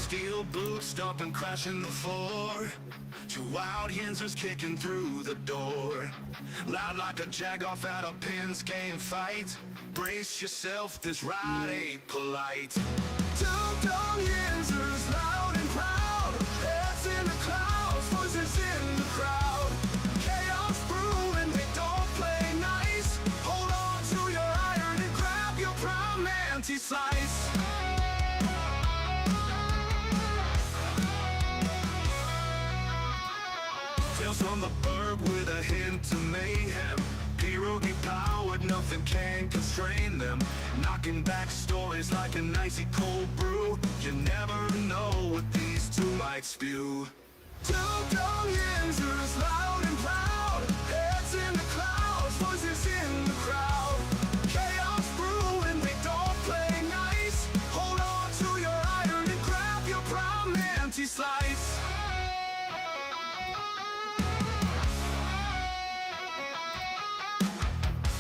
Steel boots stomping, crashing the floor. Two wild Yinzers kicking through the door. Loud like a jag-off at a pins game fight. Brace yourself, this ride ain't polite. Two dumb Yinzers, loud and proud. Heads in the clouds, voices in the crowd. Chaos brewing, they don't play nice. Hold on to your iron and grab your prime anti-slice. Tales from the burg with a hint of mayhem. Pierogi powered, nothing can constrain them. Knocking back stories like an icy cold brew. You never know what these two might spew. Two dumb Yinzers, loud and proud. Heads in the clouds, voices in the crowd. Chaos brewing, they don't play nice. Hold on to your iron and grab your prime anti-slice.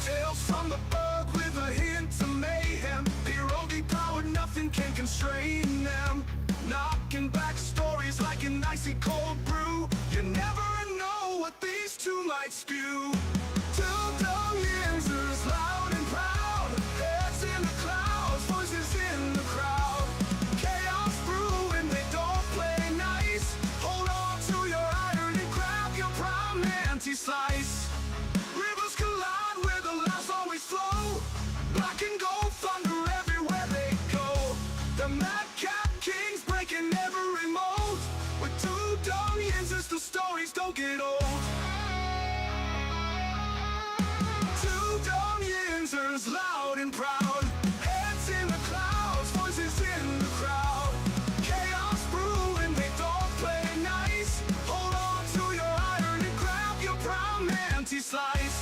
Tales from the bug with a hint of mayhem. Pierogi powered, nothing can constrain them. Knocking back stories like an icy cold brew. You never know what these two might spew. Two dumb Yinzers, loud and proud. Heads in the clouds, voices in the crowd. Chaos brewing, they don't play nice. Hold on to your iron and grab your prime anti-slice. Rivers collide where the laughs always flow. Black and gold thunder everywhere they go. The madcap kings breaking every mold. With two dumb Yinzers, the stories don't get old. Two dumb Yinzers, loud and proud. Heads in the clouds, voices in the crowd. Chaos brewing, they don't play nice. Hold on to your iron and grab your prime anti-slice.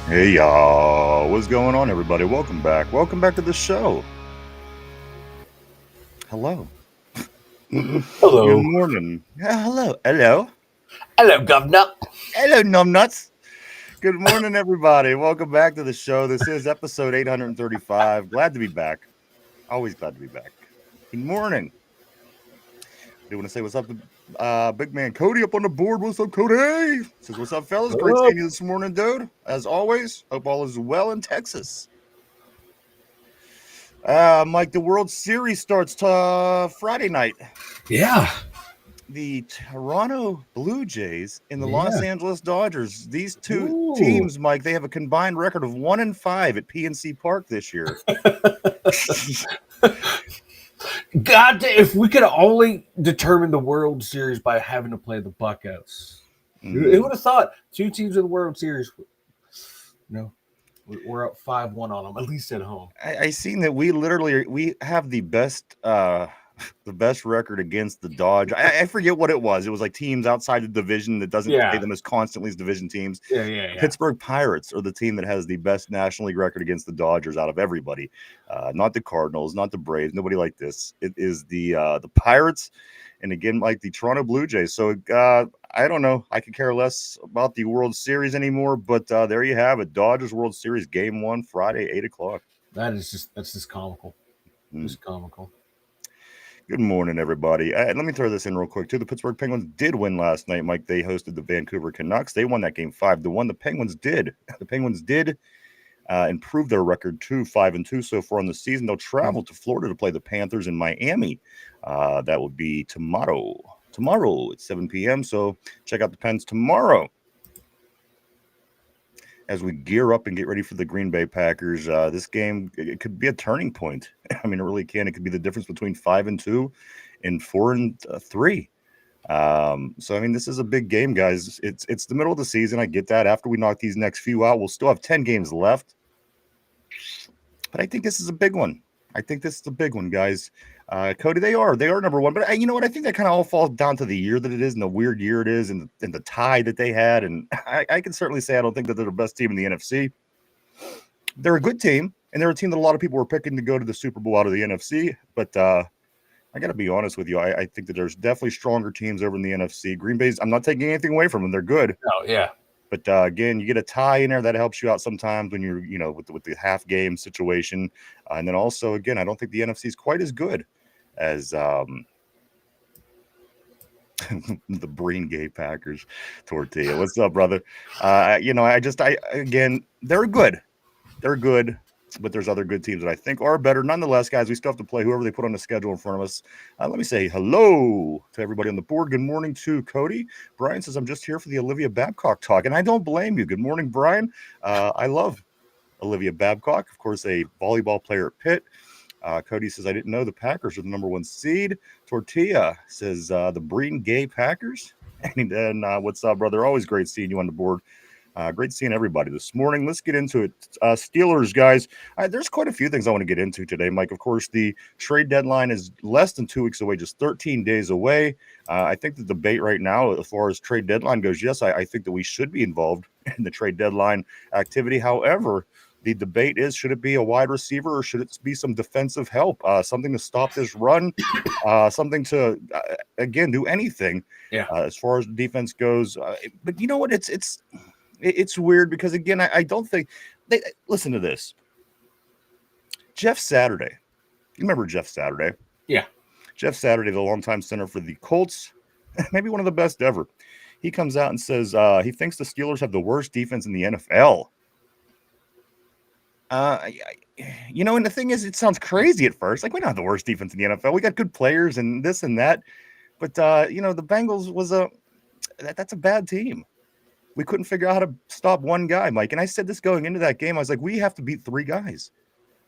Hey y'all, what's going on everybody? Welcome back to the show. Hello. Hello. Good morning. Hello Governor. Hello, numbnuts. Good morning everybody. Welcome back to the show. This is episode 835. Glad to be back. Always glad to be back. Good morning. Do you want to say what's up to big man Cody up on the board? What's up, Cody? Says what's up, fellas? Great seeing you this morning, dude. As always, hope all is well in Texas. Mike, the World Series starts Friday night. Yeah. The Toronto Blue Jays and the Los Angeles Dodgers. These two teams, Mike, they have a combined record of 1-5 at PNC Park this year. God, if we could only determine the World Series by having to play the Buccos. Who would have thought two teams in the World Series? No, we're up 5-1 on them, at least at home. I seen that we have the best record against the Dodgers. I forget what it was. It was like teams outside the division that doesn't play them as constantly as division teams. Yeah. Pittsburgh Pirates are the team that has the best National League record against the Dodgers out of everybody. Not the Cardinals, not the Braves, nobody like this. It is the Pirates, and again, like the Toronto Blue Jays. So I don't know. I could care less about the World Series anymore, but there you have it. Dodgers World Series Game 1, Friday, 8:00. That's just comical. Just comical. Good morning, everybody. Let me throw this in real quick, too. The Pittsburgh Penguins did win last night, Mike. They hosted the Vancouver Canucks. They won that game 5-1. The Penguins did improve their record to 5-2 so far in the season. They'll travel to Florida to play the Panthers in Miami. That will be tomorrow. Tomorrow at 7 p.m. So check out the Pens tomorrow as we gear up and get ready for the Green Bay Packers. This game, it could be a turning point. I mean, it really can. It could be the difference between 5-2 and 4-3. So, I mean, this is a big game, guys. It's the middle of the season. I get that. After we knock these next few out, we'll still have 10 games left. But I think this is a big one. I think this is a big one, guys. Cody, they are number one, but you know what? I think that kind of all falls down to the year that it is and the weird year it is and the tie that they had. And I can certainly say I don't think that they're the best team in the NFC. They're a good team, and they're a team that a lot of people were picking to go to the Super Bowl out of the NFC. But I got to be honest with you. I think that there's definitely stronger teams over in the NFC. Green Bay's, I'm not taking anything away from them. They're good. Oh, yeah. But again, you get a tie in there that helps you out sometimes when you're, with the half game situation. And then also, again, I don't think the NFC is quite as good as the Breen Gay Packers tortilla. What's up, brother? Again, they're good. They're good. But there's other good teams that I think are better. Nonetheless, guys, we still have to play whoever they put on the schedule in front of us. Let me say hello to everybody on the board. Good morning to Cody. Brian says, I'm just here for the Olivia Babcock talk, and I don't blame you. Good morning, Brian. I love Olivia Babcock, of course, a volleyball player at Pitt. Cody says, I didn't know the Packers are the number one seed. Tortilla says, the Breen Gay Packers. And then, what's up, brother? Always great seeing you on the board. Great seeing everybody this morning. Let's get into it. Steelers, guys. There's quite a few things I want to get into today, Mike. Of course, the trade deadline is less than 2 weeks away, just 13 days away. I think the debate right now, as far as trade deadline goes, yes, I think that we should be involved in the trade deadline activity. However, the debate is, should it be a wide receiver or should it be some defensive help, something to stop this run, something to, again, do anything as far as the defense goes. But you know what? It's weird because, again, I don't think – listen to this. Jeff Saturday. You remember Jeff Saturday? Yeah. Jeff Saturday, the longtime center for the Colts, maybe one of the best ever. He comes out and says he thinks the Steelers have the worst defense in the NFL. And the thing is, it sounds crazy at first. Like, we don't have the worst defense in the NFL. We got good players and this and that. But, the Bengals was that's a bad team. We couldn't figure out how to stop one guy, Mike. And I said this going into that game. I was like, we have to beat three guys.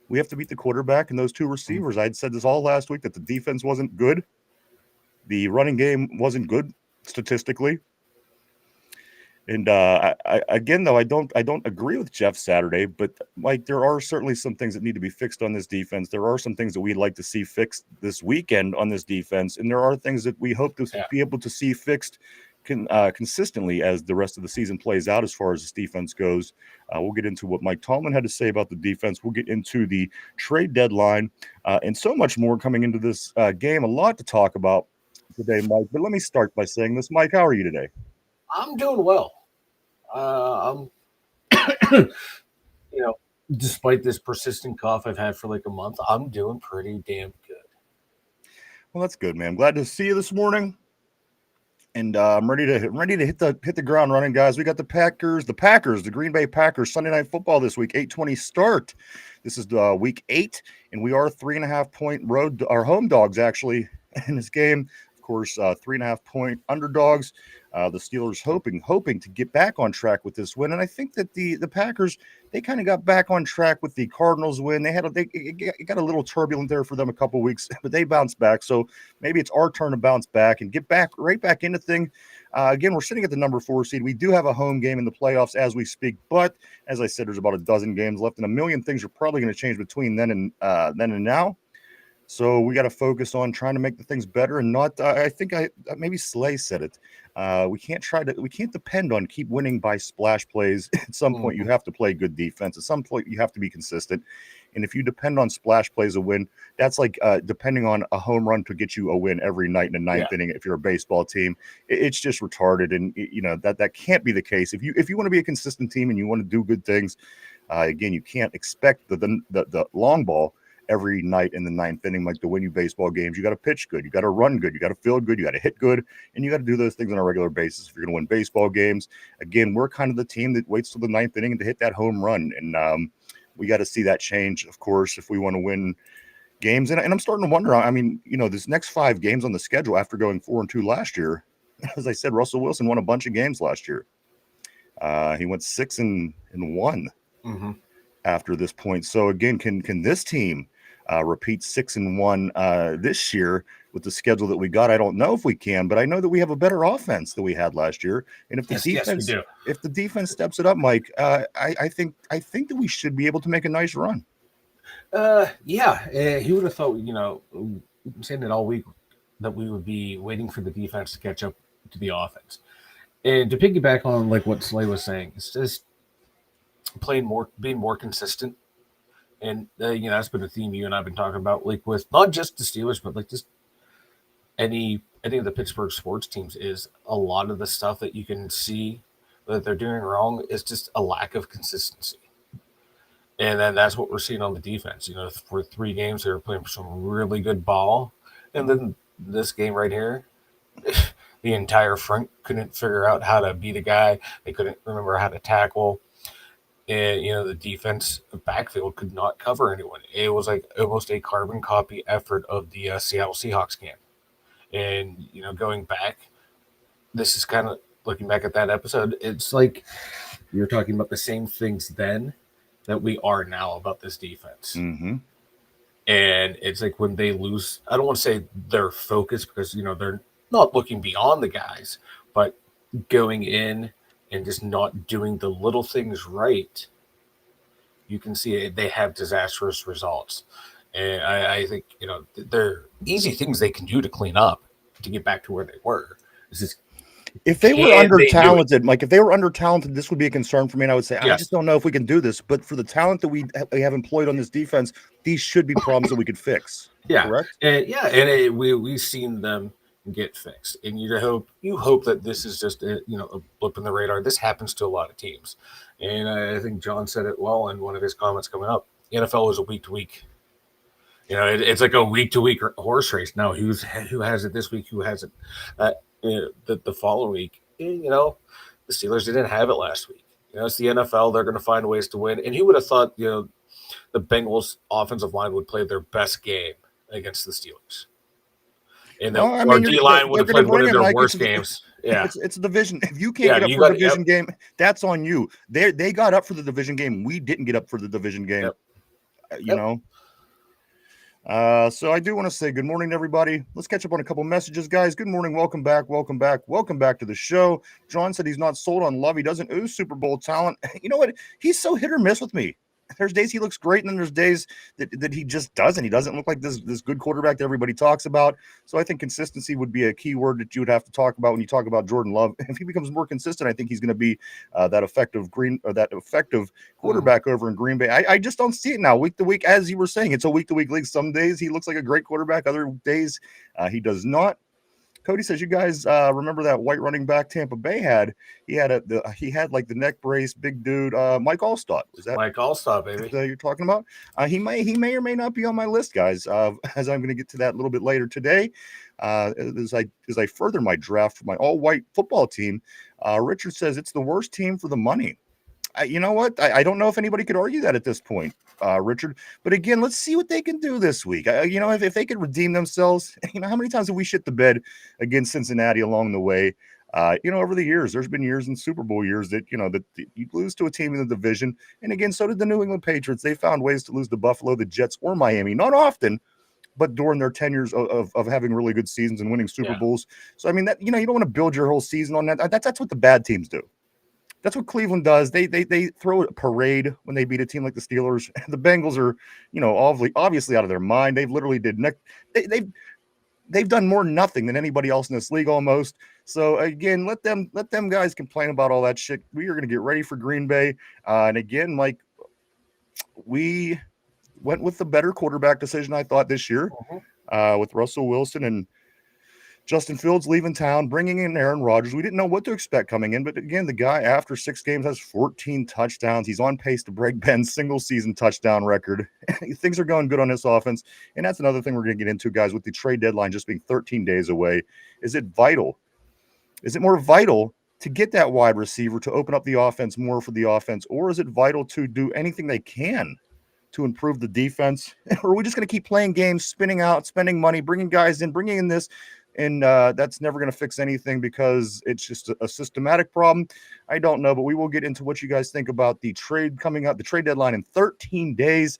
We have to beat the quarterback and those two receivers. I had said this all last week that the defense wasn't good. The running game wasn't good statistically. And again, though, I don't agree with Jeff Saturday, but Mike, there are certainly some things that need to be fixed on this defense. There are some things that we'd like to see fixed this weekend on this defense, and there are things that we hope to be able to see fixed consistently as the rest of the season plays out as far as this defense goes. We'll get into what Mike Tomlin had to say about the defense. We'll get into the trade deadline and so much more coming into this game. A lot to talk about today, Mike. But let me start by saying this. Mike, how are you today? I'm doing well. I'm, despite this persistent cough I've had for like a month, I'm doing pretty damn good. Well, that's good, man. Glad to see you this morning. And I'm ready to hit the ground running, guys. We got the Green Bay Packers, Sunday Night Football this week, 8:20 start. This is week 8, and we are 3.5-point road, our home dogs actually in this game. Of course, 3.5-point underdogs. The Steelers hoping to get back on track with this win, and I think that the Packers, they kind of got back on track with the Cardinals win. It got a little turbulent there for them a couple weeks, but they bounced back. So maybe it's our turn to bounce back and get right back into thing. Again, we're sitting at the number 4 seed. We do have a home game in the playoffs as we speak, but as I said, there's about a dozen games left, and a million things are probably going to change between then and now. So we got to focus on trying to make the things better and not. I think maybe Slay said it. We can't depend on keep winning by splash plays. At some point, you have to play good defense. At some point, you have to be consistent. And if you depend on splash plays to win, that's like depending on a home run to get you a win every night in the ninth inning. If you're a baseball team, it's just retarded, and that can't be the case. If you want to be a consistent team and you want to do good things, again, you can't expect the long ball every night in the ninth inning, like to win you baseball games. You got to pitch good, you got to run good, you got to feel good, you got to hit good, and you got to do those things on a regular basis if you're going to win baseball games. Again, we're kind of the team that waits till the ninth inning to hit that home run, and we got to see that change, of course, if we want to win games. And I'm starting to wonder. I mean, this next 5 games on the schedule after going 4-2 last year. As I said, Russell Wilson won a bunch of games last year. He went 6-1 after this point. So again, can this team repeat 6-1 this year with the schedule that we got? I don't know if we can, but I know that we have a better offense than we had last year. And if the defense steps it up, Mike, I think that we should be able to make a nice run. He would have thought, been saying it all week that we would be waiting for the defense to catch up to the offense. And to piggyback on like what Slay was saying, it's just being more consistent. And that's been a theme you and I've been talking about, like with not just the Steelers, but like just any of the Pittsburgh sports teams. Is a lot of the stuff that you can see that they're doing wrong is just a lack of consistency. And then that's what we're seeing on the defense. For 3 games, they were playing some really good ball. And then this game right here, the entire front couldn't figure out how to beat a guy. They couldn't remember how to tackle. And, the defense backfield could not cover anyone. It was like almost a carbon copy effort of the Seattle Seahawks game. And, going back, this is kind of looking back at that episode. It's like you're talking about the same things then that we are now about this defense. Mm-hmm. And it's like when they lose, I don't want to say their focus because, they're not looking beyond the guys, but going in and just not doing the little things right, you can see they have disastrous results. And I think, they're easy things they can do to clean up to get back to where they were. This is If they were under talented, like if they were under talented, this would be a concern for me. And I would say, I just don't know if we can do this. But for the talent that we have employed on this defense, these should be problems that we could fix. Yeah, correct. And we've seen them get fixed. And you hope that this is just a blip in the radar. This happens to a lot of teams, and I think John said it well in one of his comments coming up. The NFL is a week to week. It's like a week to week horse race. Now, who has it this week? Who has it? The following week, the Steelers didn't have it last week. It's the NFL. They're going to find ways to win. And who would have thought, the Bengals offensive line would play their best game against the Steelers? And our D-line would have played one of their worst games. Yeah, it's a division. If you can't get up for a division game, that's on you. They got up for the division game. We didn't get up for the division game. So I do want to say good morning to everybody. Let's catch up on a couple messages, guys. Good morning. Welcome back to the show. John said he's not sold on Love. He doesn't ooze Super Bowl talent. You know what? He's so hit or miss with me. There's days he looks great, and then there's days that he just doesn't. He doesn't look like this good quarterback that everybody talks about. So I think consistency would be a key word that you would have to talk about when you talk about Jordan Love. If he becomes more consistent, I think he's going to be that effective quarterback over in Green Bay. I just don't see it now. Week to week, as you were saying, it's a week to week league. Some days he looks like a great quarterback. Other days he does not. Cody says, you guys remember that white running back Tampa Bay had? He had like the neck brace, big dude, Mike Allstott. Was that Mike Allstott, baby? You're talking about? He may or may not be on my list, guys. As I'm going to get to that a little bit later today, as I further my draft for my all-white football team. Richard says it's the worst team for the money. You know what? I don't know if anybody could argue that at this point, Richard. But again, let's see what they can do this week. If they could redeem themselves, how many times have we shit the bed against Cincinnati along the way? Over the years, there's been years in Super Bowl years that, that you lose to a team in the division. And again, so did the New England Patriots. They found ways to lose to Buffalo, the Jets, or Miami. Not often, but during their tenures of having really good seasons and winning Super Bowls. So, I mean, that you don't want to build your whole season on that. That's what the bad teams do. That's what Cleveland does. They throw a parade when they beat a team like the Steelers. The Bengals are, obviously out of their mind. They've literally they've done more nothing than anybody else in this league almost. So again, let them guys complain about all that shit. We are going to get ready for Green Bay. And again, like we went with the better quarterback decision, I thought, this year with Russell Wilson and Justin Fields leaving town, bringing in Aaron Rodgers. We didn't know what to expect coming in, but again, the guy after 6 games has 14 touchdowns. He's on pace to break Ben's single-season touchdown record. Things are going good on this offense, and that's another thing we're going to get into, guys, with the trade deadline just being 13 days away. Is it vital? Is it more vital to get that wide receiver to open up the offense more for the offense, or is it vital to do anything they can to improve the defense? Or are we just going to keep playing games, spinning out, spending money, bringing guys in, bringing in this? And that's never going to fix anything because it's just a systematic problem. I don't know, but we will get into what you guys think about the trade coming up, the trade deadline in 13 days.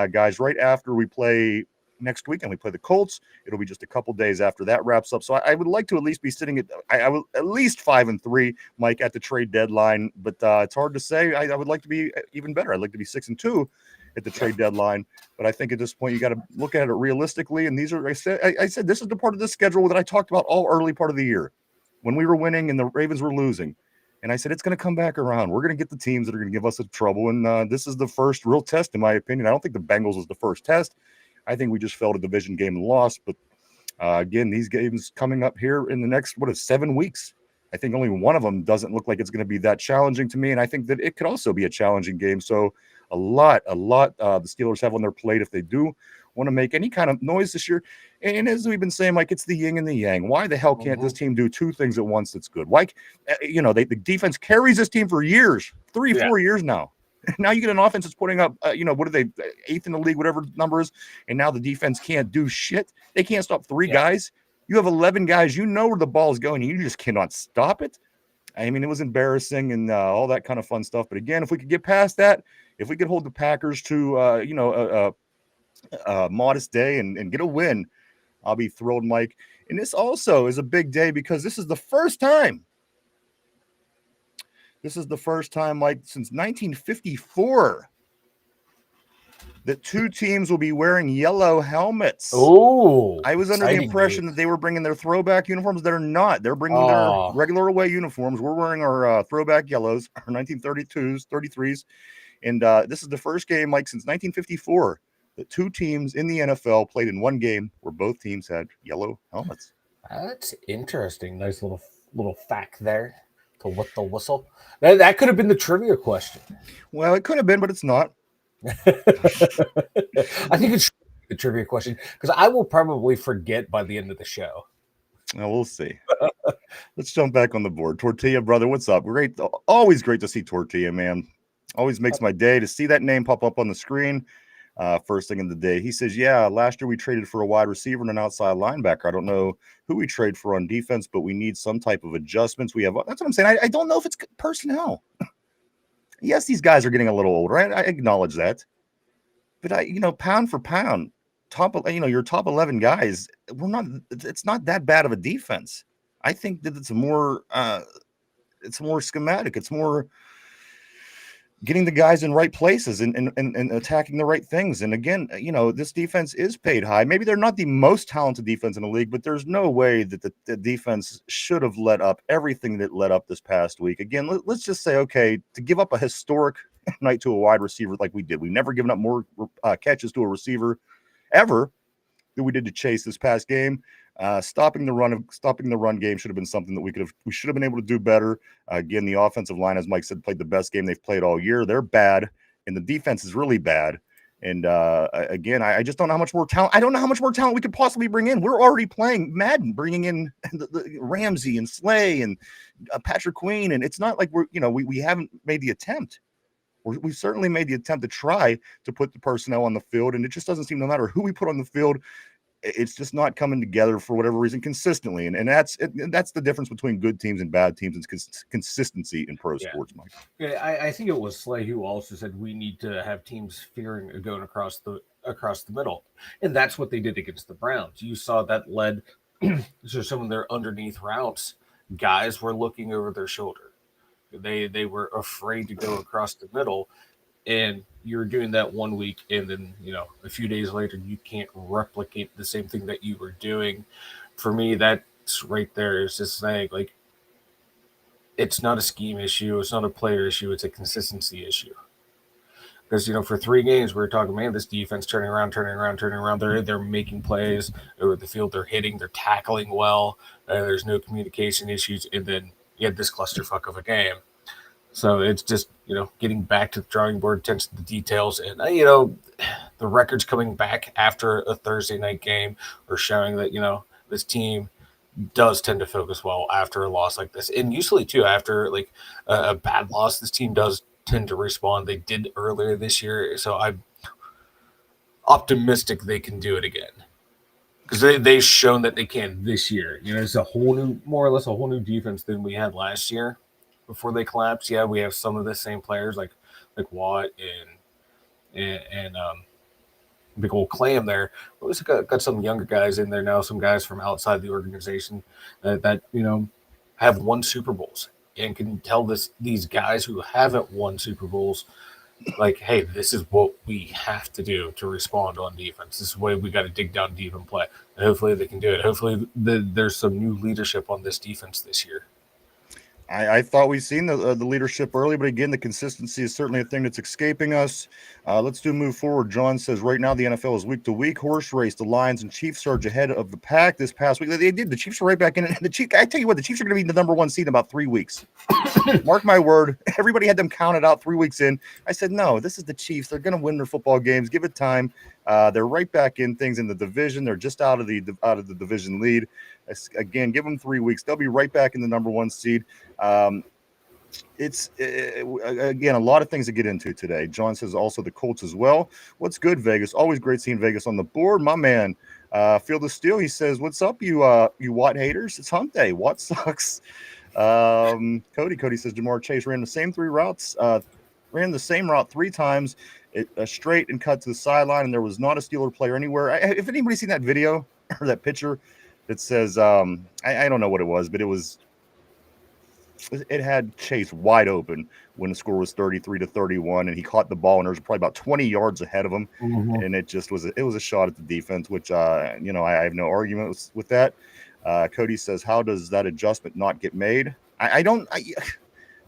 Guys, right after we play next weekend we play the Colts. It'll be just a couple days after that wraps up. So I would like to at least be sitting I will at least 5-3, Mike, at the trade deadline. But it's hard to say. I would like to be even better. I'd like to be 6-2 at the trade deadline. But I think at this point you got to look at it realistically. And these are I said this is the part of the schedule that I talked about all early part of the year when we were winning and the Ravens were losing. And I said, it's going to come back around. We're going to get the teams that are going to give us trouble. And this is the first real test, in my opinion. I don't think the Bengals was the first test. I think we just failed a division game and lost. But again, these games coming up here in the next, 7 weeks. I think only one of them doesn't look like it's going to be that challenging to me. And I think that it could also be a challenging game. So a lot the Steelers have on their plate if they do want to make any kind of noise this year. And as we've been saying, Mike, it's the yin and the yang. Why the hell can't this team do two things at once that's good? Why, the defense carries this team for years, 4 years now. Now you get an offense that's putting up, what are they, 8th in the league, whatever the number is, and now the defense can't do shit. They can't stop 3 guys. You have 11 guys. You know where the ball is going, and you just cannot stop it. I mean, it was embarrassing and all that kind of fun stuff. But again, if we could get past that, if we could hold the Packers to, a modest day and get a win, I'll be thrilled, Mike. And this also is a big day because this is the first time. This is the first time, Mike, since 1954 that 2 teams will be wearing yellow helmets. Oh, I was under the impression that they were bringing their throwback uniforms. They're not. They're bringing their regular away uniforms. We're wearing our throwback yellows, our 1932s, 33s. And this is the first game, Mike, since 1954 that 2 teams in the NFL played in one game where both teams had yellow helmets. That's interesting. Nice little fact there to what the whistle. That could have been the trivia question. Well, it could have been, but it's not. I think it's the trivia question because I will probably forget by the end of the show. Well, we'll see. Let's jump back on the board. Tortilla, brother, what's up? Great. Always great to see Tortilla, man. Always makes my day to see that name pop up on the screen. First thing in the day. He says, yeah, last year we traded for a wide receiver and an outside linebacker. I don't know who we trade for on defense, but we need some type of adjustments. That's what I'm saying. I don't know if it's personnel. Yes, these guys are getting a little older. I acknowledge that. But pound for pound, your top 11 guys, it's not that bad of a defense. I think that it's more schematic. It's more getting the guys in right places and attacking the right things. And again, this defense is paid high. Maybe they're not the most talented defense in the league, but there's no way that the defense should have let up everything that let up this past week. Again, let's just say, okay, to give up a historic night to a wide receiver like we did. We've never given up more catches to a receiver ever than we did to Chase this past game. Stopping the run game should have been something that we should have been able to do better. Again, the offensive line, as Mike said, played the best game they've played all year. They're bad, and the defense is really bad. And again, I just don't know how much more talent. I don't know how much more talent we could possibly bring in. We're already playing Madden, bringing in the Ramsey and Slay and Patrick Queen, and it's not like we haven't made the attempt. We've certainly made the attempt to try to put the personnel on the field, and it just doesn't seem, no matter who we put on the field, it's just not coming together for whatever reason consistently. And that's the difference between good teams and bad teams and consistency in pro sports, Mike. Yeah, I think it was Slay who also said we need to have teams fearing going across the middle. And that's what they did against the Browns. You saw that led to some of their underneath routes. Guys were looking over their shoulder. They were afraid to go across the middle. And you're doing that 1 week, and then a few days later you can't replicate the same thing that you were doing. For me, that's right there. Is just saying, like, it's not a scheme issue, it's not a player issue, it's a consistency issue. Because for 3 games we were talking, man, this defense turning around. They're making plays over the field, they're hitting, they're tackling well. There's no communication issues, and then you had this clusterfuck of a game. So it's just, getting back to the drawing board, attention to the details. And, the records coming back after a Thursday night game are showing that, this team does tend to focus well after a loss like this. And usually, too, after, like, a bad loss, this team does tend to respond. They did earlier this year. So I'm optimistic they can do it again. Because they've shown that they can this year. It's more or less a whole new defense than we had last year. Before they collapse, yeah, we have some of the same players like Watt and big old clam there. But we got some younger guys in there now, some guys from outside the organization that have won Super Bowls and can tell these guys who haven't won Super Bowls, like, hey, this is what we have to do to respond on defense. This is the way we got to dig down deep and play. And hopefully they can do it. Hopefully there's some new leadership on this defense this year. I thought we'd seen the leadership early, but again, the consistency is certainly a thing that's escaping us. Let's move forward. John says right now the NFL is week to week horse race. The Lions and Chiefs surge ahead of the pack this past week. They did. The Chiefs are right back in it. The Chiefs, I tell you what, the Chiefs are going to be the number one seed in about 3 weeks. Mark my word. Everybody had them counted out 3 weeks in. I said, no, this is the Chiefs. They're going to win their football games. Give it time. They're right back in things in the division. They're just out of the division lead. Again, give them 3 weeks. They'll be right back in the number one seed. It's again a lot of things to get into today. John says also the Colts as well. What's good, Vegas? Always great seeing Vegas on the board, my man. Field of Steel. He says, "What's up, you Watt haters? It's Hump Day. Watt sucks." Cody says Jamar Chase ran the same 3 routes. Ran the same route 3 times, straight and cut to the sideline, and there was not a Steeler player anywhere. If anybody's seen that video or that picture, that says I don't know what it was, but it had Chase wide open when the score was 33-31, and he caught the ball, and there was probably about 20 yards ahead of him, and it just was a shot at the defense, which I have no argument with that. Cody says, how does that adjustment not get made?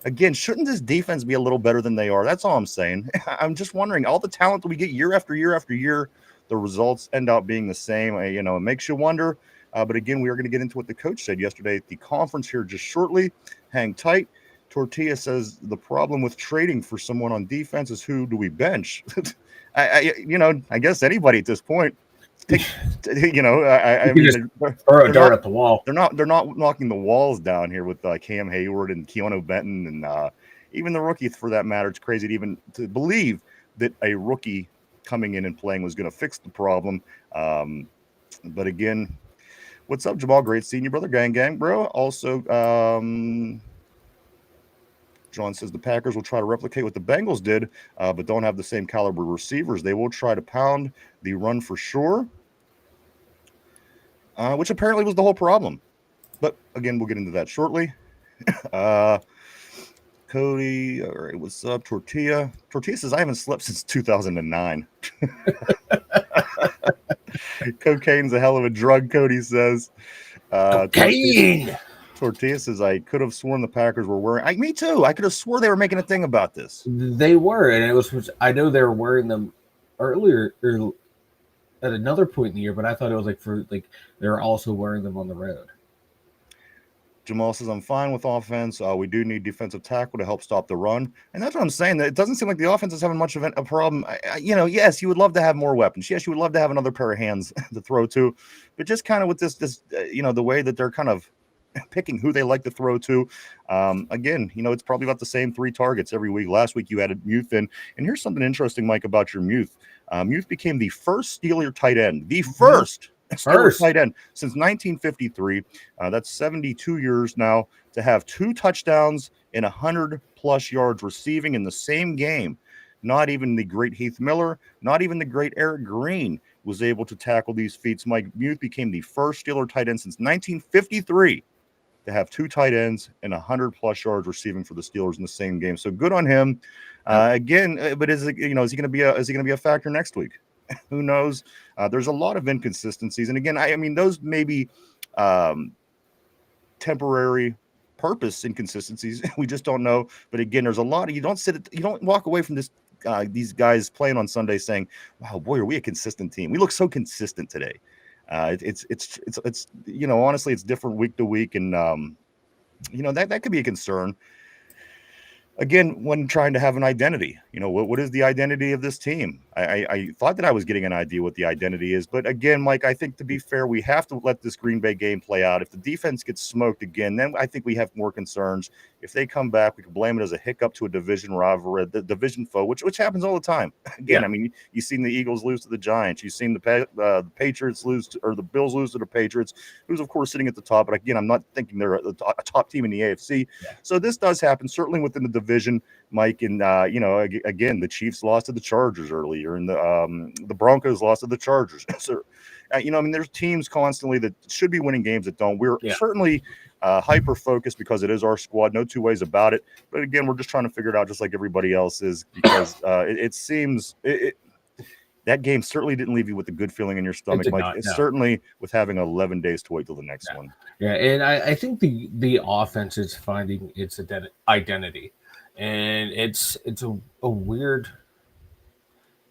Again, shouldn't this defense be a little better than they are? That's all I'm saying. I'm just wondering, all the talent that we get year after year after year, the results end up being the same. It makes you wonder. But again, we are going to get into what the coach said yesterday at the conference here just shortly. Hang tight. Tortilla says the problem with trading for someone on defense is who do we bench? I guess anybody at this point. I mean, throw a dart at the wall. They're not knocking the walls down here with Cam Hayward and Keanu Benton and even the rookie for that matter. It's crazy to believe that a rookie coming in and playing was going to fix the problem. But again, what's up, Jamal? Great seeing you, brother. Gang, bro. Also, John says the Packers will try to replicate what the Bengals did, but don't have the same caliber receivers. They will try to pound the run for sure, which apparently was the whole problem. But again, we'll get into that shortly. Cody, all right, what's up? Tortilla says I haven't slept since 2009. Cocaine's a hell of a drug, Cody says. Cocaine. Tortilla says I could have sworn the Packers were wearing. Me too. I could have swore they were making a thing about this. They were, and it was. I know they were wearing them earlier or at another point in the year, but I thought it was they were also wearing them on the road. Jamal says I'm fine with offense. We do need defensive tackle to help stop the run, and that's what I'm saying. That it doesn't seem like the offense is having much of a problem. Yes, you would love to have more weapons. Yes, you would love to have another pair of hands to throw to, but just kind of with this, the way that they're kind of picking who they like to throw to. Again, it's probably about the same 3 targets every week. Last week you added Muth in, and here's something interesting, Mike, about your Muth. Muth became the first Steeler tight end, the first Steelers tight end since 1953. That's 72 years now to have 2 touchdowns and 100+ yards receiving in the same game. Not even the great Heath Miller, not even the great Eric Green was able to tackle these feats. Mike Muth became the first Steeler tight end since 1953 to have 2 tight ends and 100+ yards receiving for the Steelers in the same game. So good on him. Again, but is he going to be a factor next week? Who knows? There's a lot of inconsistencies, and again, I mean those may be temporary purpose inconsistencies. We just don't know. But again, there's a lot of you don't walk away from this. These guys playing on Sunday saying, "Wow, boy, are we a consistent team? We look so consistent today." It's honestly, it's different week to week, and that could be a concern. Again, when trying to have an identity, what is the identity of this team? I thought that I was getting an idea what the identity is. But again, Mike, I think to be fair, we have to let this Green Bay game play out. If the defense gets smoked again, then I think we have more concerns. If they come back, we can blame it as a hiccup to a division rivalry, the division foe, which happens all the time. Again, yeah. I mean, you've seen the Eagles lose to the Giants. You've seen the Patriots lose or the Bills lose to the Patriots, who's, of course, sitting at the top. But again, I'm not thinking they're a top team in the AFC. Yeah. So this does happen, certainly within the division. division, Mike. And again, the Chiefs lost to the Chargers earlier, and the Broncos lost to the Chargers. So, there's teams constantly that should be winning games that don't. We're certainly hyper focused because it is our squad, no two ways about it. But again, we're just trying to figure it out, just like everybody else is, because it seems that game certainly didn't leave you with a good feeling in your stomach, Mike. It's certainly with having 11 days to wait till the next one. Yeah, and I think the offense is finding its identity, and it's a weird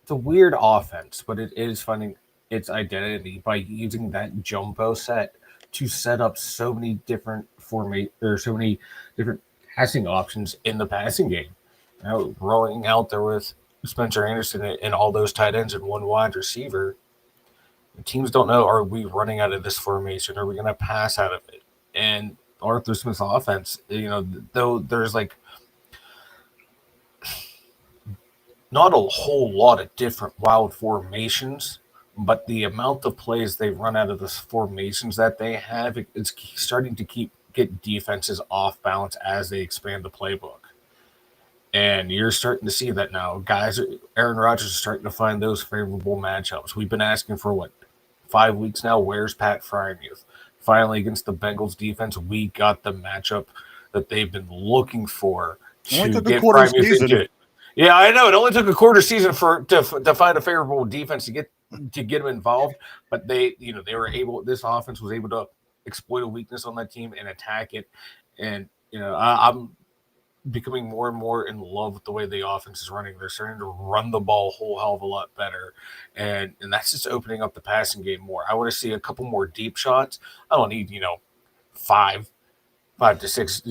offense, but it is finding its identity by using that jumbo set to set up so many different so many different passing options in the passing game. Rolling out there with Spencer Anderson and all those tight ends and one wide receiver. Teams don't know, are we running out of this formation? Are we going to pass out of it? And Arthur Smith's offense, though there's like not a whole lot of different wild formations, but the amount of plays they run out of the formations that they have, it's starting to get defenses off balance as they expand the playbook. And you're starting to see that now. Aaron Rodgers is starting to find those favorable matchups. We've been asking for 5 weeks now. Where's Pat Freiermuth? Finally, against the Bengals defense, we got the matchup that they've been looking for to get Freiermuth into it. Yeah, I know. It only took a quarter season to find a favorable defense to get him involved. But they were able. This offense was able to exploit a weakness on that team and attack it. And I'm becoming more and more in love with the way the offense is running. They're starting to run the ball a whole hell of a lot better. And that's just opening up the passing game more. I want to see a couple more deep shots. I don't need, 5 to 6,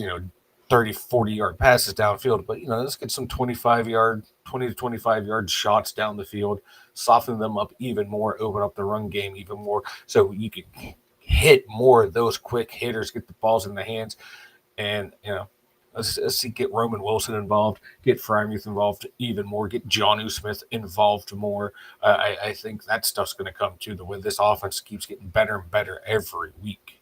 30, 40-yard passes downfield. But, let's get some 20 to 25-yard shots down the field, soften them up even more, open up the run game even more so you can hit more of those quick hitters, get the balls in the hands. And, let's see, get Roman Wilson involved, get Freiermuth involved even more, get Jonnu Smith involved more. I think that stuff's going to come too, the way this offense keeps getting better and better every week.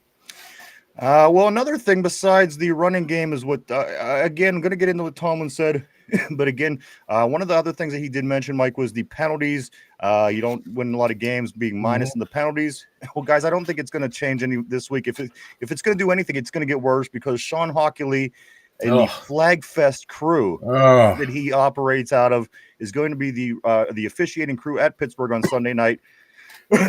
Well, another thing besides the running game is what, again, I'm going to get into what Tomlin said. But again, one of the other things that he did mention, Mike, was the penalties. You don't win a lot of games being minus in the penalties. Well, guys, I don't think it's going to change any this week. If it's going to do anything, it's going to get worse, because Sean Hockley and the Flag Fest crew that he operates out of is going to be the officiating crew at Pittsburgh on Sunday night.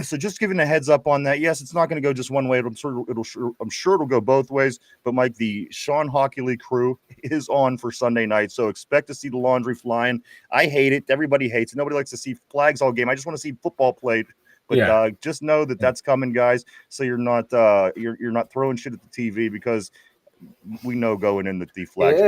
So just giving a heads up on that. Yes, it's not going to go just one way. I'm sure it'll go both ways. But Mike, the Sean Hockley crew is on for Sunday night, so expect to see the laundry flying. I hate it. Everybody hates it. Nobody likes to see flags all game. I just want to see football played. But just know that that's coming, guys. So you're not throwing shit at the TV, because we know going in that the flags.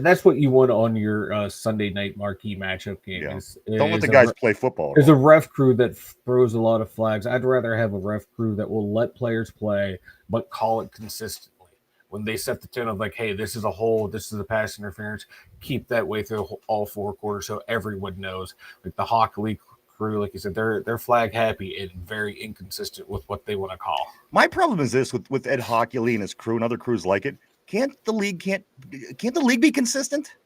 That's what you want on your Sunday night marquee matchup game. Yeah. Don't let the guys play football. There's a ref crew that throws a lot of flags. I'd rather have a ref crew that will let players play, but call it consistently. When they set the tone of hey, this is a hold, this is a pass interference, keep that way through all 4 quarters so everyone knows. Like the Hockley crew, like you said, they're flag happy and very inconsistent with what they want to call. My problem is this with Ed Hockley and his crew and other crews like it. Can't the league be consistent?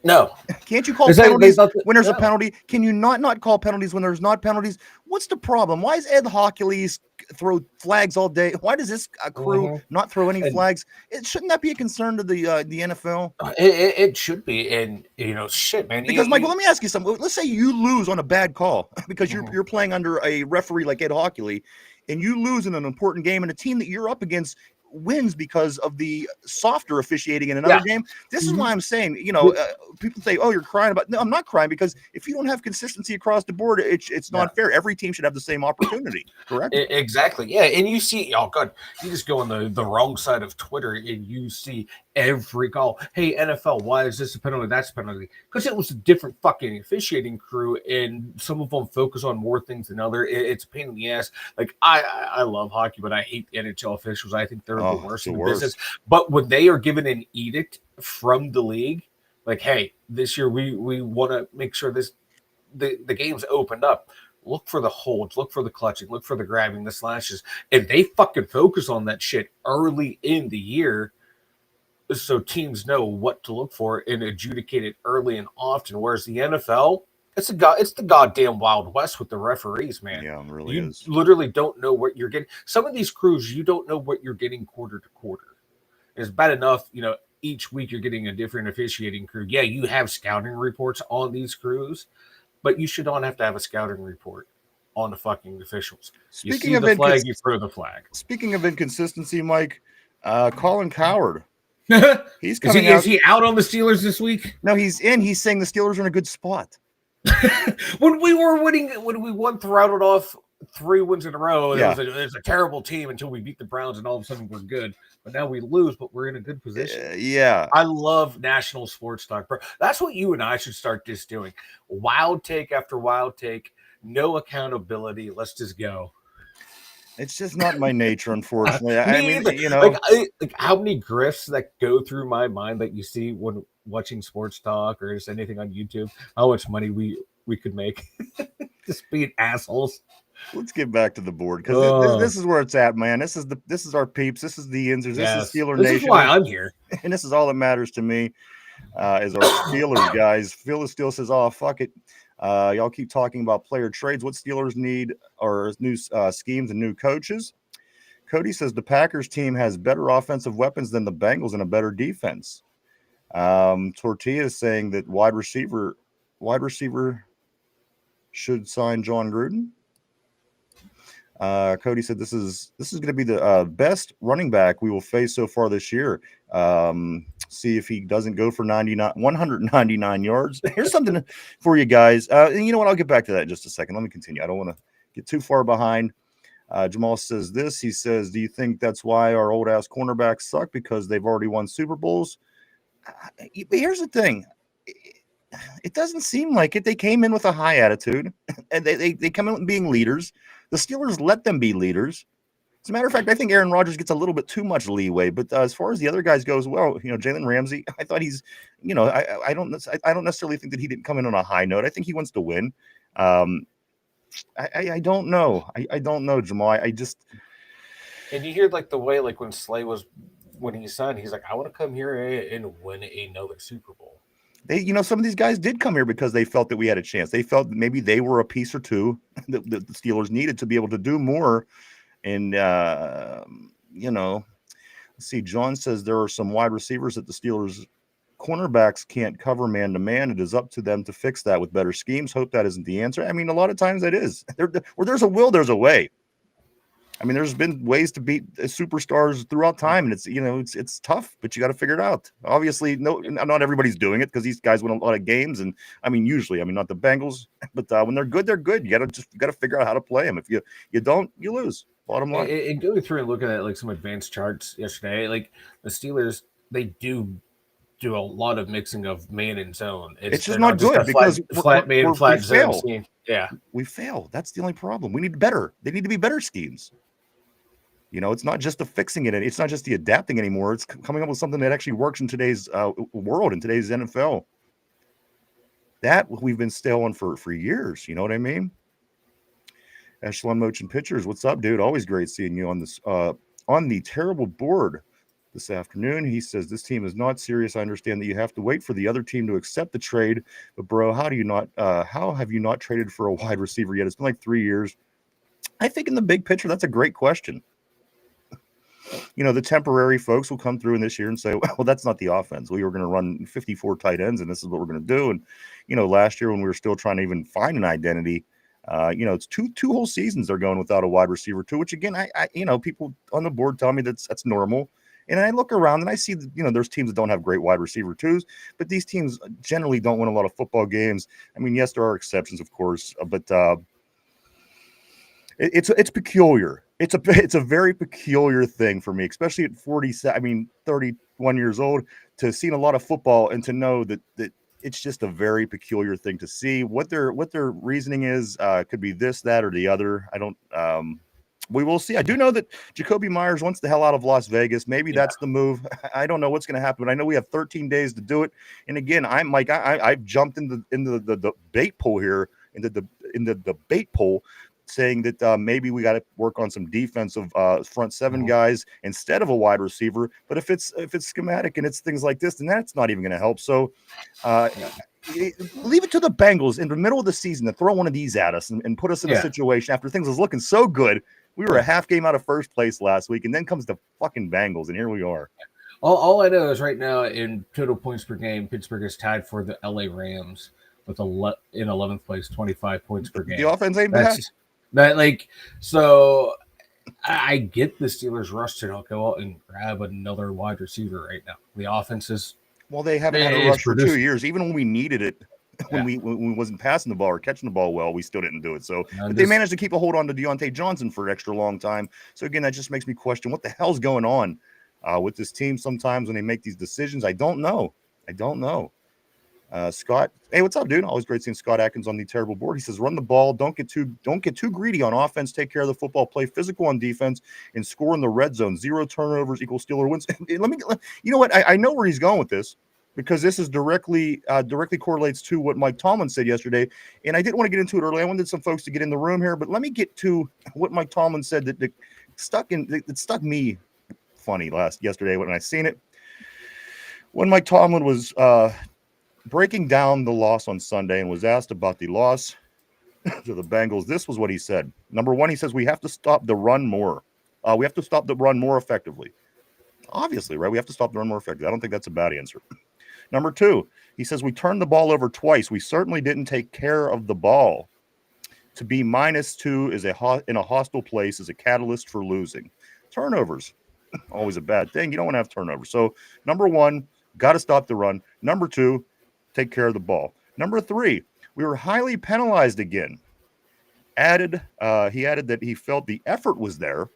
No. Can't you call penalties when there's a penalty? Can you not call penalties when there's not penalties? What's the problem? Why is Ed Hockley throw flags all day? Why does this crew not throw any flags? Shouldn't that be a concern to the NFL? It should be, and shit, man. Because Michael, let me ask you something. Let's say you lose on a bad call because you're playing under a referee like Ed Hockley, and you lose in an important game, and a team that you're up against wins because of the softer officiating in another game. This is why I'm saying, people say, "Oh, you're crying about." No, I'm not crying, because if you don't have consistency across the board, it's not fair. Every team should have the same opportunity. Correct? Exactly. Yeah, and you see, oh god, you just go on the wrong side of Twitter and you see every call. Hey, NFL, why is this a penalty? That's a penalty. Because it was a different fucking officiating crew, and some of them focus on more things than other. It's a pain in the ass. Like I love hockey, but I hate the NHL officials. I think they're the worst in the business. But when they are given an edict from the league, like, hey, this year we want to make sure the game's opened up. Look for the holds, look for the clutching, look for the grabbing, the slashes, and they fucking focus on that shit early in the year. so teams know what to look for and adjudicate it early and often. Whereas the NFL, it's the goddamn Wild West with the referees, man. Yeah, it really You is. literally don't know what you're getting. Some of these crews, you don't know what you're getting quarter to quarter. It's bad enough, each week you're getting a different officiating crew. Yeah, you have scouting reports on these crews, but you should not have to have a scouting report on the fucking officials. You see the flag, you throw the flag. Speaking of inconsistency, Mike, Colin Cowherd. He's coming Is he out on the Steelers this week? No, he's in. He's saying the Steelers are in a good spot. When we won throughout it off 3 wins in a row, Yeah. it was a terrible team until we beat the Browns, and all of a sudden we're good. But now we lose, but we're in a good position. Yeah. I love national sports talk, bro. That's what you and I should start just doing. Wild take after wild take, no accountability. Let's just go. It's just not my nature, unfortunately. Like how many grifts that go through my mind that you see when watching sports talk or just anything on YouTube, how much money we could make just being assholes. Let's get back to the board because this is where it's at, man. This is our peeps. This is the Yinzers. This is Steeler Nation. This is why I'm here, and this is all that matters to me. Is our Steelers guys. Phil still says, "Oh fuck it." Y'all keep talking about player trades. What Steelers need are new schemes and new coaches. Cody says the Packers team has better offensive weapons than the Bengals and a better defense. Tortilla is saying that wide receiver should sign John Gruden. Cody said this is going to be the best running back we will face so far this year. See if he doesn't go for 199 yards. Here's something for you guys. And you know what? I'll get back to that in just a second. Let me continue. I don't want to get too far behind. Jamal says this. He says, do you think that's why our old-ass cornerbacks suck? Because they've already won Super Bowls? But here's the thing. It doesn't seem like it. They came in with a high attitude, and they come in being leaders. The Steelers let them be leaders. As a matter of fact, I think Aaron Rodgers gets a little bit too much leeway. But as far as the other guys goes, well, Jalen Ramsey, I thought he's, I don't necessarily think that he didn't come in on a high note. I think he wants to win. I don't know. I don't know, Jamal. I just. And you hear like the way like when Slay was when he signed, he's like, I want to come here and win another Super Bowl. They, some of these guys did come here because they felt that we had a chance. They felt maybe they were a piece or two that the Steelers needed to be able to do more. And, let's see, John says there are some wide receivers that the Steelers cornerbacks can't cover man to man. It is up to them to fix that with better schemes. Hope that isn't the answer. I mean, a lot of times that is. Where there's a will, there's a way. I mean, there's been ways to beat superstars throughout time, and it's tough, but you got to figure it out. Obviously, not everybody's doing it because these guys win a lot of games, and usually, not the Bengals, but when they're good, they're good. You got to figure out how to play them. If you don't, you lose. Bottom line. And going through and looking at like some advanced charts yesterday, like the Steelers, they do a lot of mixing of man and zone. It's just not good because flat man, flat zone scheme. Yeah, we fail. That's the only problem. We need better. They need to be better schemes. It's not just the fixing it. It's not just the adapting anymore. It's coming up with something that actually works in today's world, in today's NFL. That we've been stale on for years. You know what I mean? Echelon Motion Pictures. What's up, dude? Always great seeing you on this on the terrible board this afternoon. He says this team is not serious. I understand that you have to wait for the other team to accept the trade, but bro, how have you not traded for a wide receiver yet? It's been like 3 years. I think in the big picture, that's a great question. The temporary folks will come through in this year and say, well, that's not the offense. We were going to run 54 tight ends, and this is what we're going to do. And, last year when we were still trying to even find an identity, it's two whole seasons they're going without a wide receiver too, which again, I people on the board tell me that's normal. And I look around and I see that, there's teams that don't have great wide receiver twos, but these teams generally don't win a lot of football games. Yes, there are exceptions, of course, but it's peculiar. It's a very peculiar thing for me, especially at 31 years old, to see a lot of football and to know that it's just a very peculiar thing to see. What their reasoning is could be this, that, or the other. I don't. We will see. I do know that Jacoby Myers wants the hell out of Las Vegas. Maybe that's the move. I don't know what's going to happen, but I know we have 13 days to do it. And again, I'm like I've jumped into the debate pool here, into the debate pool. saying that maybe we got to work on some defensive front seven guys instead of a wide receiver. But if it's schematic and it's things like this, then that's not even going to help. So leave it to the Bengals in the middle of the season to throw one of these at us and put us in a situation after things was looking so good. We were a half game out of first place last week, and then comes the fucking Bengals, and here we are. All I know is right now in total points per game, Pittsburgh is tied for the LA Rams with in 11th place, 25 points per game. The offense ain't bad. So I get the Steelers rush to go out and grab another wide receiver right now. The offense is they haven't had a rush for 2 years, even when we needed it. When we wasn't passing the ball or catching the ball well, we still didn't do it. So but they managed to keep a hold on to Deontay Johnson for an extra long time. So again, that just makes me question what the hell's going on with this team. Sometimes when they make these decisions, I don't know. Scott, hey, what's up, dude? Always great seeing Scott Atkins on the terrible board. He says, run the ball, don't get too greedy on offense, take care of the football, play physical on defense, and score in the red zone. 0 turnovers equals Steeler wins. You know what? I know where he's going with this, because this is directly correlates to what Mike Tomlin said yesterday. And I didn't want to get into it early. I wanted some folks to get in the room here, but let me get to what Mike Tomlin said that stuck me funny yesterday when I seen it. When Mike Tomlin was breaking down the loss on Sunday and was asked about the loss to the Bengals, this was what he said. Number one, he says we have to stop the run more. We have to stop the run more effectively. Obviously, right? We have to stop the run more effectively. I don't think that's a bad answer. Number two, he says we turned the ball over twice. We certainly didn't take care of the ball. To be -2 is in a hostile place is a catalyst for losing. Turnovers, always a bad thing. You don't want to have turnovers. So number one, got to stop the run. Number two, take care of the ball. Number three, we were highly penalized again. He added that he felt the effort was there,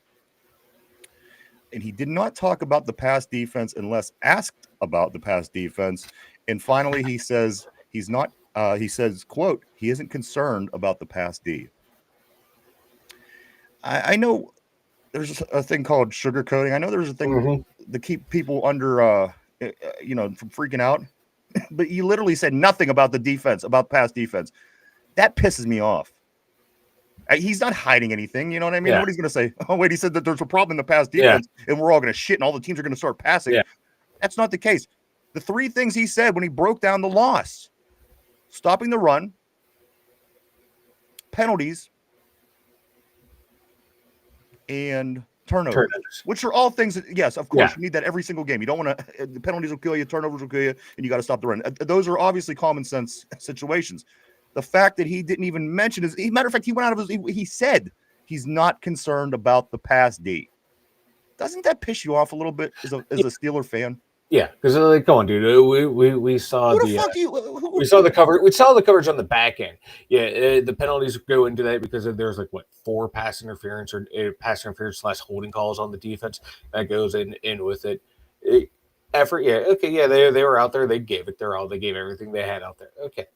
and he did not talk about the pass defense unless asked about the pass defense. And finally, he says he's not. He says, "quote He isn't concerned about the pass D." I know there's a thing called sugarcoating. I know there's a thing to keep people under, from freaking out. But you literally said nothing about the defense, about pass defense. That pisses me off. He's not hiding anything. You know what I mean? Yeah. Nobody's going to say, oh, wait, he said that there's a problem in the pass defense and we're all going to shit and all the teams are going to start passing. Yeah. That's not the case. The three things he said when he broke down the loss: stopping the run, penalties, and turnovers, which are all things that, yes, of course, you need that every single game. You don't want to, the penalties will kill you, turnovers will kill you, and you got to stop the run. Those are obviously common sense situations. The fact that he didn't even mention is, matter of fact, he went out of he said he's not concerned about the pass D. Doesn't that piss you off a little bit as a Steeler fan? Yeah, because come on, dude. We saw we saw the cover. We saw the coverage on the back end. Yeah, the penalties go into that because there's 4 pass interference or pass interference / holding calls on the defense that goes in with it. Effort, they were out there. They gave it their all. They gave everything they had out there. Okay.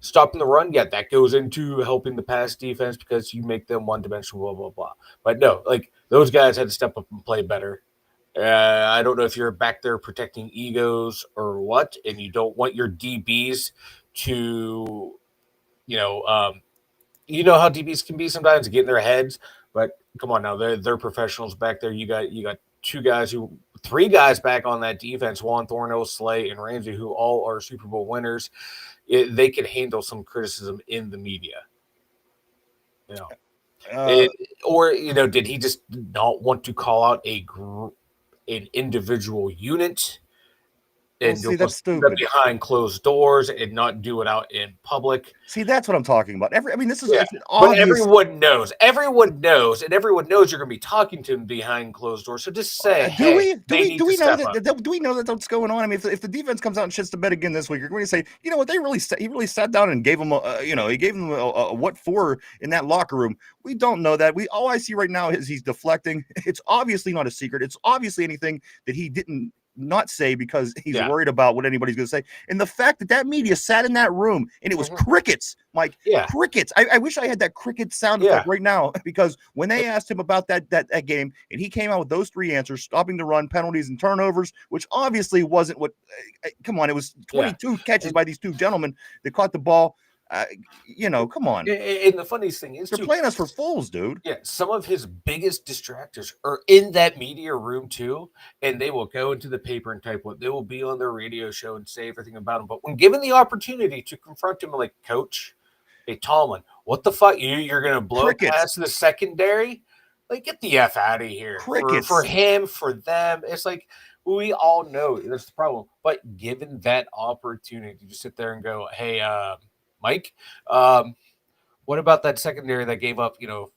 Stopping the run, that goes into helping the pass defense because you make them one-dimensional, blah, blah, blah. But no, those guys had to step up and play better. I don't know if you're back there protecting egos or what, and you don't want your DBs to, how DBs can be sometimes to get in their heads. But come on now, they're professionals back there. You got 3 guys back on that defense: Juan Thornhill, Slay, and Ramsey, who all are Super Bowl winners. They can handle some criticism in the media. Did he just not want to call out an individual unit and that's stupid behind closed doors and not do it out in public? See, that's what I'm talking about. This is obvious. But everyone knows, and everyone knows you're going to be talking to him behind closed doors. So just say, do we know that that's going on? I mean, if the defense comes out and shits the bed again this week, you're going to say, you know what, he really sat down and gave him a what for in that locker room. We don't know that. All I see right now is he's deflecting. It's obviously not a secret. It's obviously anything that he didn't not say because he's worried about what anybody's going to say. And the fact that media sat in that room and it was crickets, Mike, crickets. I wish I had that cricket sound effect right now, because when they asked him about that game and he came out with those 3 answers: stopping the run, penalties, and turnovers, which obviously wasn't what, come on, it was 22 catches by these 2 gentlemen that caught the ball. Come on. And the funniest thing is, They're playing us for fools, dude. Yeah, some of his biggest distractors are in that media room too, and they will go into the paper and type what they will be on their radio show and say everything about him. But when given the opportunity to confront him, like, Coach, hey Tomlin, what the fuck? You're gonna blow Crickets. past the secondary? Like, get the F out of here. Crickets. For him, for them. It's like, we all know that's the problem. But given that opportunity to sit there and go, hey, Mike, what about that secondary that gave up, Jamar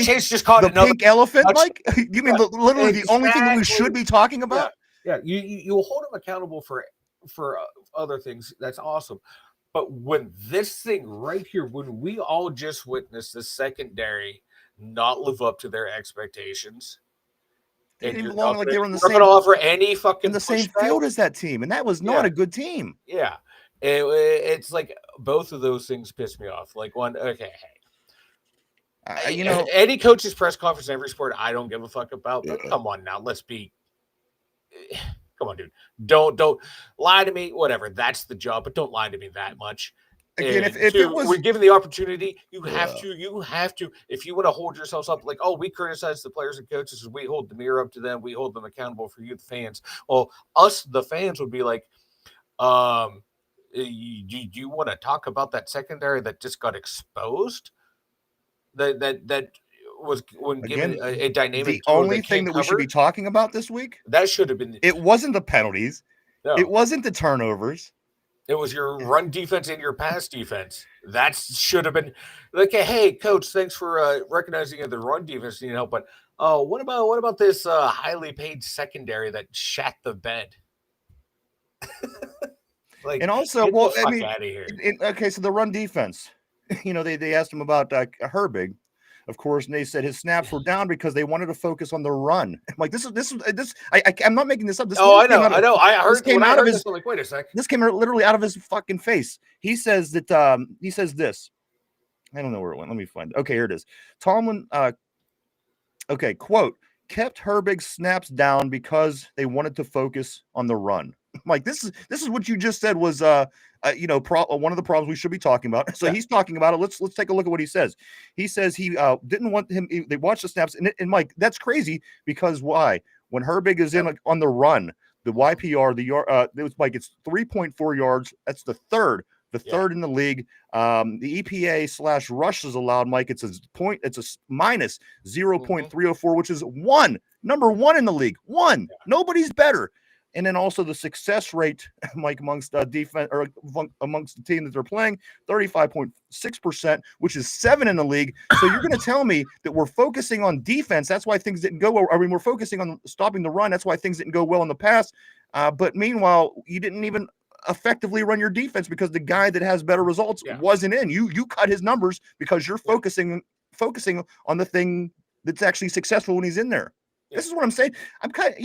Chase just caught the pink elephant, Mike? You mean literally the only thing that we should be talking about? Yeah. You hold him accountable for other things. That's awesome. But when this thing right here, when we all just witnessed the secondary not live up to their expectations, they didn't belong, like they were in the same. Not going to offer any fucking in the same field as that team, and that was not a good team. Yeah, it's like both of those things piss me off. Like, one, okay, hey, any coach's press conference in every sport, I don't give a fuck about. But come on now, let's be. Come on, dude. Don't lie to me. Whatever, that's the job, but don't lie to me that much. Again, if it was, we're given the opportunity, you have to. If you want to hold yourselves up, like, oh, we criticize the players and coaches, we hold the mirror up to them, we hold them accountable for you, the fans. Well, us, the fans, would be like, do you want to talk about that secondary that just got exposed? That was given a dynamic. The only thing that we should be talking about this week, that should have been. It wasn't the penalties. No. It wasn't the turnovers. It was your run defense and your pass defense. That should have been like, hey, coach, thanks for recognizing the run defense need help. But what about this highly paid secondary that shat the bed? Like, and also, well, I mean, okay, so the run defense, they asked him about Herbig, of course, and they said his snaps were down because they wanted to focus on the run. I'm like, this. I'm not making this up. I know. I heard this. I'm like, wait a sec. This came literally out of his fucking face. He says that. He says this. I don't know where it went. Let me find it. Okay, here it is. Tomlin. Okay, quote, kept Herbig's snaps down because they wanted to focus on the run. Like, this is what you just said was one of the problems we should be talking about. So he's talking about it. Let's take a look at what he says. He says he didn't want him. They watched the snaps, and Mike, that's crazy because why? When Herbig is in on the run, the YPR, it was Mike, it's 3.4 yards. That's the third in the league. The EPA / rushes allowed, Mike, it's a minus 0.304, which is number one in the league. Nobody's better. And then also the success rate, Mike, amongst defense or amongst the team that they're playing, 35.6%, which is 7 in the league. So you're going to tell me that we're focusing on defense. That's why things didn't go well. I mean, we're focusing on stopping the run. That's why things didn't go well in the past. But meanwhile, you didn't even effectively run your defense because the guy that has better results wasn't in. You cut his numbers because you're focusing on the thing that's actually successful when he's in there. Yeah. This is what I'm saying. I'm kind of,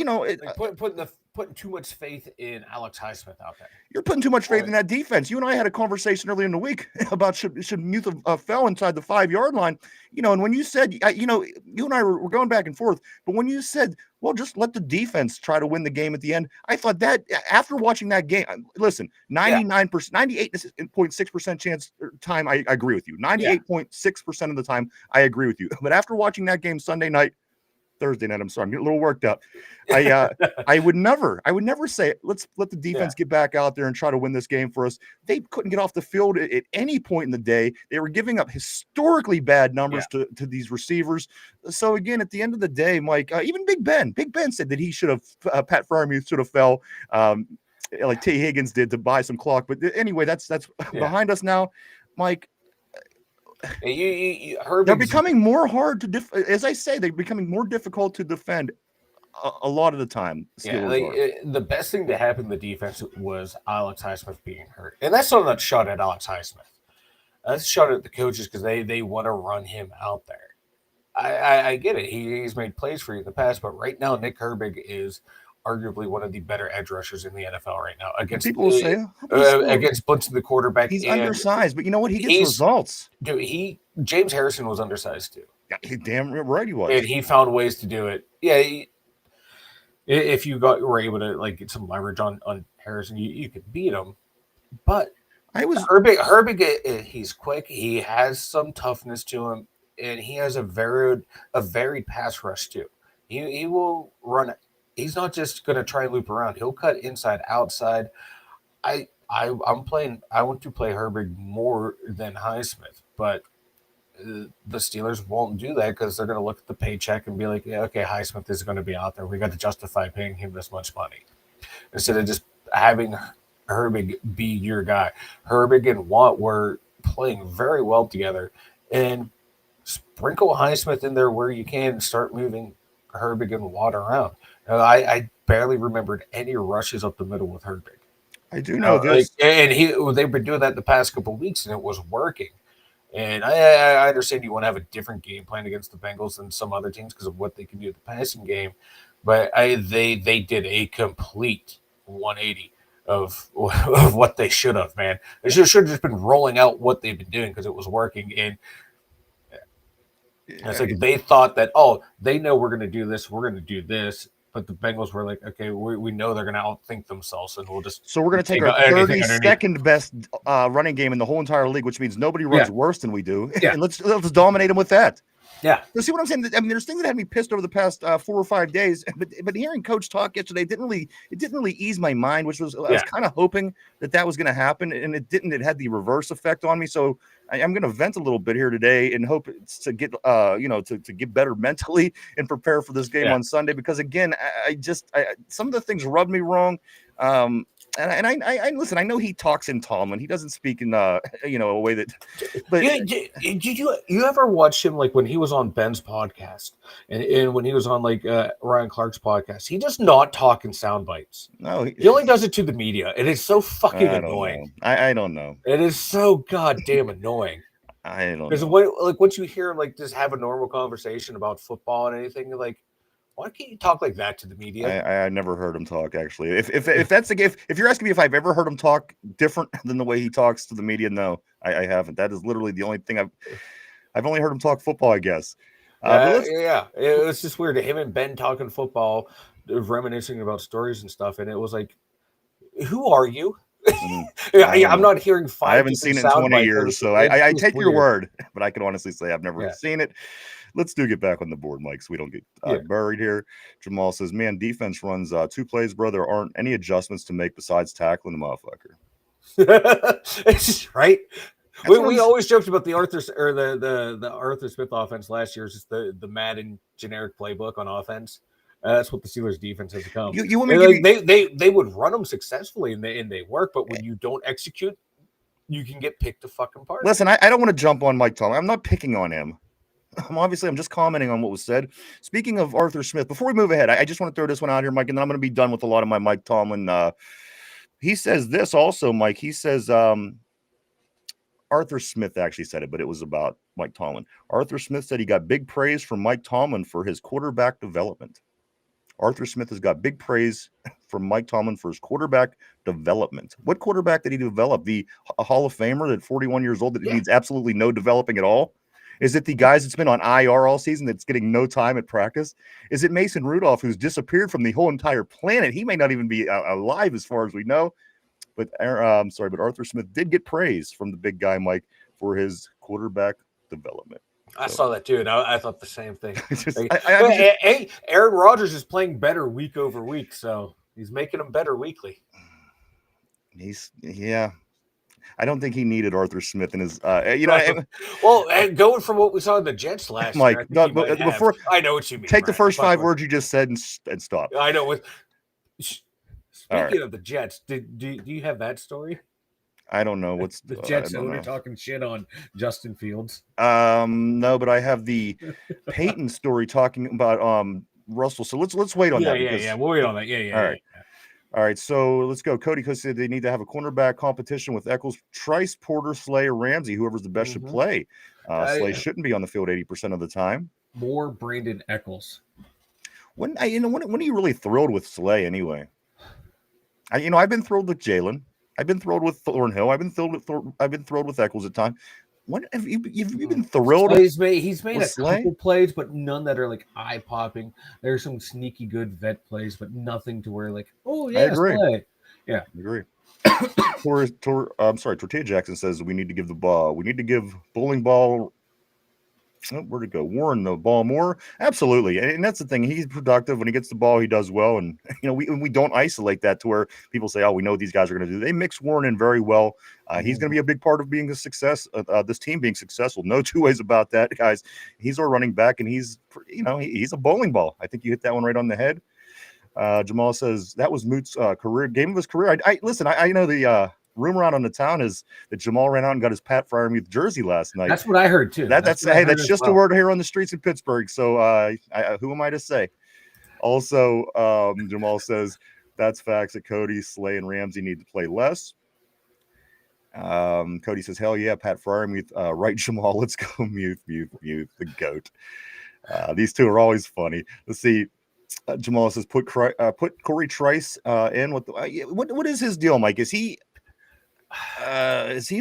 putting too much faith in Alex Highsmith out there. You're putting too much faith in that defense. You and I had a conversation earlier in the week about should Muth fell inside the 5-yard line. And when you said, you and I were going back and forth, but when you said, well, just let the defense try to win the game at the end, I thought that after watching that game, listen, 98.6% chance time, I agree with you. 98.6% of the time, I agree with you. But after watching that game Thursday night, I'm sorry, I'm getting a little worked up. I would never say, let's let the defense get back out there and try to win this game for us. They couldn't get off the field at any point in the day. They were giving up historically bad numbers to these receivers. So again, at the end of the day, Mike, even Big Ben said that he should have, Pat Freiermuth should have fell like T. Higgins did to buy some clock. But anyway, that's behind us now, Mike. They're becoming more hard to as I say, they're becoming more difficult to defend a lot of the time. The best thing to happen in the defense was Alex Highsmith being hurt, and that's not a shot at Alex Highsmith. That's a shot at the coaches because they want to run him out there. I get it. He's made plays for you in the past, but right now Nick Herbig is arguably one of the better edge rushers in the NFL right now. Against people will say against blitzing the quarterback. He's undersized, but you know what? He gets results. Dude, James Harrison was undersized too. Yeah, damn right he was. And he found ways to do it. Yeah, if you were able to get some leverage on Harrison, you could beat him. But Herbig, he's quick. He has some toughness to him, and he has a varied pass rush too. He will run. He's not just going to try and loop around. He'll cut inside, outside. I'm playing. I want to play Herbig more than Highsmith, but the Steelers won't do that because they're going to look at the paycheck and be like, yeah, okay, Highsmith is going to be out there. We got to justify paying him this much money instead of just having Herbig be your guy. Herbig and Watt were playing very well together, and sprinkle Highsmith in there where you can. Start moving Herbig and Watt around. I barely remembered any rushes up the middle with Herbig. I do know this, and they've been doing that the past couple of weeks, and it was working. And I understand you want to have a different game plan against the Bengals than some other teams because of what they can do in the passing game, but they did a complete 180 of what they should have, man. They should have just been rolling out what they've been doing because it was working. And it's like they thought that, they know we're going to do this, we're going to do this. But the Bengals were like, okay, we know they're going to outthink themselves, and we'll just. So we're going to take our 32nd best running game in the whole entire league, which means nobody runs worse than we do, and let's dominate them with that. Yeah. You see what I'm saying? I mean, there's things that had me pissed over the past 4 or 5 days, but hearing Coach talk yesterday didn't really ease my mind, which was I was kind of hoping that was going to happen, and it didn't. It had the reverse effect on me. So I'm going to vent a little bit here today and hope to get to get better mentally and prepare for this game on Sunday, because again, I some of the things rubbed me wrong. And I listen. I know he talks in Tomlin. He doesn't speak in a way that. But did you ever watch him like when he was on Ben's podcast and when he was on like Ryan Clark's podcast? He does not talk in sound bites. No, he only does it to the media. It is so fucking annoying. I don't know. It is so goddamn annoying. I don't know. Because once you hear him like just have a normal conversation about football and anything, you're like, why can't you talk like that to the media? I never heard him talk, actually. If that's the if you're asking me if I've ever heard him talk different than the way he talks to the media, no, I haven't. That is literally the only thing I've only heard him talk football, I guess. It's just weird. Him and Ben talking football, reminiscing about stories and stuff, and it was like, who are you? I'm not hearing 5. I haven't seen it in 20 years, so I take your word, but I can honestly say I've never seen it. Let's get back on the board, Mike, so we don't get buried here. Jamal says, man, defense runs 2 plays, bro. There aren't any adjustments to make besides tackling the motherfucker. It's just right. We always joked about the Arthur or the Arthur Smith offense last year. Is just the Madden generic playbook on offense. That's what the Steelers defense has become. They would run them successfully and they work, but when you don't execute, you can get picked to fucking apart. Listen, I don't want to jump on Mike Tomlin. I'm not picking on him. I'm just commenting on what was said. Speaking of Arthur Smith, before we move ahead, I just want to throw this one out here, Mike, and then I'm going to be done with a lot of my Mike Tomlin. He says this also, Mike. He says Arthur Smith actually said it, but it was about Mike Tomlin. Arthur Smith said he got big praise from Mike Tomlin for his quarterback development. Arthur Smith has got big praise from Mike Tomlin for his quarterback development. What quarterback did he develop? The Hall of Famer at 41 years old that needs absolutely no developing at all? Is it the guys that's been on IR all season that's getting no time at practice? Is it Mason Rudolph, who's disappeared from the whole entire planet? He may not even be alive as far as we know. But but Arthur Smith did get praise from the big guy, Mike, for his quarterback development. I saw that too, and I thought the same thing. Aaron Rodgers is playing better week over week, so he's making them better weekly. I don't think he needed Arthur Smith in his, going from what we saw in the Jets last year. Mike, before I know what you mean. Take the first 5 words you just said and stop. I know. Speaking of the Jets, do you have that story? I don't know what's the Jets owner talking shit on Justin Fields. No, but I have the Peyton story talking about Russell. So let's wait on that. We'll wait on that. All right, so let's go. Cody said they need to have a cornerback competition with Eccles, Trice, Porter, Slay, or Ramsey. Whoever's the best should play. Slay shouldn't be on the field 80% of the time. More Brandon Eccles. When are you really thrilled with Slay anyway? I've been thrilled with Jalen. I've been thrilled with Thornhill. I've been thrilled with Eccles at times. When have you been thrilled? He's made a couple plays, but none that are like eye popping. There's some sneaky good vet plays, but nothing to where like, oh yeah, I agree. Slay. Yeah. I agree. Tortilla Jackson says we need to give bowling ball. Oh, where'd it go? Warren the ball more. Absolutely, and that's the thing. He's productive when he gets the ball. He does well, and we don't isolate that to where people say, "Oh, we know what these guys are going to do." They mix Warren in very well. He's going to be a big part of being a success. This team being successful. No two ways about that, guys. He's our running back, and he's a bowling ball. I think you hit that one right on the head. Jamal says that was Moot's career game of his career. Listen. I know the rumor out on the town is that Jamal ran out and got his Pat Fryermuth jersey last night. That's what I heard too. That's just a word here on the streets in Pittsburgh. So who am I to say? Also, Jamal says that's facts that Cody, Slay, and Ramsey need to play less. Cody says, hell yeah, Pat Fryermuth. Right, Jamal, let's go Muth, the GOAT. These two are always funny. Let's see. Jamal says, put Corey Trice in. What is his deal, Mike? Is he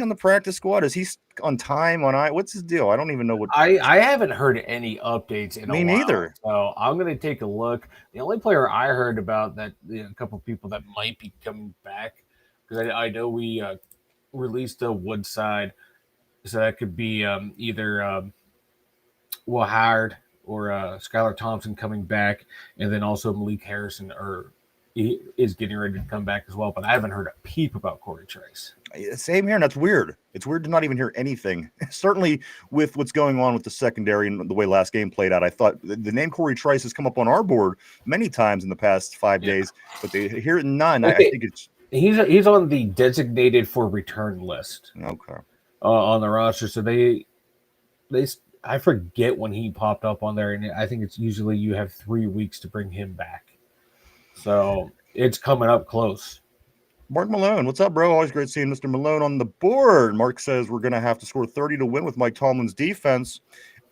on the practice squad? Is he on time? What's his deal? I don't even know what. I haven't heard any updates in a while. Me neither. So I'm going to take a look. The only player I heard about that, a couple of people that might be coming back, because I know we released a Woodside, so that could be either Will Howard or Skylar Thompson coming back, and then also Malik Harrison he is getting ready to come back as well. But I haven't heard a peep about Corey Trice. Same here, and that's weird. It's weird to not even hear anything. Certainly with what's going on with the secondary and the way last game played out, I thought the name Corey Trice has come up on our board many times in the past 5 days, but they hear none. Okay. I think it's he's on the designated for return list. Okay. On the roster, so they I forget when he popped up on there, and I think it's usually you have 3 weeks to bring him back. So it's coming up close. Mark Malone, what's up, bro? Always great seeing Mr. Malone on the board. Mark says we're going to have to score 30 to win with Mike Tomlin's defense.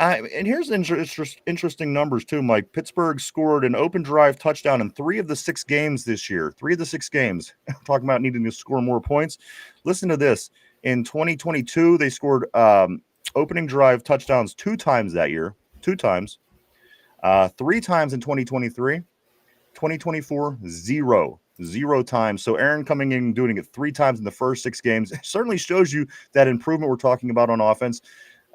And here's interesting numbers too, Mike. Pittsburgh scored an open drive touchdown in 3 of the 6 games this year. 3 of the 6 games. Talking about needing to score more points. Listen to this. In 2022, they scored opening drive touchdowns 2 times that year. 2 times. 3 times in 2023. 2024, 0 times. So Aaron coming in and doing it 3 times in the first 6 games certainly shows you that improvement we're talking about on offense.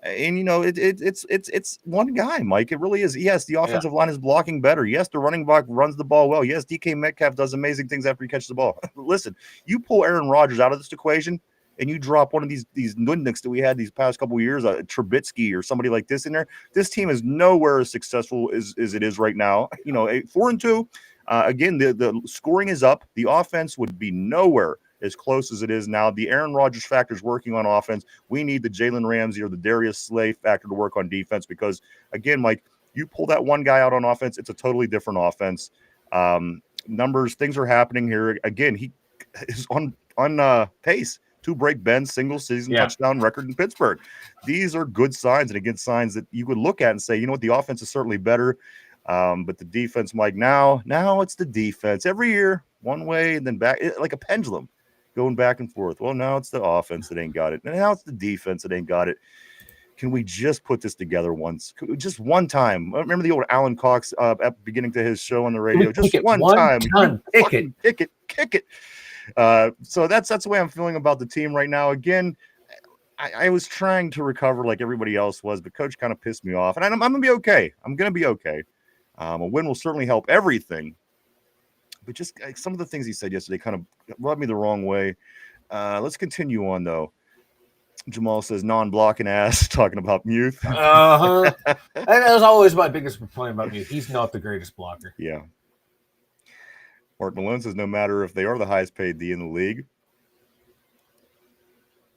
And it's one guy, Mike. It really is. Yes, the offensive line is blocking better. Yes, the running back runs the ball well. Yes, DK Metcalf does amazing things after he catches the ball. Listen, you pull Aaron Rodgers out of this equation and you drop one of these nudniks that we had these past couple of years, Trubisky or somebody like this in there, this team is nowhere as successful as it is right now. 4-2. Again, the scoring is up. The offense would be nowhere as close as it is now. The Aaron Rodgers factor is working on offense. We need the Jalen Ramsey or the Darius Slay factor to work on defense because, again, Mike, you pull that one guy out on offense, it's a totally different offense. Numbers, things are happening here. Again, he is on pace to break Ben's single-season touchdown record in Pittsburgh. These are good signs, and again, signs that you would look at and say, you know what, the offense is certainly better. But the defense, Mike, now it's the defense. Every year, one way and then back, like a pendulum, going back and forth. Well, now it's the offense that ain't got it. And now it's the defense that ain't got it. Can we just put this together once? Just one time. Remember the old Alan Cox at beginning to his show on the radio? Just one time. Kick it. So that's the way I'm feeling about the team right now. Again, I was trying to recover like everybody else was, but coach kind of pissed me off. And I'm going to be okay. I'm going to be okay. A win will certainly help everything. But just some of the things he said yesterday kind of rubbed me the wrong way. Let's continue on, though. Jamal says non-blocking ass, talking about Muth. And that was always my biggest complaint about Muth. He's not the greatest blocker. Yeah. Mark Malone says no matter if they are the highest paid D in the league.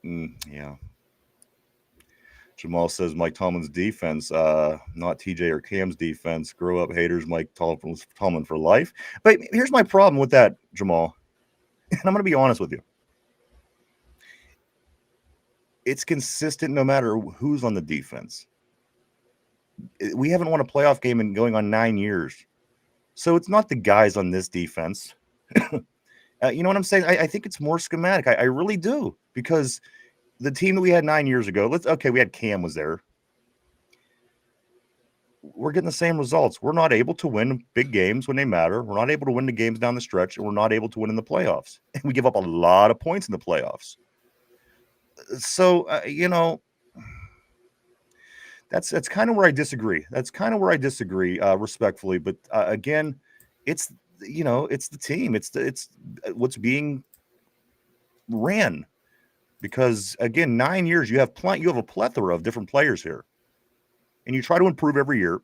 Yeah. Jamal says Mike Tomlin's defense, not TJ or Cam's defense. Grow up, haters. Mike Tomlin for life. But here's my problem with that, Jamal. And I'm going to be honest with you. It's consistent no matter who's on the defense. We haven't won a playoff game in going on 9 years. So it's not the guys on this defense. You know what I'm saying? I think it's more schematic. I really do. Because the team that we had 9 years ago, we had Cam was there. we're getting the same results. We're not able to win big games when they matter. We're not able to win the games down the stretch, and we're not able to win in the playoffs. And we give up a lot of points in the playoffs. So, that's kind of where I disagree. That's kind of where I disagree, respectfully. But again, it's it's the team. It's what's being ran. Because again, 9 years you have a plethora of different players here, and you try to improve every year.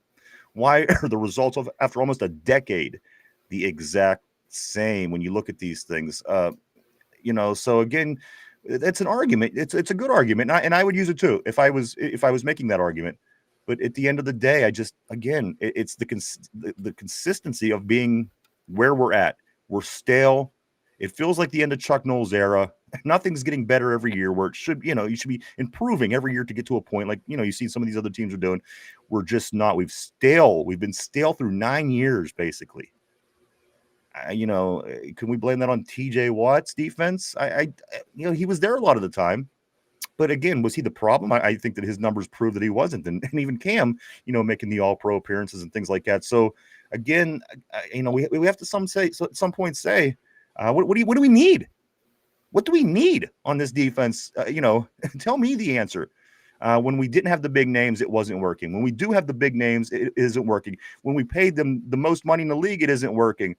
Why are the results of after almost a decade the exact same when you look at these things? So again, it's an argument. It's a good argument, and I would use it too if I was making that argument. But at the end of the day, it's the consistency of being where we're at. We're stale. It feels like the end of Chuck Noll's era. Nothing's getting better every year where it should, you should be improving every year to get to a point like, you see some of these other teams are doing. We're just not. We've been stale through 9 years, basically. Can we blame that on TJ Watt's defense? He was there a lot of the time. But again, was he the problem? I think that his numbers prove that he wasn't. And even Cam, making the all-pro appearances and things like that. So again, we have to at some point say, what do we need? What do we need on this defense? Tell me the answer. When we didn't have the big names, it wasn't working. When we do have the big names, it isn't working. When we paid them the most money in the league, it isn't working.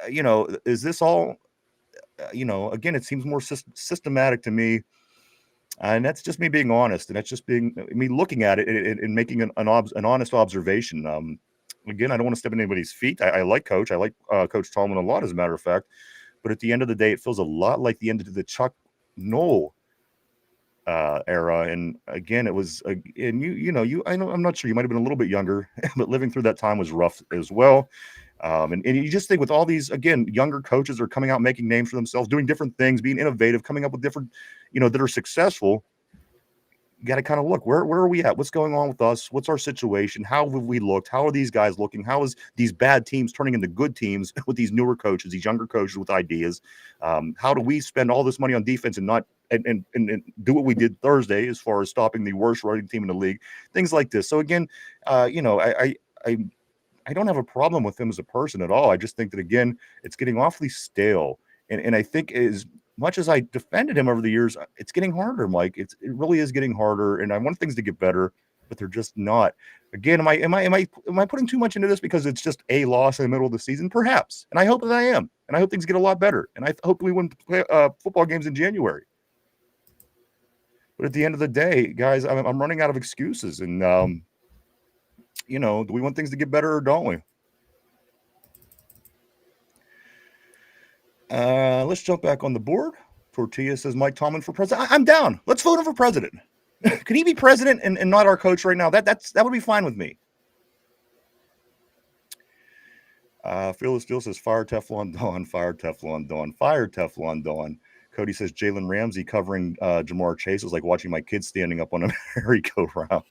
Is this all, again, it seems more systematic to me. And that's just me being honest. And that's just me looking at it and making an honest observation. Again, I don't want to step in anybody's feet. I like Coach. I like Coach Tallman a lot, as a matter of fact. But at the end of the day, it feels a lot like the end of the Chuck Noll era. And again, it was, and I'm not sure, you might have been a little bit younger, but living through that time was rough as well. And you just think with all these, again, younger coaches are coming out, making names for themselves, doing different things, being innovative, coming up with different, that are successful. You got to kind of look, where are we at? What's going on with us? What's our situation? How have we looked? How are these guys looking? How is these bad teams turning into good teams with these newer coaches, these younger coaches with ideas? How do we spend all this money on defense and not and do what we did Thursday as far as stopping the worst running team in the league? Things like this. So again, I don't have a problem with him as a person at all. I just think that, again, it's getting awfully stale. And I think as much as I defended him over the years, it's getting harder, Mike. It really is getting harder. And I want things to get better, but they're just not. Again, am I putting too much into this because it's just a loss in the middle of the season? Perhaps. And I hope that I am. And I hope things get a lot better. And I hope we win football games in January. But at the end of the day, guys, I'm running out of excuses. And, do we want things to get better or don't we? Let's jump back on the board. Tortilla says Mike Tomlin for president. I'm down. Let's vote him for president. Could he be president and not our coach right now? That would be fine with me. Fearless Steel says fire Teflon Dawn, fire Teflon Dawn, fire Teflon Dawn. Cody says Jalen Ramsey covering Jamar Chase is like watching my kids standing up on a merry-go-round.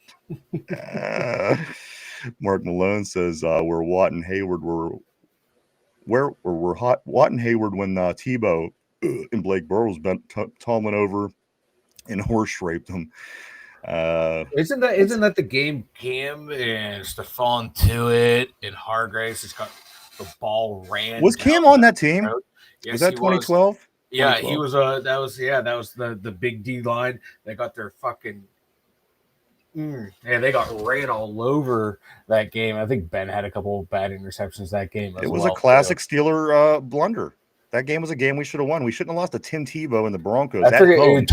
Mark Malone says where Watt and Hayward were Watt and Hayward when Tebow and Blake Bortles bent Tomlin over and horse raped him. Isn't that the game Cam and Stephon Tuitt and Hargraves just got the ball ran? Was Cam on that team? Yes, was that 2012? Yeah, he was. That was the big D line. They got their fucking. They got ran all over that game. I think Ben had a couple of bad interceptions that game. It was a classic Steeler blunder. That game was a game we should have won. We shouldn't have lost to Tim Tebow and the Broncos. I forget.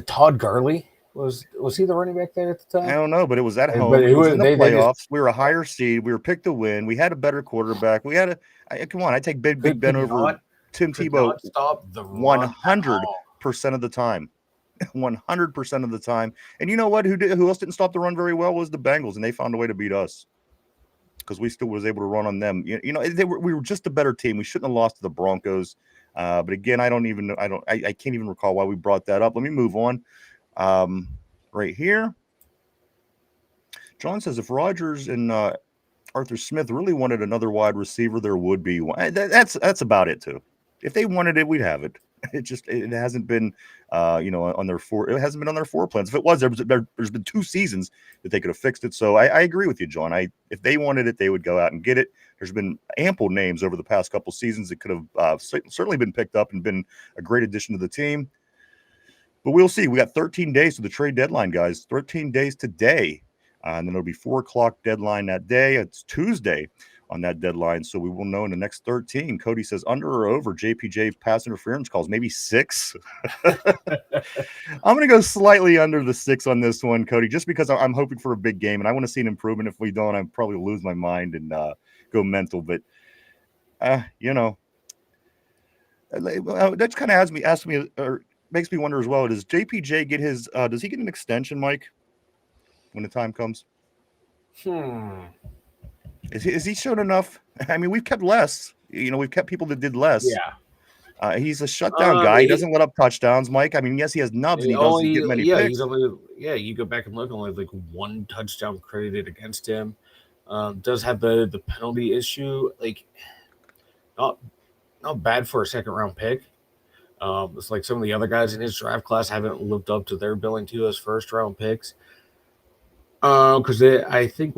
Todd Gurley? Was he the running back there at the time? I don't know, but it was at home. It was in the playoffs. We were a higher seed. We were picked to win. We had a better quarterback. We had come on. I take Big Ben over Tim Tebow 100% of the time. 100% of the time. And you know what? Who else didn't stop the run very well was the Bengals, and they found a way to beat us because we still was able to run on them. We were just a better team. We shouldn't have lost to the Broncos. But again, I can't even recall why we brought that up. Let me move on. Right here. John says if Rodgers and Arthur Smith really wanted another wide receiver, there would be one. That's about it too. If they wanted it, we'd have it. It hasn't been, on their four. It hasn't been on their four plans. If it was, there's been 2 seasons that they could have fixed it. So I agree with you, John. If they wanted it, they would go out and get it. There's been ample names over the past couple seasons that could have certainly been picked up and been a great addition to the team. But we'll see. We got 13 days to the trade deadline, guys. 13 days today. And then it'll be 4:00 deadline that day. It's Tuesday on that deadline. So we will know in the next 13. Cody says under or over JPJ pass interference calls, maybe 6. I'm going to go slightly under the 6 on this one, Cody, just because I'm hoping for a big game. And I want to see an improvement. If we don't, I'll probably lose my mind and go mental. But, that kind of asks me, or makes me wonder as well. Does JPJ get his? Does he get an extension, Mike, when the time comes? Is he shown enough? I mean, we've kept less. We've kept people that did less. Yeah. He's a shutdown guy. He doesn't let up touchdowns, Mike. I mean, yes, he has nubs and he doesn't get many picks. You go back and look, only like 1 touchdown credited against him. Does have the penalty issue. Like, not bad for a second-round pick. It's like some of the other guys in his draft class haven't lived up to their billing to as first-round picks. Because I think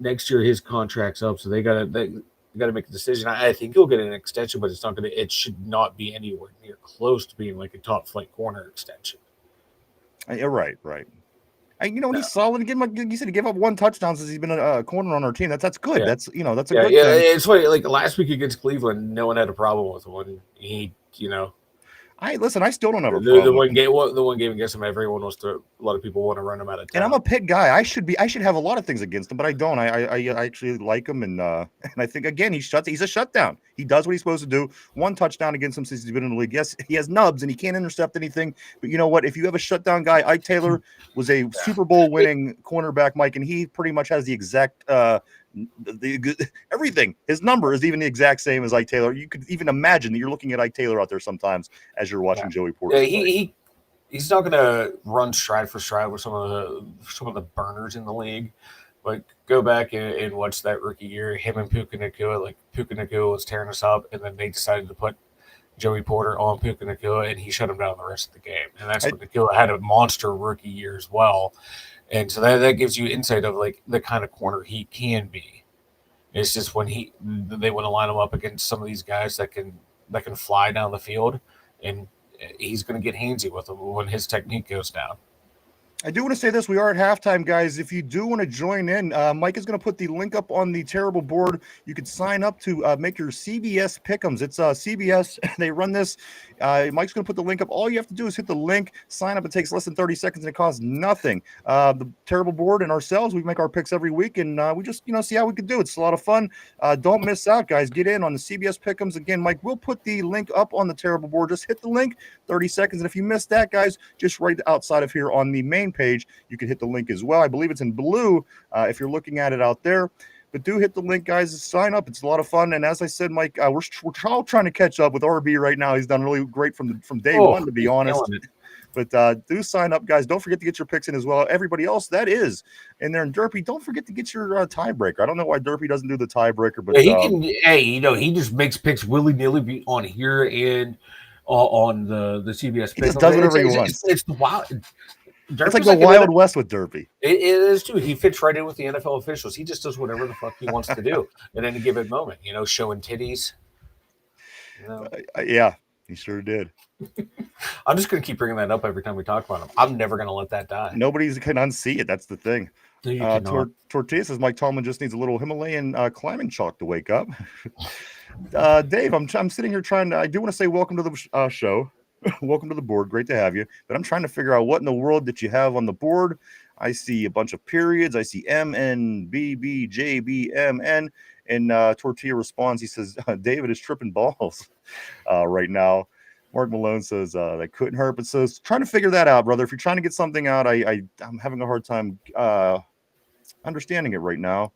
next year his contract's up, so they gotta make a decision. I think he'll get an extension, but it should not be anywhere near close to being like a top flight corner extension. You're right. He's solid. Again, like you said, he gave up 1 touchdown since he's been a corner on our team. That's good. Yeah. That's a good thing. It's funny. Like last week against Cleveland, no one had a problem with him. He. I still don't have a problem. The one game against him, a lot of people want to run him out of town. And I'm a Pitt guy. I should have a lot of things against him, but I don't. I actually like him, and I think again he's a shutdown. He does what he's supposed to do. 1 touchdown against him since he's been in the league. Yes, he has nubs and he can't intercept anything. But you know what? If you have a shutdown guy, Ike Taylor was a Super Bowl winning cornerback, Mike, and he pretty much has the exact everything. His number is even the exact same as Ike Taylor. You could even imagine that you're looking at Ike Taylor out there sometimes as you're watching Joey Porter. Yeah, he's not going to run stride for stride with some of the burners in the league. But go back and watch that rookie year. Him and Puka Nacua. Like Puka Nacua was tearing us up, and then they decided to put Joey Porter on Puka Nacua, and he shut him down the rest of the game. And that's when Nacua had a monster rookie year as well. And so that gives you insight of like the kind of corner he can be. It's just when they want to line him up against some of these guys that can fly down the field, and he's going to get handsy with them when his technique goes down. I do want to say this. We are at halftime, guys. If you do want to join in, Mike is going to put the link up on the terrible board. You can sign up to make your CBS pick'ems. It's CBS. They run this. Mike's going to put the link up. All you have to do is hit the link, sign up. It takes less than 30 seconds, and it costs nothing. The terrible board and ourselves, we make our picks every week, and we just see how we can do it. It's a lot of fun. Don't miss out, guys. Get in on the CBS pick'ems. Again, Mike will put the link up on the terrible board. Just hit the link, 30 seconds. And if you missed that, guys, just right outside of here on the main page, you can hit the link as well. I believe it's in blue if you're looking at it out there. But do hit the link, guys. Sign up. It's a lot of fun. And as I said, Mike, we're all trying to catch up with RB right now. He's done really great from day one, to be honest. But do sign up, guys. Don't forget to get your picks in as well. Everybody else that is in there. And Derpy, don't forget to get your tiebreaker. I don't know why Derpy doesn't do the tiebreaker, but he can. He just makes picks willy nilly on here and on the CBS. He just does whatever he wants. It's wild. It's like the Wild West with Derpy. It is too. He fits right in with the NFL officials. He just does whatever the fuck he wants to do at any given moment. Showing titties. Yeah, he sure did. I'm just going to keep bringing that up every time we talk about him. I'm never going to let that die. Nobody can unsee it. That's the thing. Tortilla says Mike Tallman just needs a little Himalayan climbing chalk to wake up. Dave, I'm sitting here I do want to say welcome to the show. Welcome to the board. Great to have you. But I'm trying to figure out what in the world that you have on the board. I see a bunch of periods. I see M, N, B, B, J, B, M, N. And Tortilla responds. He says, David is tripping balls right now. Mark Malone says that couldn't hurt. But so trying to figure that out, brother. If you're trying to get something out, I'm having a hard time understanding it right now.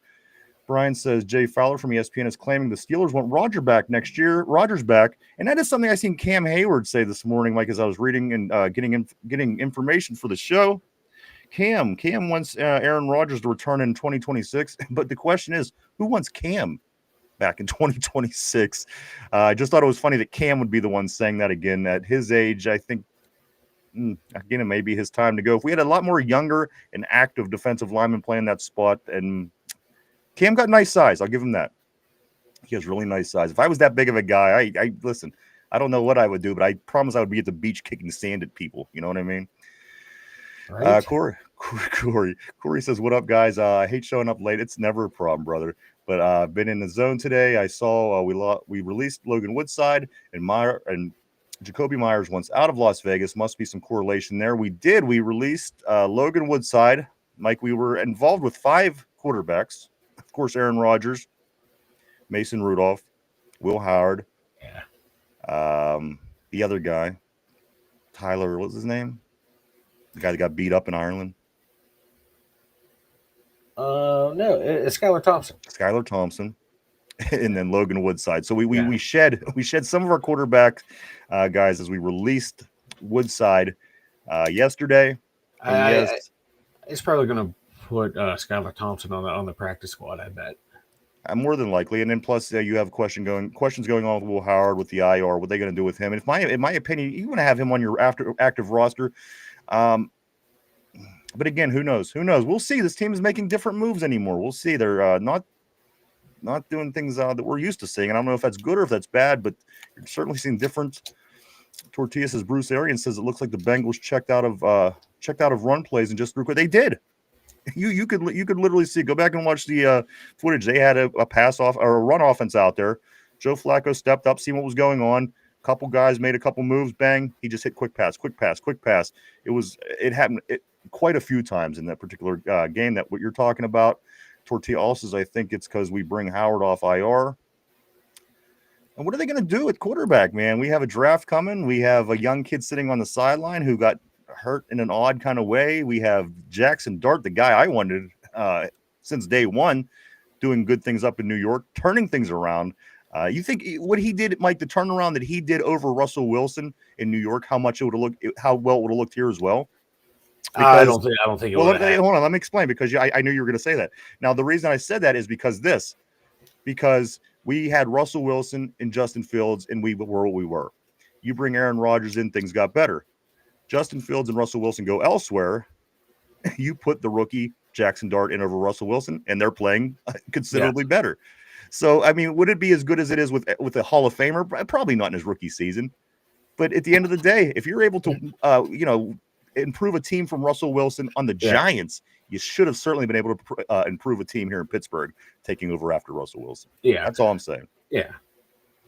Brian says Jay Fowler from ESPN is claiming the Steelers want Roger back next year. Roger's back, and that is something I seen Cam Hayward say this morning, Mike, as I was reading and getting information for the show. Cam wants Aaron Rodgers to return in 2026, but the question is, who wants Cam? back in 2026. I just thought it was funny that Cam would be the one saying that again. At his age, I think, again, it may be his time to go. If we had a lot more younger and active defensive linemen playing that spot, and Cam got nice size, I'll give him that. He has really nice size. If I was that big of a guy, I listen, I don't know what I would do, but I promise I would be at the beach kicking sand at people. You know what I mean? Right. Corey says, "What up, guys? I hate showing up late. It's never a problem, brother. But I've been in the zone today. I saw we released Logan Woodside and Jacoby Myers once out of Las Vegas. Must be some correlation there. We did. We released Logan Woodside. Mike, we were involved with 5 quarterbacks. Of course, Aaron Rodgers, Mason Rudolph, Will Howard. Yeah. The other guy, Tyler, what's his name? The guy that got beat up in Ireland. No, it's Skylar Thompson. Skylar Thompson, and then Logan Woodside. So we shed some of our quarterback guys as we released Woodside yesterday. He's probably going to put Skylar Thompson on the practice squad, I bet. More than likely, and then plus you have questions going on with Will Howard with the IR. What are they going to do with him? And in my opinion, you want to have him on your active roster. But again, who knows? Who knows? We'll see. This team is making different moves anymore. We'll see. They're not doing things that we're used to seeing. And I don't know if that's good or if that's bad, but you're certainly seeing different. Tortilla says Bruce Arians says it looks like the Bengals checked out of run plays and just threw. They did. You could literally see. Go back and watch the footage. They had a pass off or a run offense out there. Joe Flacco stepped up, seen what was going on. Couple guys made a couple moves. Bang! He just hit quick pass. It happened quite a few times in that particular game. That what you're talking about. Tortilla also says I think it's because we bring Howard off IR. And what are they going to do at quarterback, man? We have a draft coming. We have a young kid sitting on the sideline who got hurt in an odd kind of way. We have Jackson Dart, the guy I wanted since day one, doing good things up in New York, turning things around. You think what he did, Mike, the turnaround that he did over Russell Wilson in New York, how well it would have looked here as well? Because, I don't think it would. Hold on, let me explain because I knew you were going to say that. Now, the reason I said that is because we had Russell Wilson and Justin Fields, and we were what we were. You bring Aaron Rodgers in, things got better. Justin Fields and Russell Wilson go elsewhere. You put the rookie Jackson Dart in over Russell Wilson, and they're playing considerably better. So, I mean, would it be as good as it is with a Hall of Famer? Probably not in his rookie season. But at the end of the day, if you're able to, improve a team from Russell Wilson on the Giants, you should have certainly been able to improve a team here in Pittsburgh taking over after Russell Wilson. Yeah, that's all I'm saying. Yeah,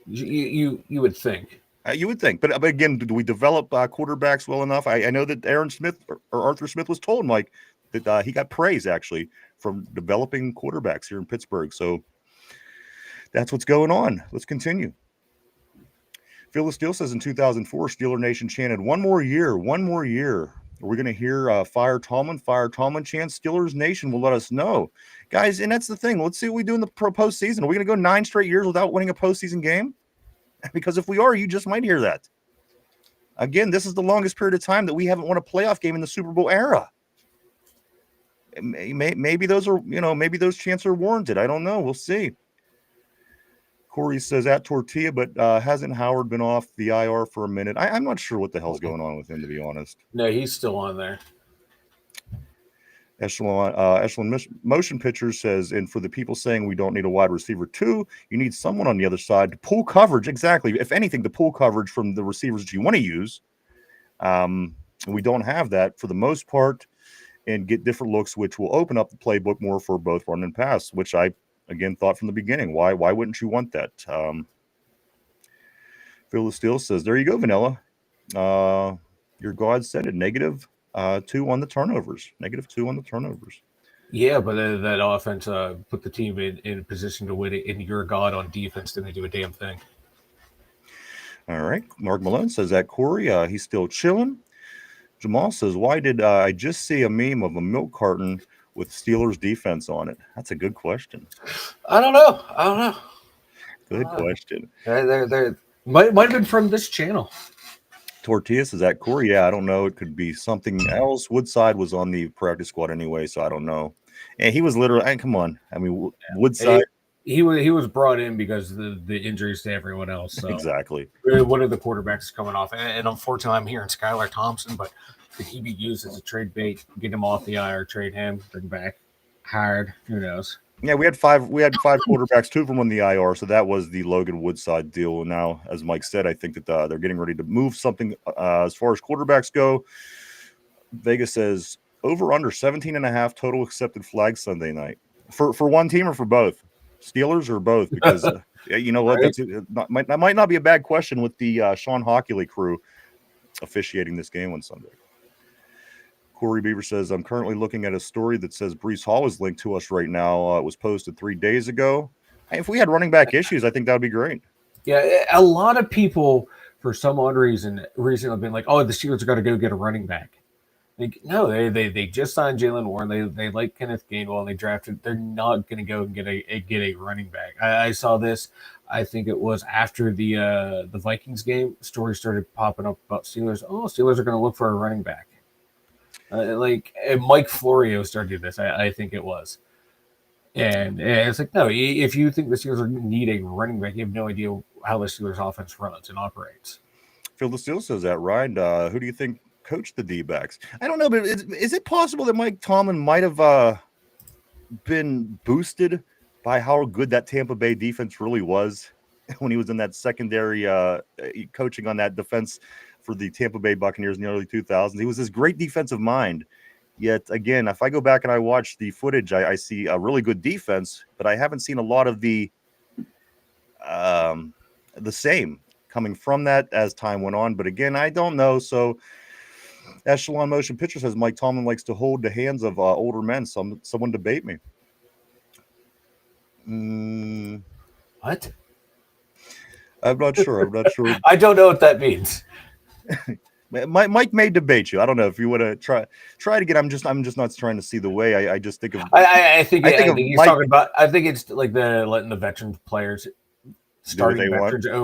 you would think. You would think, but again, do we develop quarterbacks well enough? I know that Aaron Smith or Arthur Smith was told, Mike, that he got praise actually from developing quarterbacks here in Pittsburgh. So that's what's going on. Let's continue. Phyllis Steele says in 2004, Steeler Nation chanted, one more year. Are we going to hear Fire Tomlin chant? Steelers Nation will let us know. Guys, and that's the thing. Let's see what we do in the postseason. Are we going to go 9 straight years without winning a postseason game? Because if we are, you just might hear that. Again, this is the longest period of time that we haven't won a playoff game in the Super Bowl era. Maybe those are, maybe those chants are warranted. I don't know. We'll see. Corey says at Tortilla, but hasn't Howard been off the IR for a minute? I'm not sure what the hell's going on with him, to be honest. No, he's still on there. Echelon Motion Pictures says, and for the people saying we don't need a wide receiver too, you need someone on the other side to pull coverage. Exactly. If anything, to pull coverage from the receivers that you want to use. We don't have that for the most part, and get different looks, which will open up the playbook more for both run and pass, which I, again, thought from the beginning. Why wouldn't you want that? Phil Steele says, there you go, Vanilla. Your God said it. -2 on the turnovers. -2 on the turnovers. Yeah, but that offense put the team in a position to win it, and your God on defense didn't do a damn thing. All right. Mark Malone says that Corey, he's still chilling. Jamal says, why did I just see a meme of a milk carton with Steelers defense on it? That's a good question. I don't know. Good question. They might have been from this channel. Tortilla says that Corey. Yeah, I don't know. It could be something else. Woodside was on the practice squad anyway, so I don't know. And he was literally, come on. I mean, Woodside. he was brought in because of the injuries to everyone else. So Exactly. one of the quarterbacks coming off, and unfortunately, I'm hearing Skylar Thompson, but could he be used as a trade bait? Get him off the IR, trade him, bring back hired. Who knows? Yeah, we had five quarterbacks, 2 of them on the IR, so that was the Logan Woodside deal. And now, as Mike said, I think that they're getting ready to move something as far as quarterbacks go. Vegas says over under 17.5 total accepted flags Sunday night for one team or for both Steelers or both, because you know what, Right? that might not be a bad question with the Sean Hockley crew officiating this game on Sunday. Corey Beaver says, I'm currently looking at a story that says Brees Hall is linked to us right now. It was posted 3 days ago. If we had running back issues, I think that would be great. Yeah, a lot of people, for some odd reason, have been like, "Oh, the Steelers are going to go get a running back." Like, no, they just signed Jalen Warren. They like Kenneth Gainwell, and they drafted. They're not going to go and get a running back. I saw this. I think it was after the Vikings game. Stories started popping up about Steelers. Oh, Steelers are going to look for a running back. Mike Florio started this. I think it was. And it's like, no, if you think the Steelers need a running back, you have no idea how the Steelers offense runs and operates. Phil the Steel says that, Ryan. Who do you think coached the D-backs? I don't know, but is it possible that Mike Tomlin might have been boosted by how good that Tampa Bay defense really was when he was in that secondary coaching on that defense for the Tampa Bay Buccaneers in the early 2000s? He was this great defensive mind. Yet again, if I go back and I watch the footage, I see a really good defense, but I haven't seen a lot of the same coming from that as time went on. But again, I don't know. So Echelon Motion Picture says Mike Tomlin likes to hold the hands of older men. Someone debate me. What? I'm not sure. I don't know what that means. Mike may debate you. I don't know if you want to try it again. I'm just not trying to see the way. I just think of. I think he's Mike, talking about. I think it's like letting the veteran players starting veterans want.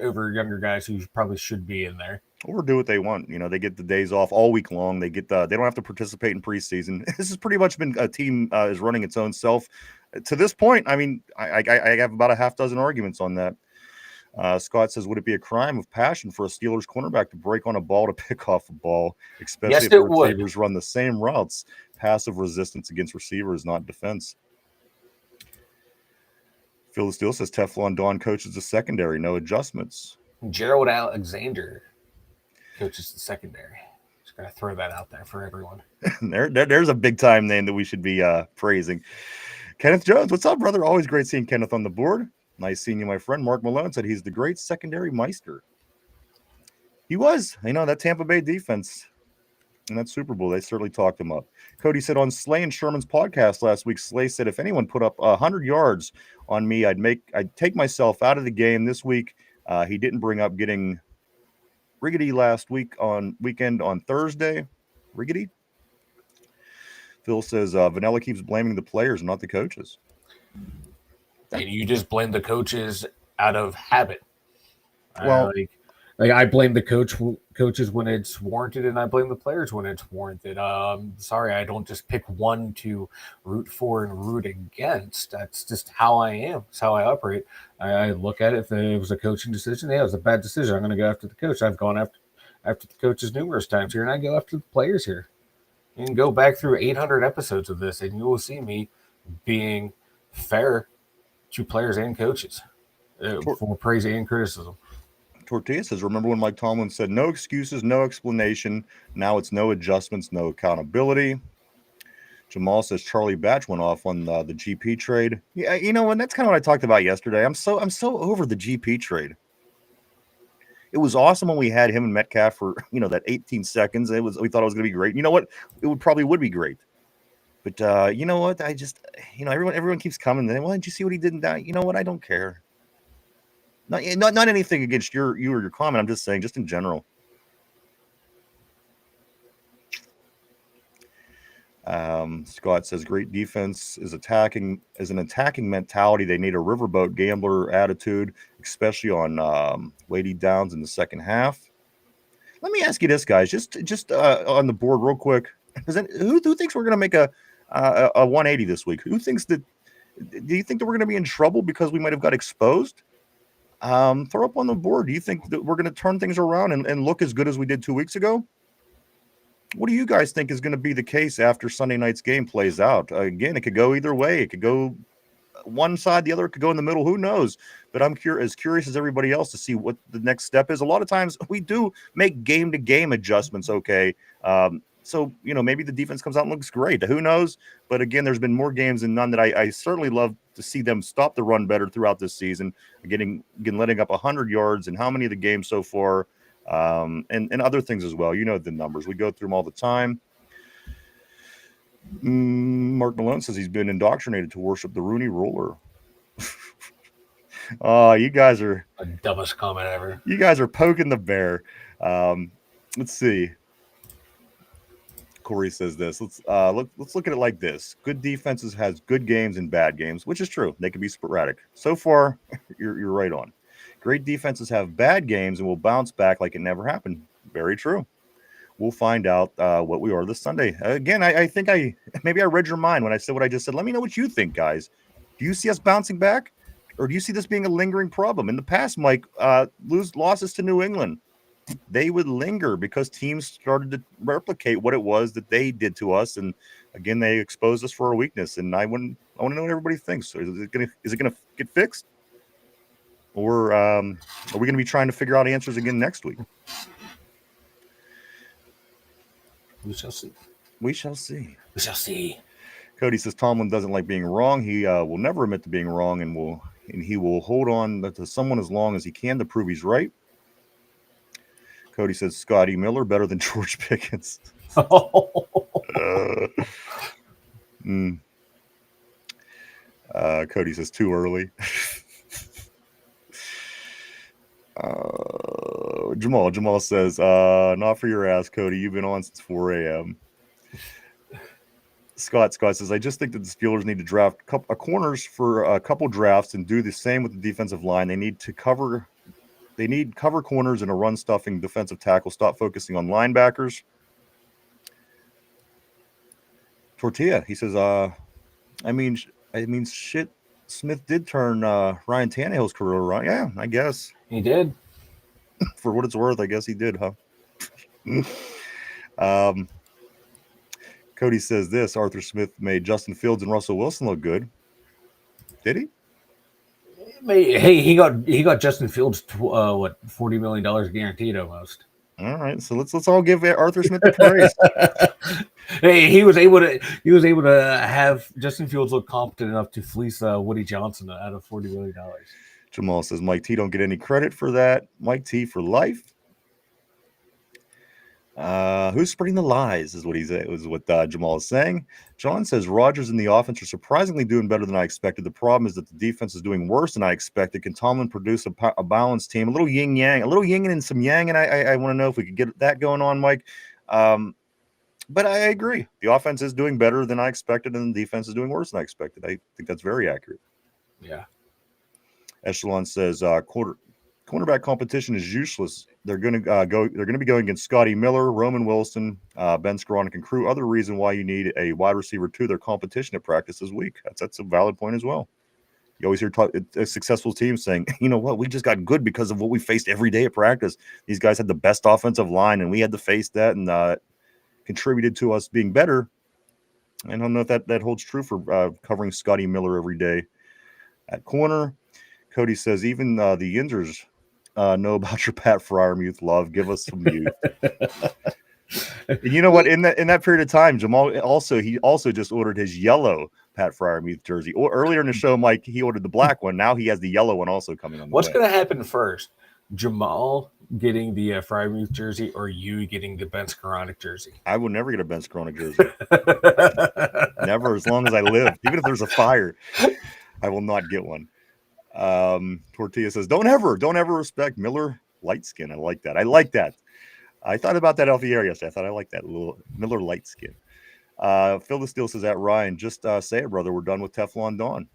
over younger guys who probably should be in there. Or do what they want. You know, they get the days off all week long. They don't have to participate in preseason. This has pretty much been a team is running its own self to this point. I mean, I have about a half dozen arguments on that. Scott says, would it be a crime of passion for a Steelers cornerback to break on a ball to pick off a ball, especially yes, if the receivers run the same routes? Passive resistance against receivers, not defense. Phil the Steel says Teflon Don coaches the secondary, no adjustments. Gerald Alexander coaches the secondary. Just gotta throw that out there for everyone. There's a big time name that we should be praising. Kenneth Jones, what's up, brother? Always great seeing Kenneth on the board. Nice seeing you, my friend. Mark Malone said he's the great secondary meister. He was. You know, that Tampa Bay defense in that Super Bowl, they certainly talked him up. Cody said on Slay and Sherman's podcast last week, Slay said if anyone put up 100 yards on me, I'd take myself out of the game this week. He didn't bring up getting Riggedy last weekend on Thursday. Riggedy? Phil says Vanilla keeps blaming the players, not the coaches. And you just blame the coaches out of habit. Well, I blame the coaches when it's warranted, and I blame the players when it's warranted. Sorry, I don't just pick one to root for and root against. That's just how I am. It's how I operate. I look at it. If it was a coaching decision, yeah, it was a bad decision. I'm going to go after the coach. I've gone after the coaches numerous times here, and I go after the players here. You can go back through 800 episodes of this, and you will see me being fair to players and coaches for praise and criticism. Tortilla says, remember when Mike Tomlin said no excuses, no explanation. Now it's no adjustments, no accountability. Jamal says Charlie Batch went off on the GP trade. Yeah, you know, and that's kind of what I talked about yesterday. I'm so over the GP trade. It was awesome when we had him and Metcalf for, you know, that 18 seconds. We thought it was going to be great. You know what? It probably would be great. But you know what? I just, you know, everyone keeps coming. Well, did you see what he did in that? You know what? I don't care. Not anything against you or your comment. I'm just saying, just in general. Scott says great defense is an attacking mentality. They need a riverboat gambler attitude, especially on weighty downs in the second half. Let me ask you this, guys, just on the board real quick. Who thinks we're going to make a 180 this week? Who thinks that Do you think that we're going to be in trouble because we might have got exposed? Throw up on the board. Do you think that we're going to turn things around and look as good as we did 2 weeks ago? What do you guys think is going to be the case after Sunday night's game plays out? Again, it could go either way. It could go one side, the other. It could go in the middle. Who knows? But I'm as curious as everybody else to see what the next step is. A lot of times we do make game-to-game adjustments, okay? So, maybe the defense comes out and looks great. Who knows? But again, there's been more games than none that I certainly love to see them stop the run better throughout this season. Again, letting up 100 yards in how many of the games so far, and other things as well. The numbers. We go through them all the time. Mark Malone says he's been indoctrinated to worship the Rooney Roller. Oh, you guys are the dumbest comment ever. You guys are poking the bear. Let's see. Corey says this. Let's look at it like this. Good defenses has good games and bad games, which is true. They can be sporadic. So far, you're right on. Great defenses have bad games and will bounce back like it never happened. Very true. We'll find out what we are this Sunday. Again, I think maybe I read your mind when I said what I just said. Let me know what you think, guys. Do you see us bouncing back, or do you see this being a lingering problem? In the past, Mike, losses to New England, they would linger because teams started to replicate what it was that they did to us, and again, they exposed us for our weakness. And I want to know what everybody thinks. So is it gonna get fixed, or are we gonna be trying to figure out answers again next week? We shall see. We shall see. We shall see. Cody says Tomlin doesn't like being wrong. He will never admit to being wrong, and he will hold on to someone as long as he can to prove he's right. Cody says Scotty Miller better than George Pickens. Cody says too early. Jamal says not for your ass, Cody. You've been on since 4 a.m. Scott says I just think that the Steelers need to draft corners for a couple drafts and do the same with the defensive line. They need cover corners and a run stuffing defensive tackle. Stop focusing on linebackers. Tortilla, he says, I mean, shit. Smith did turn Ryan Tannehill's career around. Yeah, I guess he did. For what it's worth, I guess he did, huh? Cody says this: Arthur Smith made Justin Fields and Russell Wilson look good. Did he? Hey, he got Justin Fields $40 million guaranteed almost. All right, so let's all give Arthur Smith the praise. Hey, he was able to have Justin Fields look competent enough to fleece Woody Johnson out of $40 million. Jamal says Mike T don't get any credit for that. Mike T for life. Who's spreading the lies is what Jamal is saying. John says Rodgers and the offense are surprisingly doing better than I expected. The problem is that the defense is doing worse than I expected. Can Tomlin produce a balanced team? A little yin and some yang, and I want to know if we could get that going on, Mike. But I agree. The offense is doing better than I expected, and the defense is doing worse than I expected. I think that's very accurate. Yeah. Echelon says cornerback competition is useless. They're going to go. They're going to be going against Scotty Miller, Roman Wilson, Ben Skoranek, and crew. Other reason why you need a wide receiver too. Their competition at practice is weak. That's a valid point as well. You always hear a successful team saying, "You know what? We just got good because of what we faced every day at practice. These guys had the best offensive line, and we had to face that, and contributed to us being better." I don't know if that holds true for covering Scotty Miller every day at corner. Cody says even the Yinzers know about your Pat Fryermuth love. Give us some youth. And you know what? In that period of time, Jamal also just ordered his yellow Pat Fryermuth jersey. Or earlier in the show, Mike, he ordered the black one. Now he has the yellow one also coming on. What's going to happen first? Jamal getting the Fryermuth jersey, or you getting the Ben Skoranek jersey? I will never get a Ben Skoranek jersey. Never, as long as I live. Even if there's a fire, I will not get one. Tortilla says, don't ever respect Miller light skin. I like that. I thought about that off the air yesterday. I thought I like that little Miller light skin. Phil the Steel says that Ryan, just say it, brother. We're done with Teflon Dawn.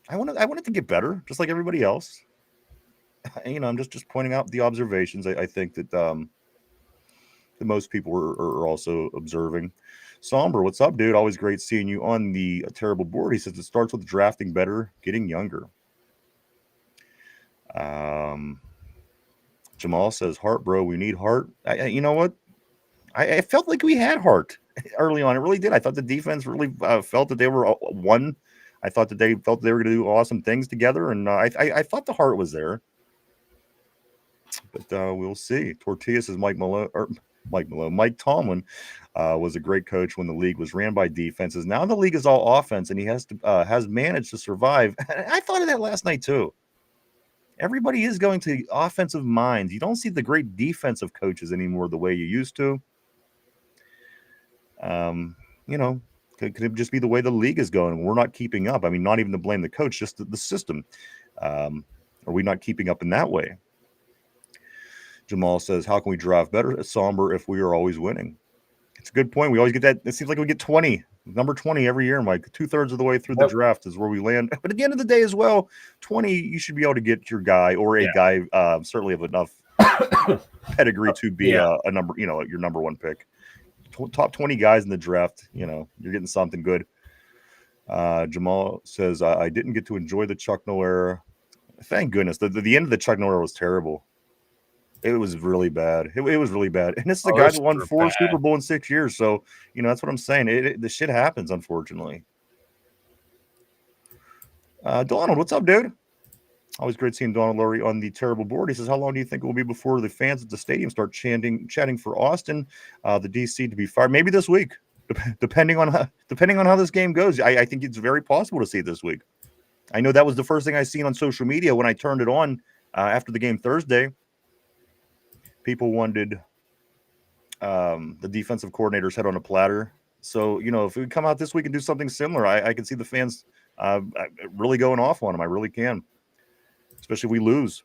I want it to get better, just like everybody else. I'm just pointing out the observations. I think that that most people are also observing. Somber, what's up, dude? Always great seeing you on the terrible board. He says it starts with drafting better, getting younger. Jamal says, heart, bro. We need heart. You know what? I felt like we had heart early on. It really did. I thought the defense really felt that they were one. I thought that they felt they were going to do awesome things together, and I thought the heart was there. But we'll see. Tortilla says Mike Tomlin was a great coach when the league was ran by defenses. Now the league is all offense, and he has managed to survive. I thought of that last night too. Everybody is going to offensive minds. You don't see the great defensive coaches anymore the way you used to. You know, could it just be the way the league is going? We're not keeping up. I mean, not even to blame the coach, just the system. Are we not keeping up in that way? Jamal says, how can we draft better at Somber if we are always winning? It's a good point. We always get that. It seems like we get 20, number 20 every year, Mike. 2/3 of the way through the draft is where we land. But at the end of the day as well, 20, you should be able to get your guy or a guy certainly of enough pedigree to be a number, your number one pick. Top 20 guys in the draft, you're getting something good. Jamal says, I didn't get to enjoy the Chuck Noll era. Thank goodness. The end of the Chuck Noll era was terrible. It was really bad. It was really bad. And this is the guy that won 4 Super Bowl in 6 years. So, that's what I'm saying. The shit happens, unfortunately. Donald, what's up, dude? Always great seeing Donald Lurie on the terrible board. He says, how long do you think it will be before the fans at the stadium start chatting for Austin, the DC, to be fired? Maybe this week, depending on how this game goes. I think it's very possible to see it this week. I know that was the first thing I seen on social media when I turned it on after the game Thursday. People wanted the defensive coordinator's head on a platter. So, if we come out this week and do something similar, I can see the fans really going off on him. I really can. Especially if we lose.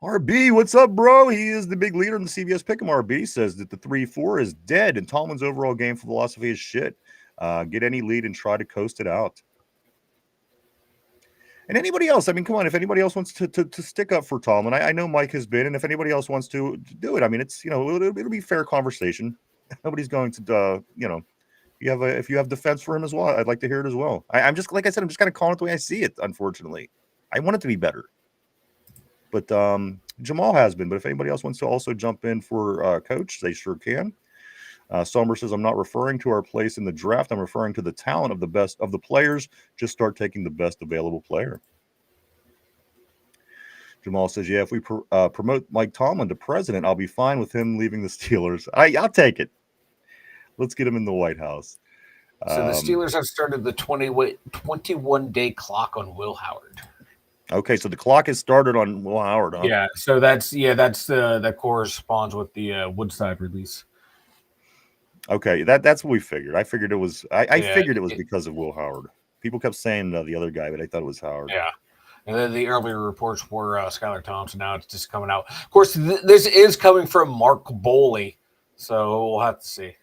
RB, what's up, bro? He is the big leader in the CBS Pick'em. RB says that the 3-4 is dead and Tomlin's overall game philosophy is shit. Get any lead and try to coast it out. And anybody else, I mean, come on, if anybody else wants to stick up for Tomlin, I know Mike has been, and if anybody else wants to do it, I mean, it's, it'll be fair conversation. Nobody's going to, if you have defense for him as well, I'd like to hear it as well. I'm just, like I said, I'm just kind of calling it the way I see it, unfortunately. I want it to be better. But Jamal has been, but if anybody else wants to also jump in for coach, they sure can. Somber says, I'm not referring to our place in the draft. I'm referring to the talent of the best of the players. Just start taking the best available player. Jamal says, yeah, if we promote Mike Tomlin to president, I'll be fine with him leaving the Steelers. I'll take it. Let's get him in the White House. So the Steelers have started the 21-day clock on Will Howard. Okay, so the clock has started on Will Howard, huh? Yeah, so that corresponds with the Woodside release. Okay, that's what we figured. I figured it was. I figured it was because of Will Howard. People kept saying the other guy, but I thought it was Howard. Yeah, and then the earlier reports were Skylar Thompson. Now it's just coming out. Of course, this is coming from Mark Boley, so we'll have to see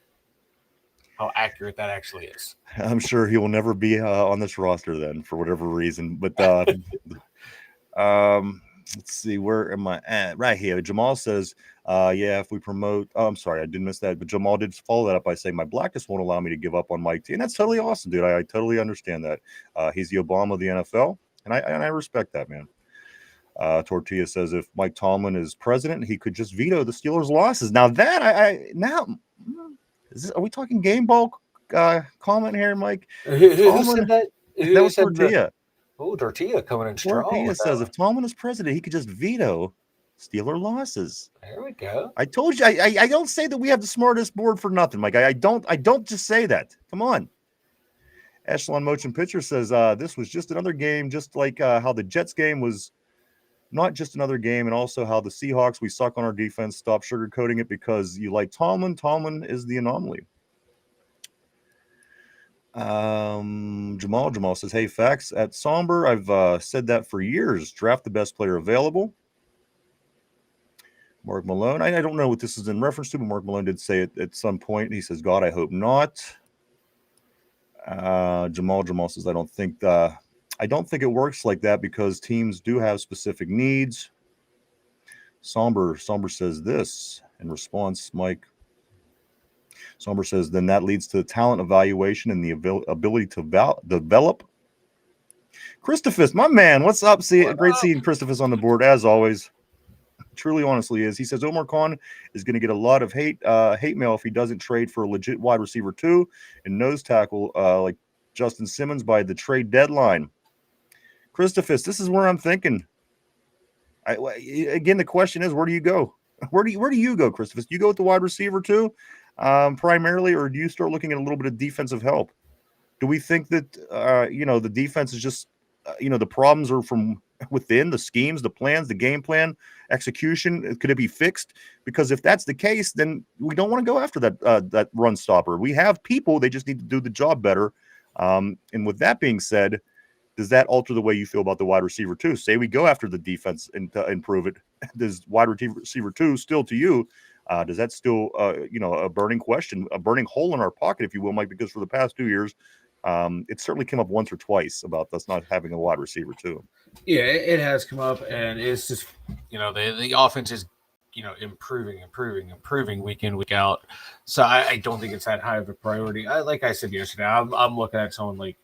how accurate that actually is. I'm sure he will never be on this roster then, for whatever reason. But let's see, where am I at? Right here. Jamal says, yeah, if we promote, I'm sorry, I did miss that, but Jamal did follow that up by saying my blackness won't allow me to give up on Mike T. And that's totally awesome, dude. I totally understand that. He's the Obama of the NFL, and I respect that, man. Tortilla says if Mike Tomlin is president, he could just veto the Steelers' losses. Now that are we talking game ball comment here, Mike? Who said that? That was Tortilla. Tortilla coming in strong. Tortilla says if Tomlin is president, he could just veto Steeler losses. There we go. I told you. I don't say that we have the smartest board for nothing, Mike. I don't just say that. Come on. Echelon Motion Picture says this was just another game, just like how the Jets game was not just another game, and also how the Seahawks, we suck on our defense. Stop sugarcoating it because you like Tomlin. Tomlin is the anomaly. Jamal says, hey, facts at Somber. I've said that for years. Draft the best player available. Mark Malone. I don't know what this is in reference to, but Mark Malone did say it at some point. He says, God, I hope not. Jamal says, I don't think it works like that because teams do have specific needs. Somber says this. In response, Mike Somber says, then that leads to talent evaluation and the ability to develop. Christophus, my man, what's up? Great seeing Christophus on the board, as always. Truly, honestly is. He says Omar Khan is going to get a lot of hate mail if he doesn't trade for a legit wide receiver 2 and nose tackle like Justin Simmons by the trade deadline. Christophus, this is where I'm thinking. Again, the question is, where do you go? Where do you go, Christophus? Do you go with the wide receiver 2 primarily, or do you start looking at a little bit of defensive help? Do we think that the defense is just the problems are from within, the schemes, the plans, the game plan, execution? Could it be fixed? Because if that's the case, then we don't want to go after that run stopper. We have people, they just need to do the job better. And with that being said, does that alter the way you feel about the wide receiver 2? Say we go after the defense and improve it. Does wide receiver 2 still to you? Does that still a burning question, a burning hole in our pocket, if you will, Mike? Because for the past 2 years, it certainly came up once or twice about us not having a wide receiver 2. Yeah, it has come up, and it's just the offense is improving week in, week out. So I don't think it's that high of a priority. Like I said yesterday, I'm looking at someone like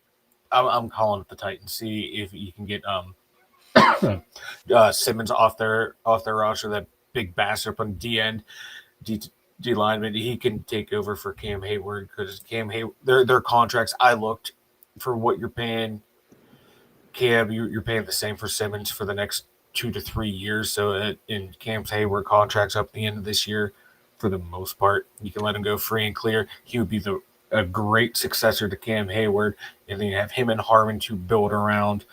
I'm calling it the Titans. See if you can get Simmons off their roster, that big bastard on D end, D lineman. He can take over for Cam Hayward, because Cam Hayward, their contracts, I looked for what you're paying Cam, you're paying the same for Simmons for the next 2 to 3 years. So in Cam's Hayward contracts up at the end of this year, for the most part, you can let him go free and clear. He would be a great successor to Cam Hayward, and then you have him and Harmon to build around.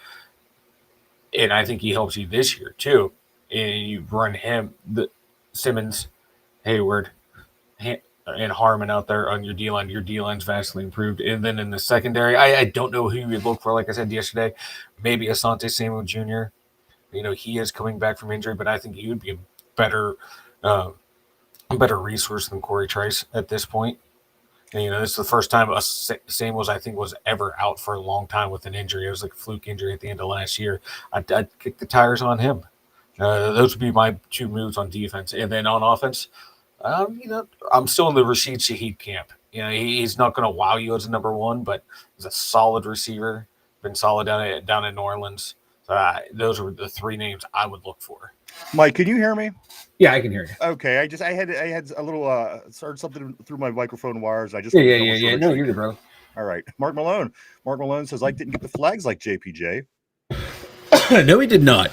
And I think he helps you this year too. And you run the Simmons, Hayward, and Harmon out there on your D-line. Your D-line's vastly improved. And then in the secondary, I don't know who you would look for. Like I said yesterday, maybe Asante Samuel Jr. He is coming back from injury, but I think he would be a better resource than Corey Trice at this point. And, this is the first time Samuels, I think, was ever out for a long time with an injury. It was like a fluke injury at the end of last year. I'd kick the tires on him. Those would be my 2 moves on defense. And then on offense, I'm still in the Rashid Shaheed camp. He's not going to wow you as a number 1, but he's a solid receiver. Been solid down in New Orleans. So those are the 3 names I would look for. Mike, can you hear me? Yeah, I can hear you. Okay, I had a little started something through my microphone wires. I just yeah. No, you're good, bro. All right, Mark Malone says I didn't get the flags like JPJ. No, he did not.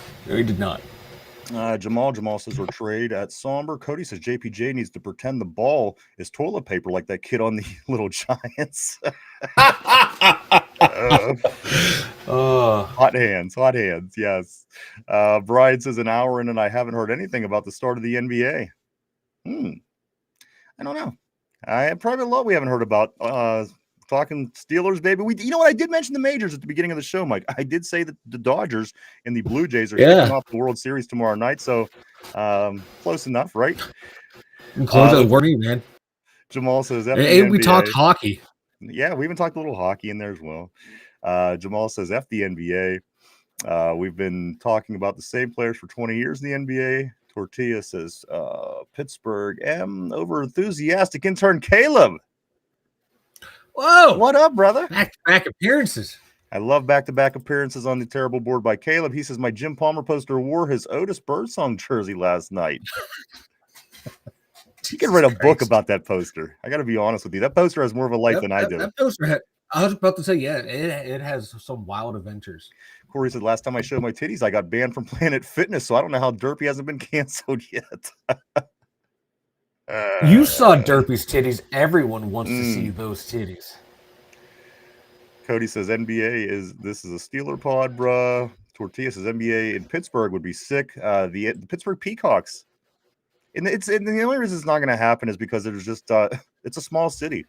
Jamal says we're trade at Somber. Cody says JPJ needs to pretend the ball is toilet paper like that kid on the Little Giants. Hot hands, yes. Brian says an hour in and I haven't heard anything about the start of the NBA. I don't know. Probably a lot we haven't heard about. Talking Steelers, baby. You know what? I did mention the majors at the beginning of the show, Mike. I did say that the Dodgers and the Blue Jays are kicking off the World Series tomorrow night. So close enough, right? Close to the warning, man. Jamal says, and we talked hockey. Yeah, we even talked a little hockey in there as well. Jamal says, F the NBA. We've been talking about the same players for 20 years in the NBA. Tortilla says, Pittsburgh M over enthusiastic intern Caleb. Whoa. What up, brother? Back-to-back appearances. I love back-to-back appearances on the terrible board by Caleb. He says, my Jim Palmer poster wore his Otis Birdsong jersey last night. You can write a book about that poster. I got to be honest with you. That poster has more of a life than I do. That poster I was about to say, yeah, it has some wild adventures. Corey said, last time I showed my titties, I got banned from Planet Fitness, so I don't know how Derpy hasn't been canceled yet. You saw Derpy's titties. Everyone wants to see those titties. Cody says, this is a Steeler pod, bruh. Tortilla says, NBA in Pittsburgh would be sick. The Pittsburgh Peacocks. And the only reason it's not going to happen is because there's just it's a small city.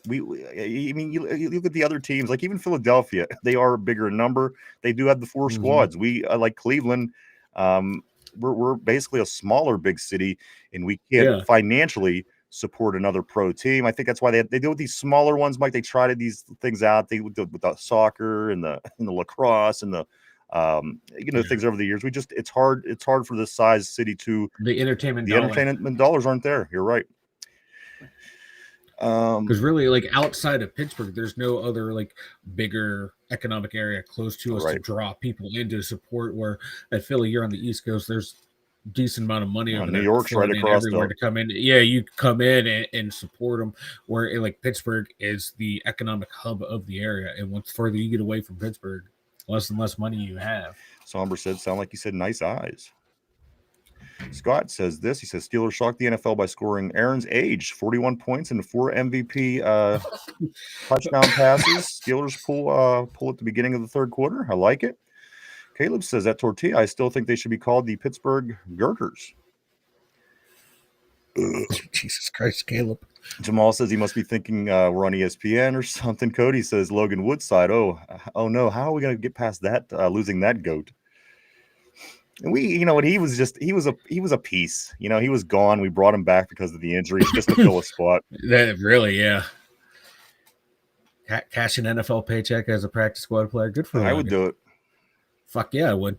You look at the other teams, like even Philadelphia, they are a bigger number. They do have the 4 squads. We like Cleveland. We're basically a smaller big city, and we can't financially support another pro team. I think that's why they do with these smaller ones, Mike. They try these things out. They with the soccer and the lacrosse and the things over the years. It's hard for this size city to The entertainment dollars aren't there. You're right. Because really, like outside of Pittsburgh, there's no other like bigger economic area close to us to draw people in to support. Where at Philly, you're on the East Coast, there's decent amount of money over New there. York's right across everywhere to come in. Yeah, you come in and support them. Where like Pittsburgh is the economic hub of the area, and once further you get away from Pittsburgh, less and less money you have. Somber said, "Sound like you said nice eyes." Scott says this. He says Steelers shocked the NFL by scoring Aaron's age, 41 points and 4 MVP touchdown passes. Steelers pull at the beginning of the third quarter. I like it. Caleb says at Tortilla, I still think they should be called the Pittsburgh Girders. Jesus Christ, Caleb. Jamal says he must be thinking we're on ESPN or something. Cody says Logan Woodside. Oh no, how are we going to get past that? Losing that goat. And he was a piece. He was gone. We brought him back because of the injuries just to fill a spot. That really, yeah. Cash an NFL paycheck as a practice squad player. Good for him. I would do it. Fuck yeah, I would.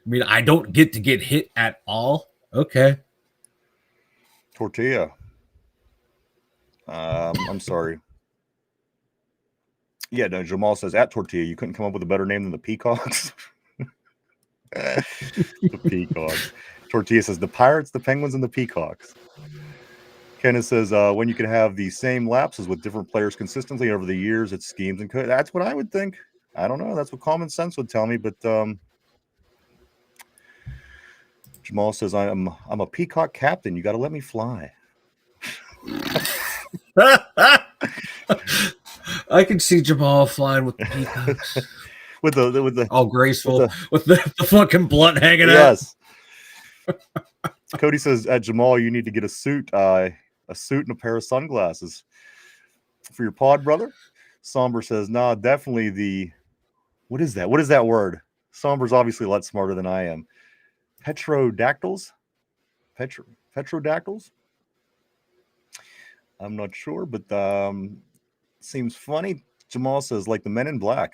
I mean, I don't get to get hit at all. Okay. Tortilla. I'm sorry. Yeah, no, Jamal says at Tortilla, you couldn't come up with a better name than the Peacocks. The Peacocks. Tortilla says the Pirates, the Penguins, and the Peacocks. Kenneth says when you can have the same lapses with different players consistently over the years, it's schemes and that's what I would think. I don't know. That's what common sense would tell me. But Jamal says I'm a Peacock captain. You got to let me fly. I can see Jamal flying with the Peacocks. with the all graceful with the fucking blunt hanging out. Yes. Cody says at Jamal, you need to get a suit and a pair of sunglasses for your pod, brother. Somber says, nah, definitely what is that? What is that word? Somber's obviously a lot smarter than I am. Petrodactyls? Petrodactyls? I'm not sure, but seems funny. Jamal says, like the Men in Black.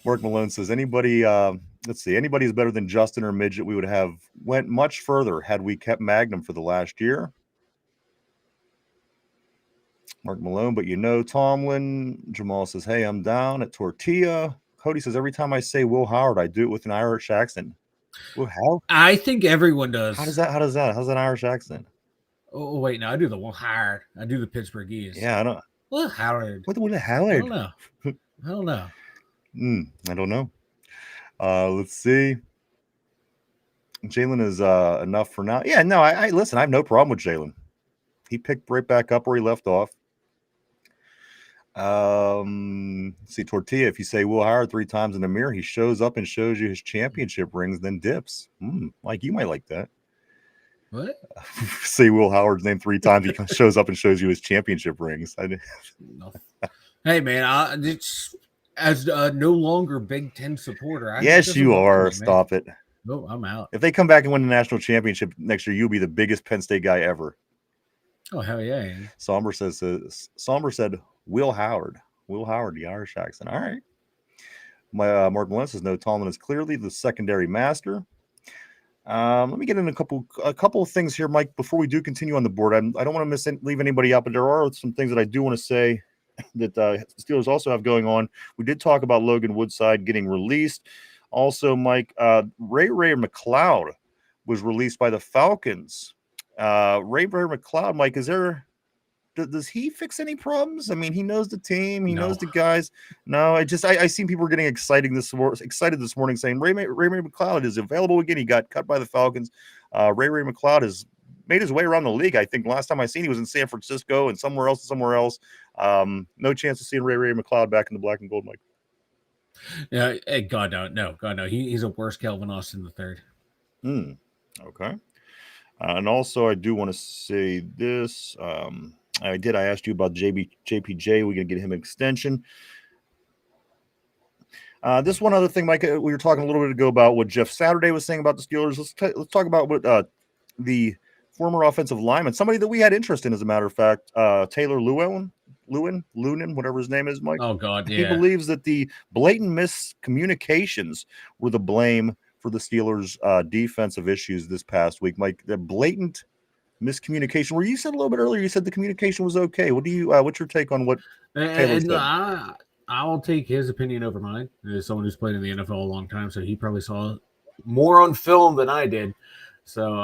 Mark Malone says, anybody is better than Justin or Midget. We would have went much further had we kept Magnum for the last year. Mark Malone, but Tomlin. Jamal says, hey, I'm down at Tortilla. Cody says, every time I say Will Howard, I do it with an Irish accent. Will Howard? I think everyone does. How's that? How's that Irish accent? Oh, wait, no, I do the Will Howard. I do the Pittsburghese. Yeah, I don't. Will Howard. What the Howard? I don't know. I don't know. Let's see. Jalen is enough for now. Yeah, no, I listen. I have no problem with Jalen. He picked right back up where he left off. See, Tortilla, if you say Will Howard 3 times in the mirror, he shows up and shows you his championship rings, then dips. Like you might like that. What? Say Will Howard's name 3 times, he shows up and shows you his championship rings. Hey, man, it's as no longer Big Ten supporter. Yes, you are. Stop it. No, I'm out. If they come back and win the national championship next year, you'll be the biggest Penn State guy ever. Oh, hell yeah. Somber said Will Howard. Will Howard, the Irish accent. All right. My Mark Malone says no, Tomlin is clearly the secondary master. Let me get in a couple of things here, Mike, before we do continue on the board. I don't want to leave anybody out, but there are some things that I do want to say that the Steelers also have going on. We did talk about Logan Woodside getting released. Also, Mike, Ray McLeod was released by the Falcons. Ray McLeod, Mike, does he fix any problems? I mean, he knows the team, he knows the guys. No, I seen people were getting excited this morning saying Ray McLeod is available again. He got cut by the Falcons. Ray McLeod has made his way around the league. I think last time I seen he was in San Francisco and somewhere else. No chance of seeing Ray McLeod back in the black and gold, Mike. Yeah, God no. He's a worse Calvin Austin III. Okay. And also, I do want to say this. I asked you about JPJ. We're going to get him an extension. This one other thing, Mike, we were talking a little bit ago about what Jeff Saturday was saying about the Steelers. Let's talk about what the former offensive lineman, somebody that we had interest in, as a matter of fact, Taylor Llewellyn. Lunin, whatever his name is, Mike. Oh God, He yeah. believes that the blatant miscommunications were the blame for the Steelers' defensive issues this past week. Mike, the blatant miscommunication. Where you said a little bit earlier, you said the communication was okay. What do you? What's your take on what Taylor And said? I'll take his opinion over mine. As someone who's played in the NFL a long time, so he probably saw more on film than I did. So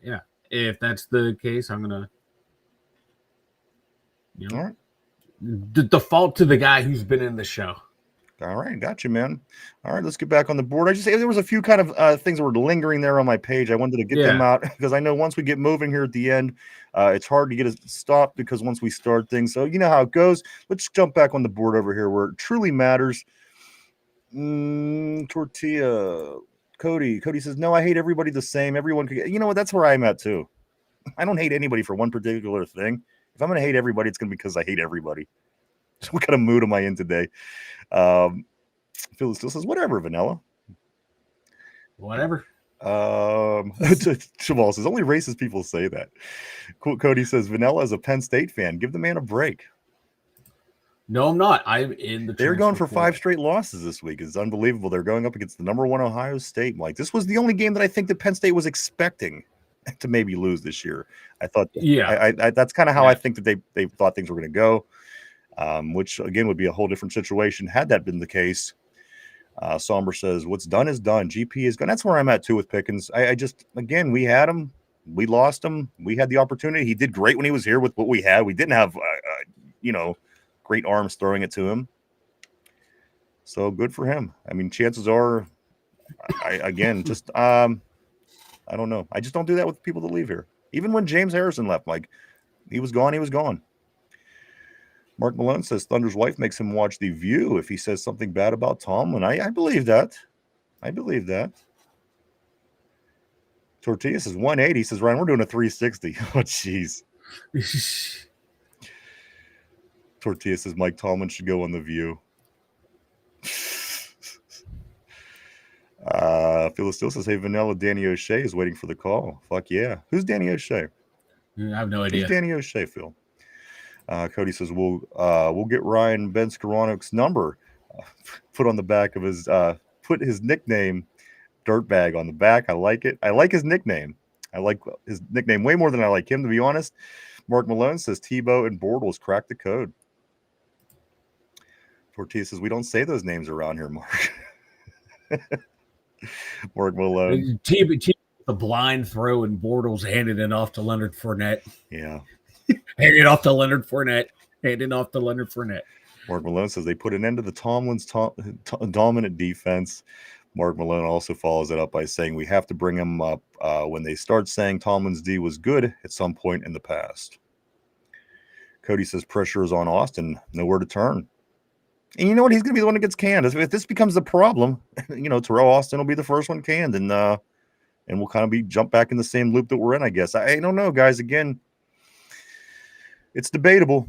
yeah, if that's the case, I'm gonna, All right. default to the guy who's been in the show. All right, got you, man. All right, let's get back on the board. I just say there was a few kind of things that were lingering there on my page. I wanted to get them out because I know once we get moving here at the end, it's hard to get us stopped because once we start things, so you know how it goes. Let's jump back on the board over here where it truly matters. Tortilla, Cody says, no, I hate everybody the same. Everyone could get, you know what? That's where I'm at too. I don't hate anybody for one particular thing. If I'm going to hate everybody, it's going to be because I hate everybody. So what kind of mood am I in today? Phil still says, whatever, Vanilla. Whatever. Jamal says, only racist people say that. Cody says, Vanilla is a Penn State fan. Give the man a break. No, I'm not. I'm in the. They're going for 5 straight losses this week. It's unbelievable. They're going up against the number 1 Ohio State. Like, this was the only game that I think that Penn State was expecting to maybe lose this year. I thought, I that's kind of how I think that they thought things were going to go. Which again would be a whole different situation had that been the case. Somber says, what's done is done. GP is gone. That's where I'm at too with Pickens. I just, again, we had him, we lost him, we had the opportunity. He did great when he was here with what we had. We didn't have, great arms throwing it to him. So good for him. I mean, chances are, I don't know. I just don't do that with people that leave here. Even when James Harrison left, Mike, he was gone. He was gone. Mark Malone says Thunder's wife makes him watch The View if he says something bad about Tomlin. I believe that. I believe that. Tortilla says 180. He says, Ryan, we're doing a 360. Oh, jeez. Tortilla says Mike Tomlin should go on The View. Phil still says, hey, Vanilla, Danny O'Shea is waiting for the call. Fuck yeah. Who's Danny O'Shea? I have no idea. Who's Danny O'Shea, Phil? Cody says we'll get Ryan Ben Skoronok's number put on the back of his put his nickname Dirtbag on the back. I like it. I like his nickname. I like his nickname way more than I like him, to be honest. Mark Malone says Tebow and Bortles cracked the code. Tortilla says we don't say those names around here, Mark. Mark Malone. Tebow, the blind throw, and Bortles handed it off to Leonard Fournette. Yeah. Hand it off to Leonard Fournette. Hand it off to Leonard Fournette. Mark Malone says they put an end to the Tomlin's dominant defense. Mark Malone also follows it up by saying we have to bring him up when they start saying Tomlin's D was good at some point in the past. Cody says pressure is on Austin. Nowhere to turn. And you know what? He's going to be the one that gets canned. If this becomes the problem, Terrell Austin will be the first one canned, and we'll kind of jump back in the same loop that we're in, I guess. I don't know, guys. Again, it's debatable.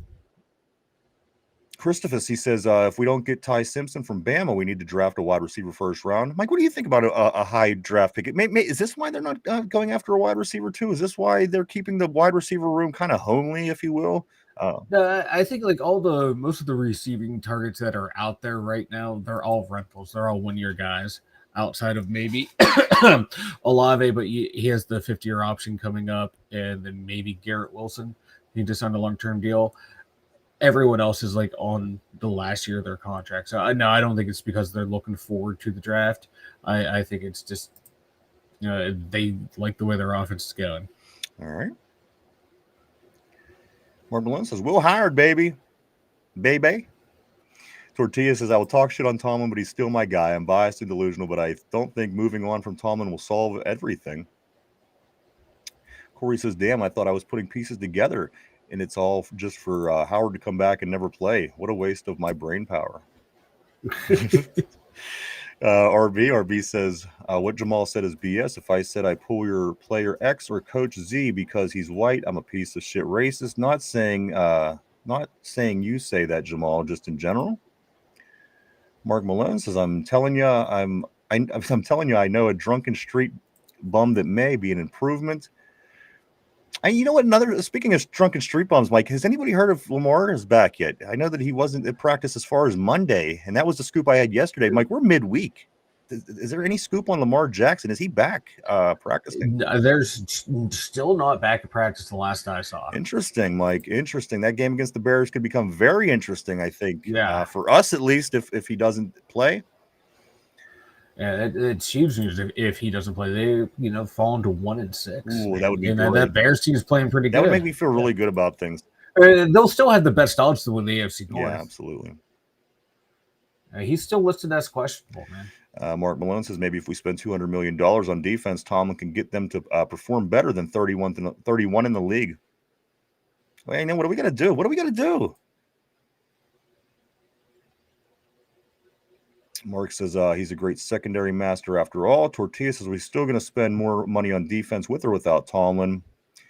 Christophus, he says, if we don't get Ty Simpson from Bama, we need to draft a wide receiver first round. Mike, what do you think about a high draft pick? Is this why they're not going after a wide receiver too? Is this why they're keeping the wide receiver room kind of homely, if you will? I think like most of the receiving targets that are out there right now, they're all rentals. They're all 1-year guys outside of maybe Olave, but he has the 50-year option coming up, and then maybe Garrett Wilson. He just signed a long-term deal. Everyone else is like on the last year of their contract. So no, I don't think it's because they're looking forward to the draft. I think it's just they like the way their offense is going. All right. Mark Malone says, Will hired, baby. Baby. Tortilla says, I will talk shit on Tomlin, but he's still my guy. I'm biased and delusional, but I don't think moving on from Tomlin will solve everything. Corey says, damn, I thought I was putting pieces together, and it's all just for Howard to come back and never play. What a waste of my brain power. RB says, what Jamal said is BS. If I said I pull your player X or coach Z because he's white, I'm a piece of shit racist. Not saying you say that, Jamal, just in general. Mark Malone says, I'm telling you, I know a drunken street bum that may be an improvement. And you know what? Another speaking of drunken street bums, Mike, has anybody heard of Lamar is back yet? I know that he wasn't at practice as far as Monday, and that was the scoop I had yesterday. Mike, we're midweek. Is there any scoop on Lamar Jackson? Is he back practicing? There's still not back at practice the last I saw. Interesting, Mike. Interesting. That game against the Bears could become very interesting, I think. Yeah. For us at least, if he doesn't play. Yeah, it's huge news if he doesn't play. They, fall into 1-6. Ooh, that would be and great. that Bears team is playing pretty good. That would make me feel really good about things. They'll still have the best odds to win the AFC North. Yeah, absolutely. He's still listed as questionable, man. Mark Malone says maybe if we spend $200 million on defense, Tomlin can get them to perform better than 31 in the league. Well, what are we going to do? What are we going to do? Mark says he's a great secondary master after all. Tortilla says we're still going to spend more money on defense with or without Tomlin.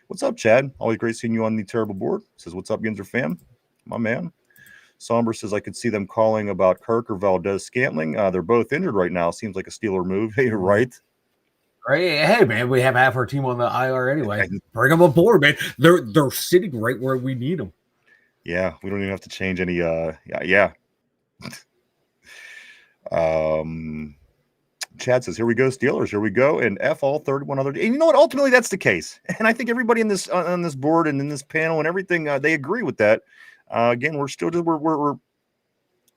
What's up, Chad? Always great seeing you on the terrible board. Says, what's up, Yinzer fam? My man. Somber says I could see them calling about Kirk or Valdez Scantling. They're both injured right now. Seems like a Steeler move. Hey, right? Hey, man, we have half our team on the IR anyway. Bring them aboard, man. They're sitting right where we need them. Yeah, we don't even have to change any. Yeah. Chad says, here we go, Steelers, here we go, and F all 31 other. And you know what? Ultimately, that's the case. And I think everybody in this on this board and in this panel and everything, they agree with that. Again, we're still we're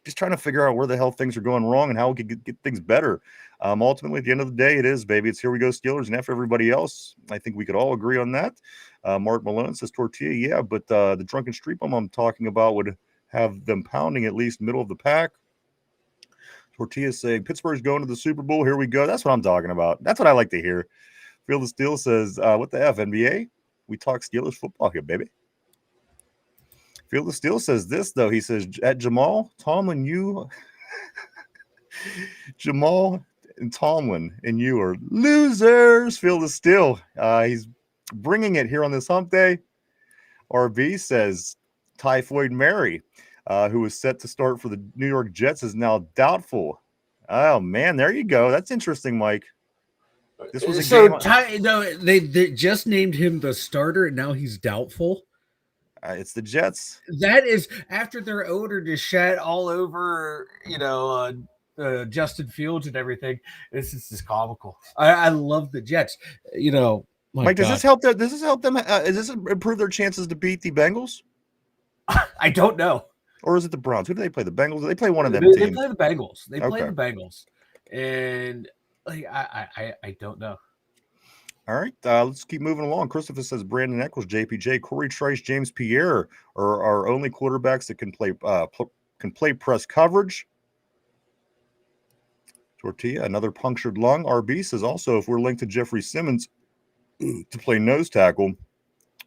just trying to figure out where the hell things are going wrong and how we can get things better. Ultimately, at the end of the day, it is, baby. It's here we go, Steelers, and F everybody else. I think we could all agree on that. Mark Malone says, Tortilla, yeah, but the drunken street bum I'm talking about would have them pounding at least middle of the pack. Tortilla saying Pittsburgh's going to the Super Bowl. Here we go. That's what I'm talking about. That's what I like to hear. Field of Steel says, what the F, NBA? We talk Steelers football here, baby. Field of Steel says this, though. He says, at Jamal, Tomlin, Jamal and Tomlin and you are losers. Field of Steel. He's bringing it here on this hump day. RB says, Typhoid Mary. Who was set to start for the New York Jets, is now doubtful. Oh, man, there you go. That's interesting, Mike. This was a game. They just named him the starter, and now he's doubtful. It's the Jets. That is after their odor just shat all over, Justin Fields and everything. This is just comical. I love the Jets. Mike, does this help them? Does this help them? Does this improve their chances to beat the Bengals? I don't know. Or is it the Browns? Who do they play? The Bengals? They play one of them teams. They play the Bengals. They play the Bengals. And I don't know. All right. Let's keep moving along. Christopher says Brandon Eccles, JPJ, Corey Trice, James Pierre are our only quarterbacks that can play press coverage. Tortilla, another punctured lung. RB says also if we're linked to Jeffrey Simmons to play nose tackle,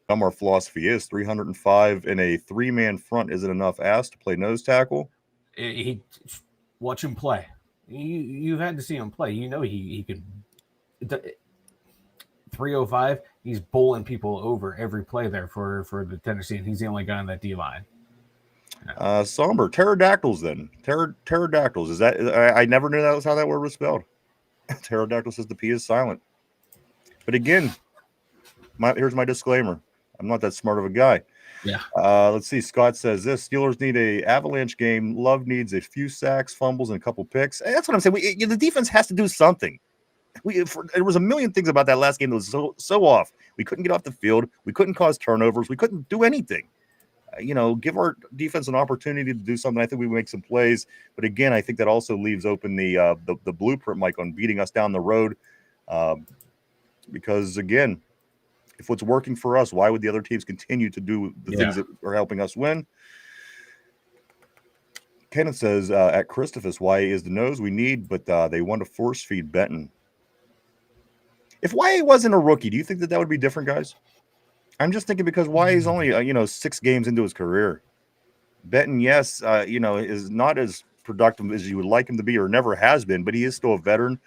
our philosophy is 305 in a three-man front isn't enough ass to play nose tackle. Watch him play. You've had to see him play. He can. 305. He's bowling people over every play there for the Tennessee, and he's the only guy on that D line. Somber pterodactyls. Then pterodactyls. Is that? I never knew that was how that word was spelled. Pterodactyl says the P is silent. But again, here's my disclaimer. I'm not that smart of a guy. Yeah. Let's see. Scott says this. Steelers need a avalanche game. Love needs a few sacks, fumbles, and a couple picks. And that's what I'm saying. The defense has to do something. There was a million things about that last game that was so off. We couldn't get off the field. We couldn't cause turnovers. We couldn't do anything. Give our defense an opportunity to do something. I think we make some plays. But again, I think that also leaves open the blueprint, Mike, on beating us down the road. Because again, if what's working for us, why would the other teams continue to do the things that are helping us win? Kenneth says, at Christophus, why is the nose we need, but they want to force feed Benton. If YA wasn't a rookie, do you think that would be different, guys? I'm just thinking because YA is only, 6 games into his career. Benton, yes, is not as productive as you would like him to be or never has been, but he is still a veteran.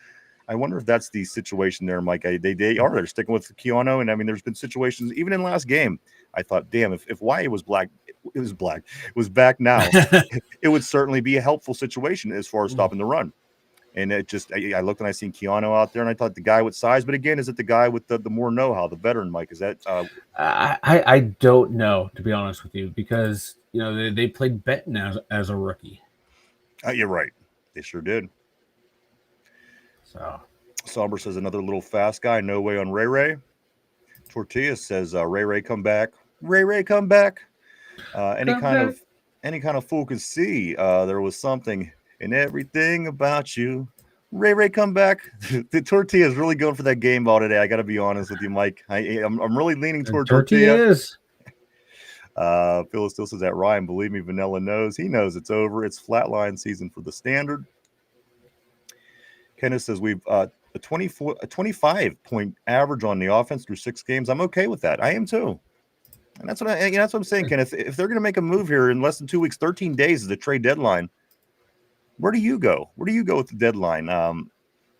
I wonder if that's the situation there, Mike. They're sticking with Keanu, and I mean, there's been situations even in last game. I thought, damn, if YA was back now, it would certainly be a helpful situation as far as stopping the run. And it just, I looked and I seen Keanu out there, and I thought the guy with size. But again, is it the guy with the more know-how, the veteran, Mike? Is that? I don't know, to be honest with you, because they played Benton as a rookie. You're right. They sure did. So Somber says another little fast guy. No way on Ray Ray. Tortilla says Ray Ray come back. Ray Ray come back. Any kind of fool could see there was something in everything about you. Ray Ray come back. The Tortilla is really going for that game ball today. I got to be honest with you, Mike. I'm really leaning toward Tortilla. Phil still says that Ryan. Believe me, Vanilla knows. He knows it's over. It's flatline season for the Standard. Kenneth says we've a 25-point average on the offense through 6 games. I'm okay with that. I am too. And that's what I'm saying, Kenneth. If they're going to make a move here in less than 2 weeks, 13 days is the trade deadline. Where do you go? Where do you go with the deadline?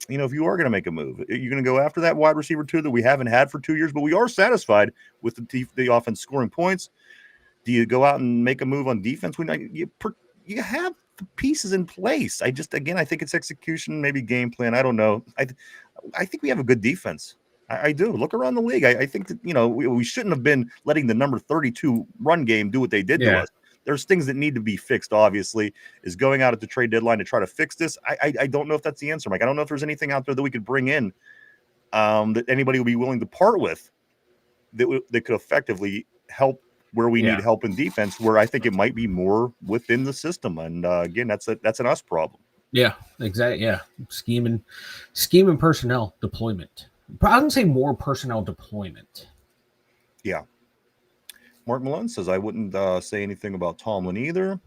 If you are going to make a move, you're going to go after that wide receiver 2 that we haven't had for 2 years, but we are satisfied with the offense scoring points. Do you go out and make a move on defense? You have the pieces in place. I think it's execution, maybe game plan. I don't know. I think we have a good defense. I do. Look around the league. I think that, we shouldn't have been letting the number 32 run game do what they did to us. There's things that need to be fixed, obviously. Is going out at the trade deadline to try to fix this. I don't know if that's the answer, Mike. I don't know if there's anything out there that we could bring in that anybody would be willing to part with that could effectively help where we need help in defense, where I think it might be more within the system. And again, that's an us problem. Yeah, exactly. Yeah. Scheme and personnel deployment. I wouldn't say more personnel deployment. Yeah. Mark Malone says, I wouldn't say anything about Tomlin either.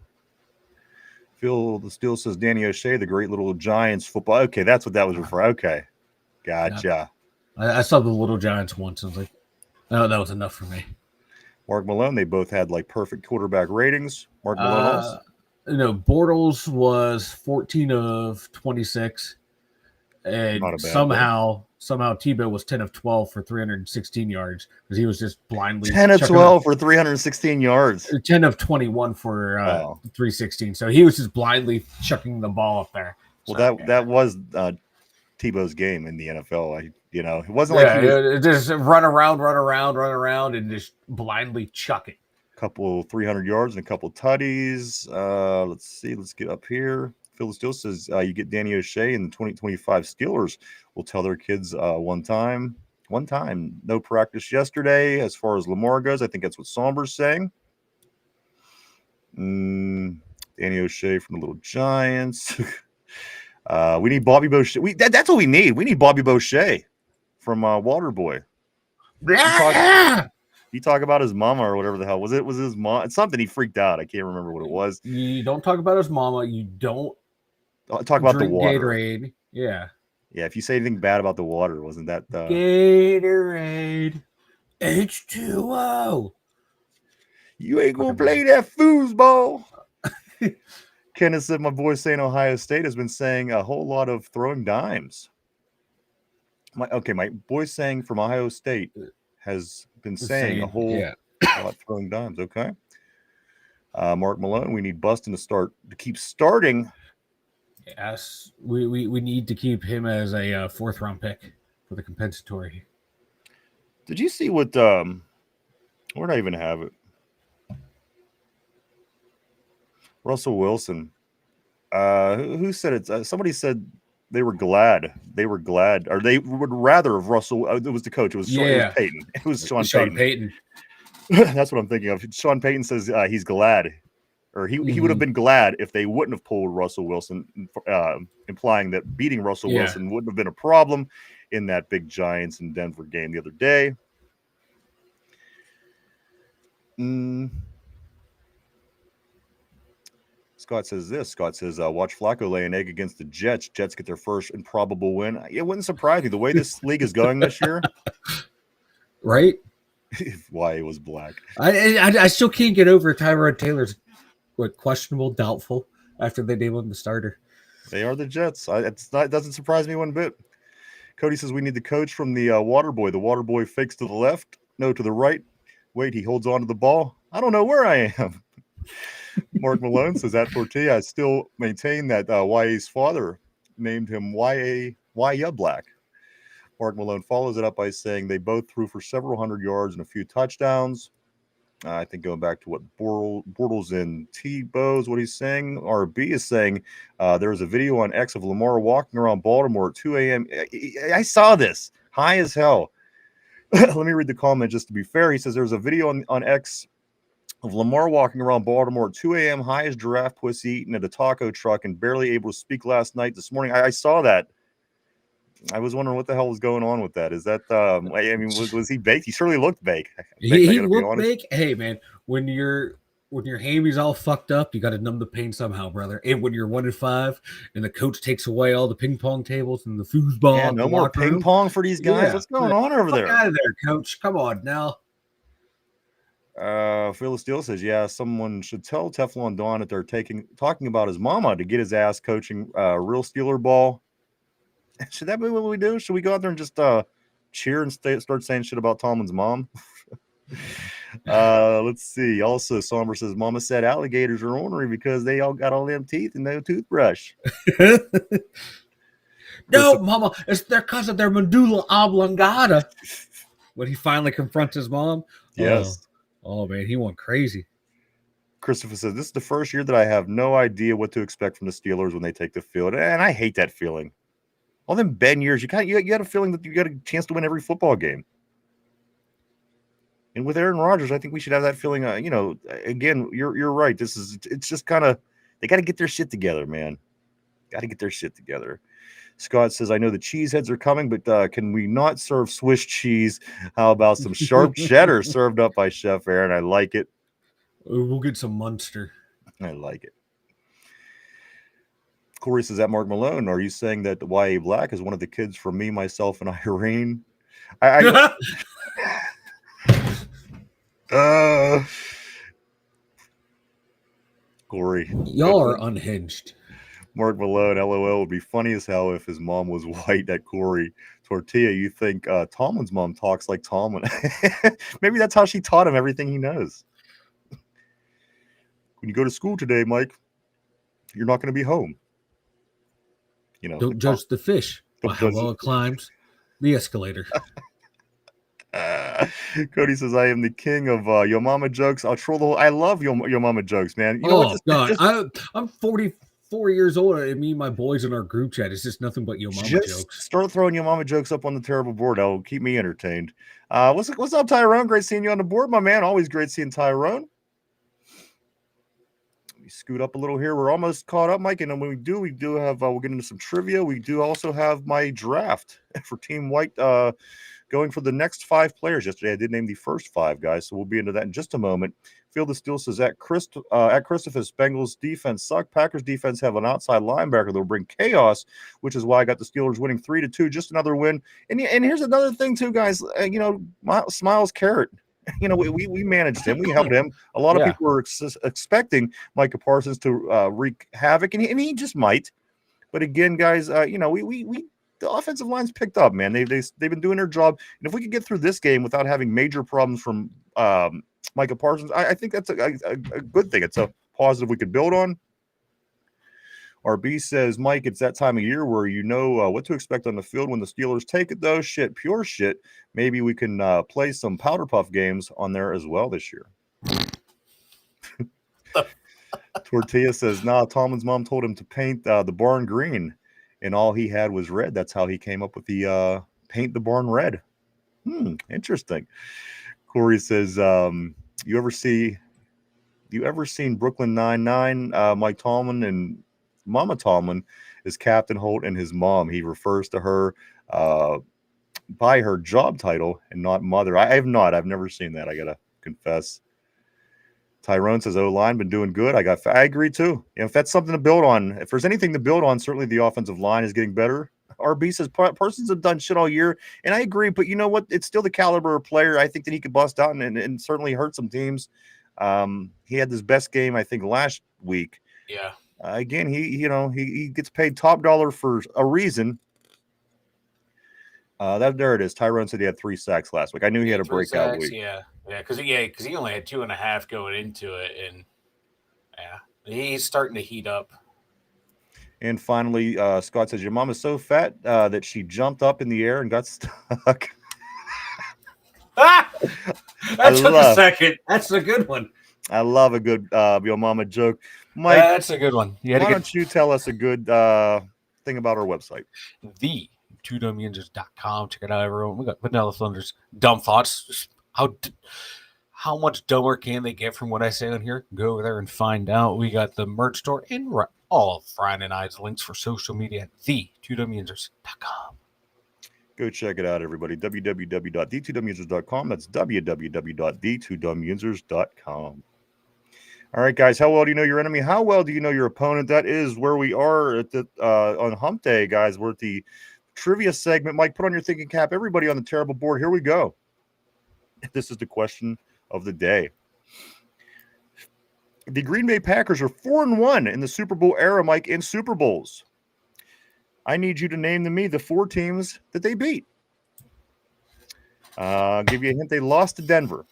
Phil the Steel says, Danny O'Shea, the great little Giants football. Okay, that's what that was referring. Okay. Gotcha. Yeah. I saw the little Giants once. I was like, oh, that was enough for me. Mark Malone, they both had like perfect quarterback ratings. Mark Malone also. Bortles was 14 of 26. And somehow Tebow was 10 of 12 for 316 yards because he was just blindly 10 of 12 for 316 yards. 10 of 21 for 316. So he was just blindly chucking the ball up there. Well, that was Tebow's game in the NFL. It wasn't like he was just run around and just blindly chuck it. Couple 300 yards and a couple tutties. Let's see. Let's get up here. Phil still says you get Danny O'Shea and the 2025 Steelers will tell their kids one time. No practice yesterday as far as Lamar goes. I think that's what Somber's saying. Danny O'Shea from the Little Giants. We need Bobby Boucher. That's what we need. We need Bobby Boucher from Waterboy. He talk about his mama or whatever the hell. Was his mom? It's something he freaked out. I can't remember what it was. You don't talk about his mama. You don't talk about the water. Gatorade. Yeah. Yeah, if you say anything bad about the water, wasn't that Gatorade H2O? You ain't gonna play that foosball. Kenneth said my boy saying Ohio State has been saying a whole lot of throwing dimes. My boy saying from Ohio State has been saying a whole lot throwing dimes. Okay. Mark Malone, we need Buston to keep starting. Yes, we need to keep him as a 4th round pick for the compensatory. Did you see what? Where did I even have it? Russell Wilson. Who said it? Somebody said they were glad, or they would rather have Russell. It was the coach. It was Peyton. It was Sean Payton. That's what I'm thinking of. Sean Payton says he's glad. Or he would have been glad if they wouldn't have pulled Russell Wilson, implying that beating Russell Wilson wouldn't have been a problem in that big Giants and Denver game the other day. Scott says this. Scott says, watch Flacco lay an egg against the Jets. Jets get their first improbable win. It wouldn't surprise me. The way this league is going this year. Right? Why it was black. I still can't get over Tyrod Taylor's questionable, doubtful after they named him the starter. They are the Jets. It doesn't surprise me one bit. Cody says we need the coach from the water boy. The water boy fakes to the left. No, to the right. Wait, he holds on to the ball. I don't know where I am. Mark Malone says at Tortilla, I still maintain that YA's father named him Why Ya Black. Mark Malone follows it up by saying they both threw for several hundred yards and a few touchdowns. I think going back to what Bortles and Tebow's, what he's saying, RB is saying, there was a video on X of Lamar walking around Baltimore at 2 a.m. I saw this, high as hell. Let me read the comment just to be fair. He says there's a video on X of Lamar walking around Baltimore at 2 a.m., high as giraffe pussy, eating at a taco truck and barely able to speak last night. This morning, I saw that. I was wondering what the hell was going on with that. Is that, I mean, was he baked? He certainly looked baked. He looked baked. Hey, man, when your hammies all fucked up, you got to numb the pain somehow, brother. And when you're 1-5 and the coach takes away all the ping pong tables and the foosball, yeah, no more ping pong for these guys. Yeah. What's going on over there? Out of there, coach. Come on now. Phil Steele says, yeah, someone should tell Teflon Don that they're talking about his mama to get his ass coaching real Steeler ball. Should that be what we do? Should we go out there and just cheer and start saying shit about Tomlin's mom? Let's see. Also, Somber says, Mama said alligators are ornery because they all got all them teeth and no toothbrush. No, Mama, it's because of their medulla oblongata. When he finally confronts his mom. Yes. Oh, man, he went crazy. Christopher says, this is the first year that I have no idea what to expect from the Steelers when they take the field. And I hate that feeling. All them Ben years, you got a feeling that you got a chance to win every football game. And with Aaron Rodgers, I think we should have that feeling. Again, you're right. It's just kind of, they got to get their shit together, man. Got to get their shit together. Scott says, I know the cheeseheads are coming, but can we not serve Swiss cheese? How about some sharp cheddar served up by Chef Aaron? I like it. We'll get some Munster. I like it. Corey says, that Mark Malone, are you saying that the YA Black is one of the kids from Me, Myself, and Irene? Corey. Y'all are unhinged. Mark Malone, LOL, would be funny as hell if his mom was white at Corey. Tortilla, you think Tomlin's mom talks like Tomlin? Maybe that's how she taught him everything he knows. When you go to school today, Mike, you're not going to be home. Don't judge the fish by how well it climbs the escalator. Cody says, I am the king of Yo Mama jokes. I'll troll the whole. I love Yo Mama jokes, man. God. I'm 44 years old, and me and my boys in our group chat, it's just nothing but Yo Mama jokes. Start throwing Yo Mama jokes up on the terrible board. That'll keep me entertained. What's up, Tyrone? Great seeing you on the board, my man. Always great seeing Tyrone. Scoot up a little here. We're almost caught up, Mike. And when we do have, we'll get into some trivia. We do also have my draft for Team White going for the next 5 players. Yesterday, I did name the first 5 guys, so we'll be into that in just a moment. Field of Steel says, at Christophus, Bengals defense suck. Packers defense have an outside linebacker that will bring chaos, which is why I got the Steelers winning 3-2. Just another win. And here's another thing, too, guys. Smiles Carrot. We managed him. We helped him. A lot of people were expecting Micah Parsons to wreak havoc, and he just might. But again, guys, the offensive line's picked up, man. They've been doing their job, and if we could get through this game without having major problems from Micah Parsons, I think that's a good thing. It's a positive we could build on. RB says, Mike, it's that time of year where you know what to expect on the field when the Steelers take it, though. Shit, pure shit. Maybe we can play some powder puff games on there as well this year. Tortilla says, nah, Tomlin's mom told him to paint the barn green, and all he had was red. That's how he came up with the paint the barn red. Interesting. Corey says, you ever seen Brooklyn Nine-Nine? Mike Tomlin and Mama Tomlin is Captain Holt and his mom. He refers to her by her job title and not mother. I have not. I've never seen that. I got to confess. Tyrone says, O-line been doing good. I agree too. If that's something to build on, if there's anything to build on, certainly the offensive line is getting better. RB says Parsons have done shit all year, and I agree, but you know what? It's still the caliber of player. I think that he could bust out and certainly hurt some teams. He had his best game, I think, last week. Yeah. Again, he gets paid top dollar for a reason. There it is. Tyrone said he had 3 sacks last week. I knew he had a breakout week. Yeah, because he only had 2.5 going into it, and he's starting to heat up. And finally, Scott says, your mom is so fat that she jumped up in the air and got stuck. That took a love- second. That's a good one. I love a good your mama joke. Mike, That's a good one. why don't you tell us a good thing about our website? The twodumbyinzers.com. Check it out, everyone. We got Vanilla Thunder's dumb thoughts. How much dumber can they get from what I say on here? Go over there and find out. We got the merch store and all of Brian and I's links for social media at the twodumbyinzers.com. Go check it out, everybody. www.the2dumbyinzers.com. That's www.the2dumbyinzers.com. All right, guys. How well do you know your enemy? How well do you know your opponent? That is where we are at the on Hump Day, guys. We're at the trivia segment. Mike, put on your thinking cap. Everybody on the terrible board. Here we go. This is the question of the day. The Green Bay Packers are 4-1 in the Super Bowl era, Mike, in Super Bowls. I need you to name me the 4 teams that they beat. I'll give you a hint. They lost to Denver.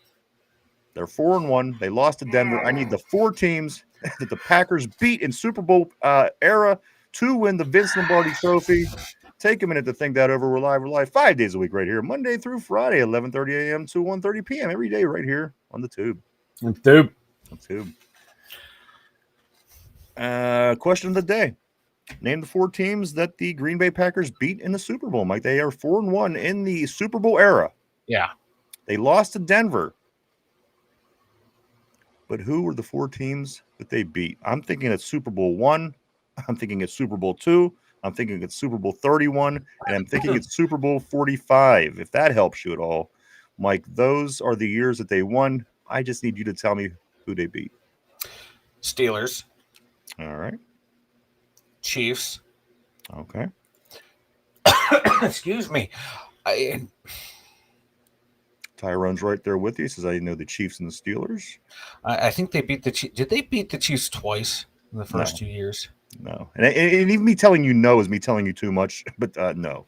They're 4-1. They lost to Denver. I need the 4 teams that the Packers beat in Super Bowl era to win the Vince Lombardi Trophy. Take a minute to think that over. We're live 5 days a week right here, Monday through Friday, 11:30 a.m. to 1:30 p.m. every day right here on the Tube. Tube. Question of the day. Name the 4 teams that the Green Bay Packers beat in the Super Bowl, Mike. They are 4-1 in the Super Bowl era. Yeah. They lost to Denver. But who were the 4 teams that they beat? I'm thinking it's Super Bowl 1. I'm thinking it's Super Bowl 2. I'm thinking it's Super Bowl 31. And I'm thinking it's Super Bowl 45. If that helps you at all, Mike, those are the years that they won. I just need you to tell me who they beat. Steelers. All right. Chiefs. Okay. Excuse me. Tyrone's right there with you. He says, I know the Chiefs and the Steelers. I think they beat the Chiefs. Did they beat the Chiefs twice in the first 2 years? No. And even me telling you no is me telling you too much, but no.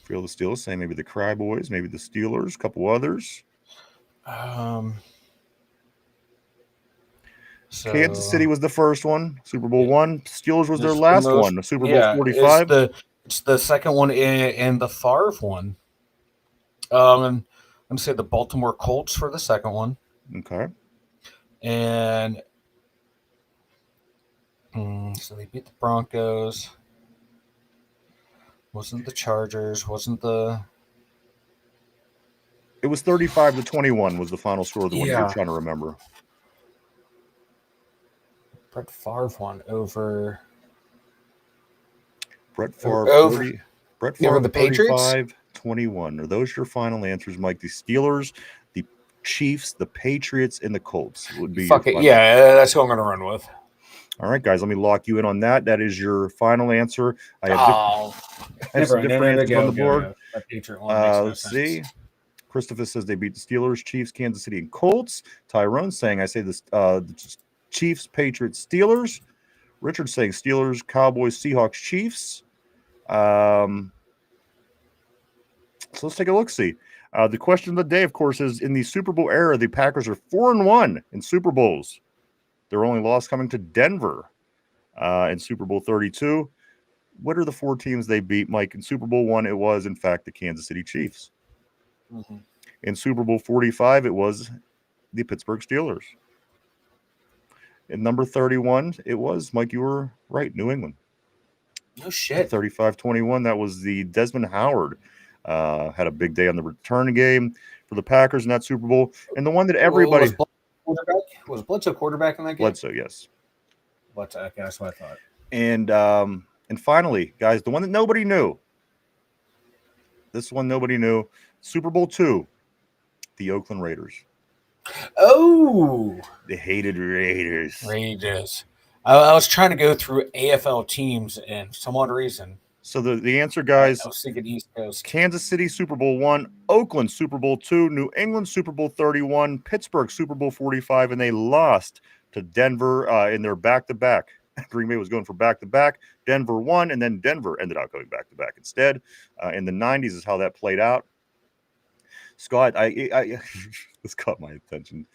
Feel the Steelers, say maybe the Cry Boys, maybe the Steelers, a couple others. Kansas City was the first one, Super Bowl 1. Steelers was their last one, Super Bowl 45. It's the second one and the Favre one. I'm going to say the Baltimore Colts for the second one. Okay. And so they beat the Broncos. Wasn't the Chargers. It was 35-21 was the final score of the one you're trying to remember. Brett Favre won over. Brett Favre over the Patriots? 35-21. Are those your final answers, Mike? The Steelers, the Chiefs, the Patriots, and the Colts would be Fuck it. Yeah, that's who I'm going to run with. All right, guys, let me lock you in on that. That is your final answer. I have different answers on the board. Let's see. Christopher says they beat the Steelers, Chiefs, Kansas City, and Colts. Tyrone saying I say the Chiefs, Patriots, Steelers. Richard saying Steelers, Cowboys, Seahawks, Chiefs. So let's take a look-see. The question of the day, of course, is in the Super Bowl era, the Packers are 4-1 in Super Bowls. Their only loss coming to Denver in Super Bowl 32. What are the 4 teams they beat, Mike? In Super Bowl 1, it was, in fact, the Kansas City Chiefs. Mm-hmm. In Super Bowl 45, it was the Pittsburgh Steelers. In number 31, it was, Mike, you were right, New England. No shit. 35-21, that was the Desmond Howard. Had a big day on the return game for the Packers in that Super Bowl. And the one that everybody... Was Bledsoe quarterback in that game? Bledsoe, yes. Bledsoe, okay, that's what I thought. And finally, guys, the one that nobody knew. This one nobody knew. Super Bowl 2, the Oakland Raiders. Oh! The hated Raiders. I was trying to go through AFL teams, and for some odd reason. So the answer, guys, I was thinking East Coast. Kansas City Super Bowl 1, Oakland Super Bowl 2, New England Super Bowl 31, Pittsburgh Super Bowl 45, and they lost to Denver in their back-to-back. Green Bay was going for back-to-back. Denver won, and then Denver ended up going back-to-back instead. In the 90s is how that played out. Scott, I this caught my attention.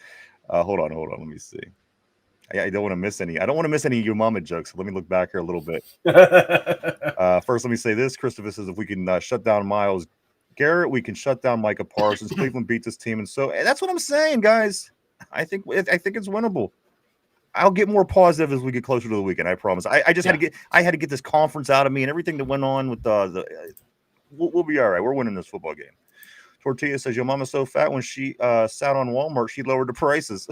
Hold on, let me see. I don't want to miss any. I don't want to miss any Your Mama jokes. So let me look back here a little bit. First, let me say this. Christopher says if we can shut down Miles Garrett, we can shut down Micah Parsons. Cleveland beat this team, and so that's what I'm saying, guys. I think it's winnable. I'll get more positive as we get closer to the weekend. I promise. I just had to get this conference out of me and everything that went on with we'll be all right. We're winning this football game. Tortilla says your mama's so fat when she sat on Walmart, she lowered the prices.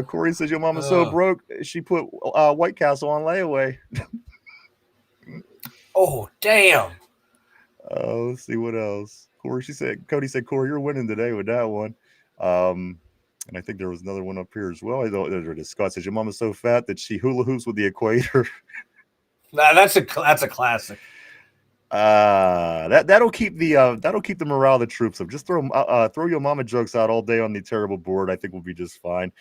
Corey says your mama's so broke she put White Castle on layaway. Oh damn. Let's see what else. Cody said, Corey, you're winning today with that one. And I think there was another one up here as well. I don't. Scott says your mama's so fat that she hula hoops with the equator. Nah, that's a classic. That'll keep the morale of the troops up. Just throw your mama jokes out all day on the terrible board. I think we'll be just fine.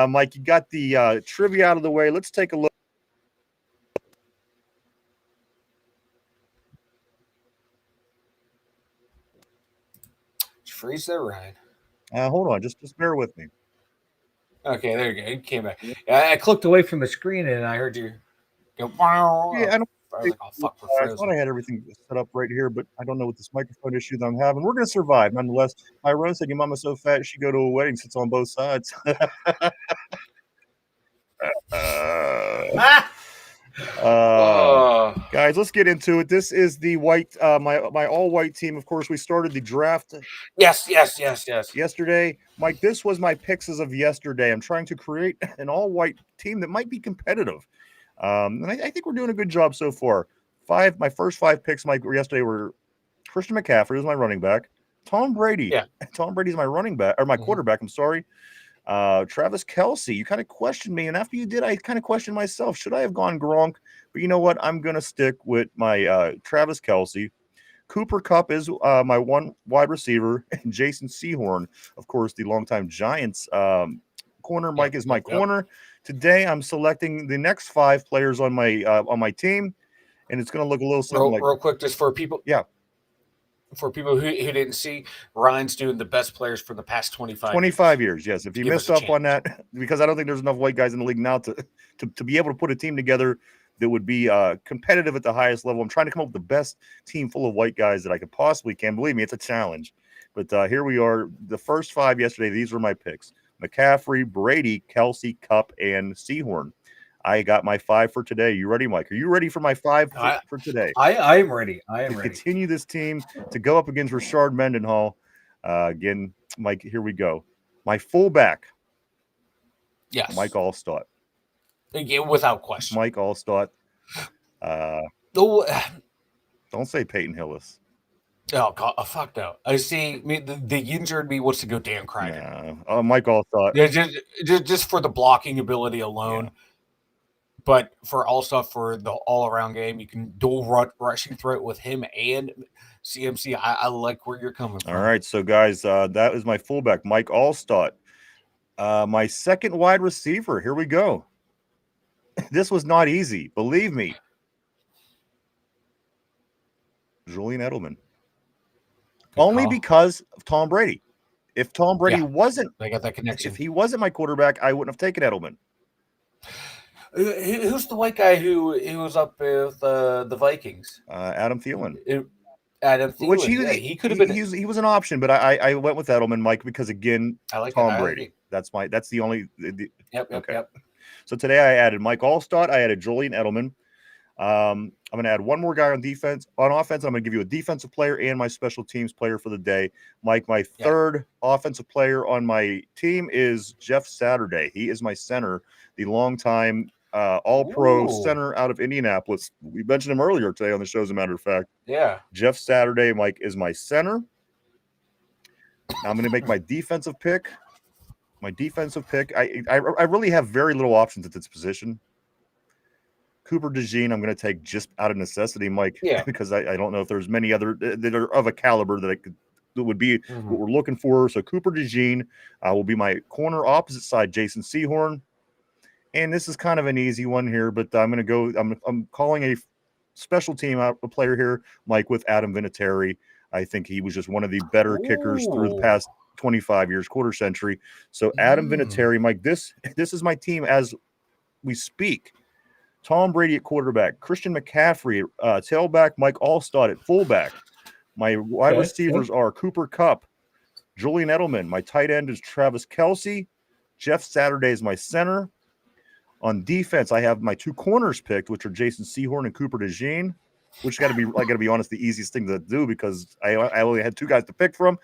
Mike, you got the trivia out of the way. Let's take a look. Freeze there, Ryan. Hold on, just bear with me. Okay, there you go. You came back. I clicked away from the screen and I heard you go. Wow. Yeah, I was like, oh fuck, we're I frozen. thought I had everything set up right here, but I don't know what this microphone issue that I'm having. We're gonna survive nonetheless. Tyrone said your mama's so fat she go to a wedding, sits on both sides. Guys, let's get into it. This is the white, my all-white team. Of course, we started the draft. Yes. Yesterday, Mike. This was my picks as of yesterday. I'm trying to create an all-white team that might be competitive, and I think we're doing a good job so far. My first 5 picks, Mike, yesterday were Christian McCaffrey was my running back. Tom Brady. Yeah. Tom Brady's my running back or my quarterback. I'm sorry. Travis Kelce, you kind of questioned me, and after you did, I kind of questioned myself. Should I have gone Gronk? But you know what? I'm going to stick with my Travis Kelce. Cooper Kupp is my one wide receiver, and Jason Sehorn, of course, the longtime Giants corner. Mike is my corner. Today, I'm selecting the next 5 players on my team, and it's going to look a little something real quick, just for people. Yeah. For people who didn't see, Ryan's doing the best players for the past 25 years. Yes. If you missed up on that, because I don't think there's enough white guys in the league now to be able to put a team together that would be competitive at the highest level. I'm trying to come up with the best team full of white guys that I could possibly can. Believe me, it's a challenge. But here we are. The first 5 yesterday, these were my picks. McCaffrey, Brady, Kelce, Kupp, and Sehorn. I got my 5 for today. You ready, Mike? Are you ready for my 5 for today? I am ready. I am ready. Continue this team to go up against Rashard Mendenhall. Again, Mike, here we go. My fullback. Yes. Mike Allstott. Yeah, without question. Mike Allstott. Don't say Peyton Hillis. Oh, God, fuck no. I see the Yinzer in me wants to go Dan Crichton. Yeah. Mike Allstott. Yeah, just for the blocking ability alone. Yeah. But for for the all-around game, you can dual rushing threat with him and CMC. I like where you're coming from. All right, so guys, that is my fullback, Mike Allstott. My second wide receiver. Here we go. This was not easy, believe me. Julian Edelman. Only because of Tom Brady. If Tom Brady wasn't, they got that connection. If he wasn't my quarterback, I wouldn't have taken Edelman. Who's the white guy who was up with the Vikings? Adam Thielen. Adam Thielen. Which he could have been. He was an option, but I went with Edelman, Mike, because again, I like Tom Brady. That's the only. Yep. So today I added Mike Allstott. I added Julian Edelman. I'm going to add one more guy on defense. On offense, I'm going to give you a defensive player and my special teams player for the day. Mike, my third offensive player on my team is Jeff Saturday. He is my center, the longtime all-pro center out of Indianapolis. We mentioned him earlier today on the show, as a matter of fact. Yeah. Jeff Saturday, Mike, is my center. Now I'm going to make my defensive pick. I really have very little options at this position. Cooper DeJean, I'm going to take just out of necessity, Mike, because I don't know if there's many other that are of a caliber that would be what we're looking for. So Cooper DeJean will be my corner. Opposite side, Jason Sehorn. And this is kind of an easy one here, but I'm going to go. I'm calling a special team out a player here, Mike, with Adam Vinatieri. I think he was just one of the better kickers through the past 25 years, quarter century. So Adam Vinatieri, Mike, this is my team as we speak. Tom Brady at quarterback, Christian McCaffrey tailback, Mike Allstott at fullback. My wide receivers are Cooper Kupp, Julian Edelman. My tight end is Travis Kelce. Jeff Saturday is my center. On defense, I have my 2 corners picked, which are Jason Sehorn and Cooper DeJean, which I got to be honest, the easiest thing to do because I only had 2 guys to pick from.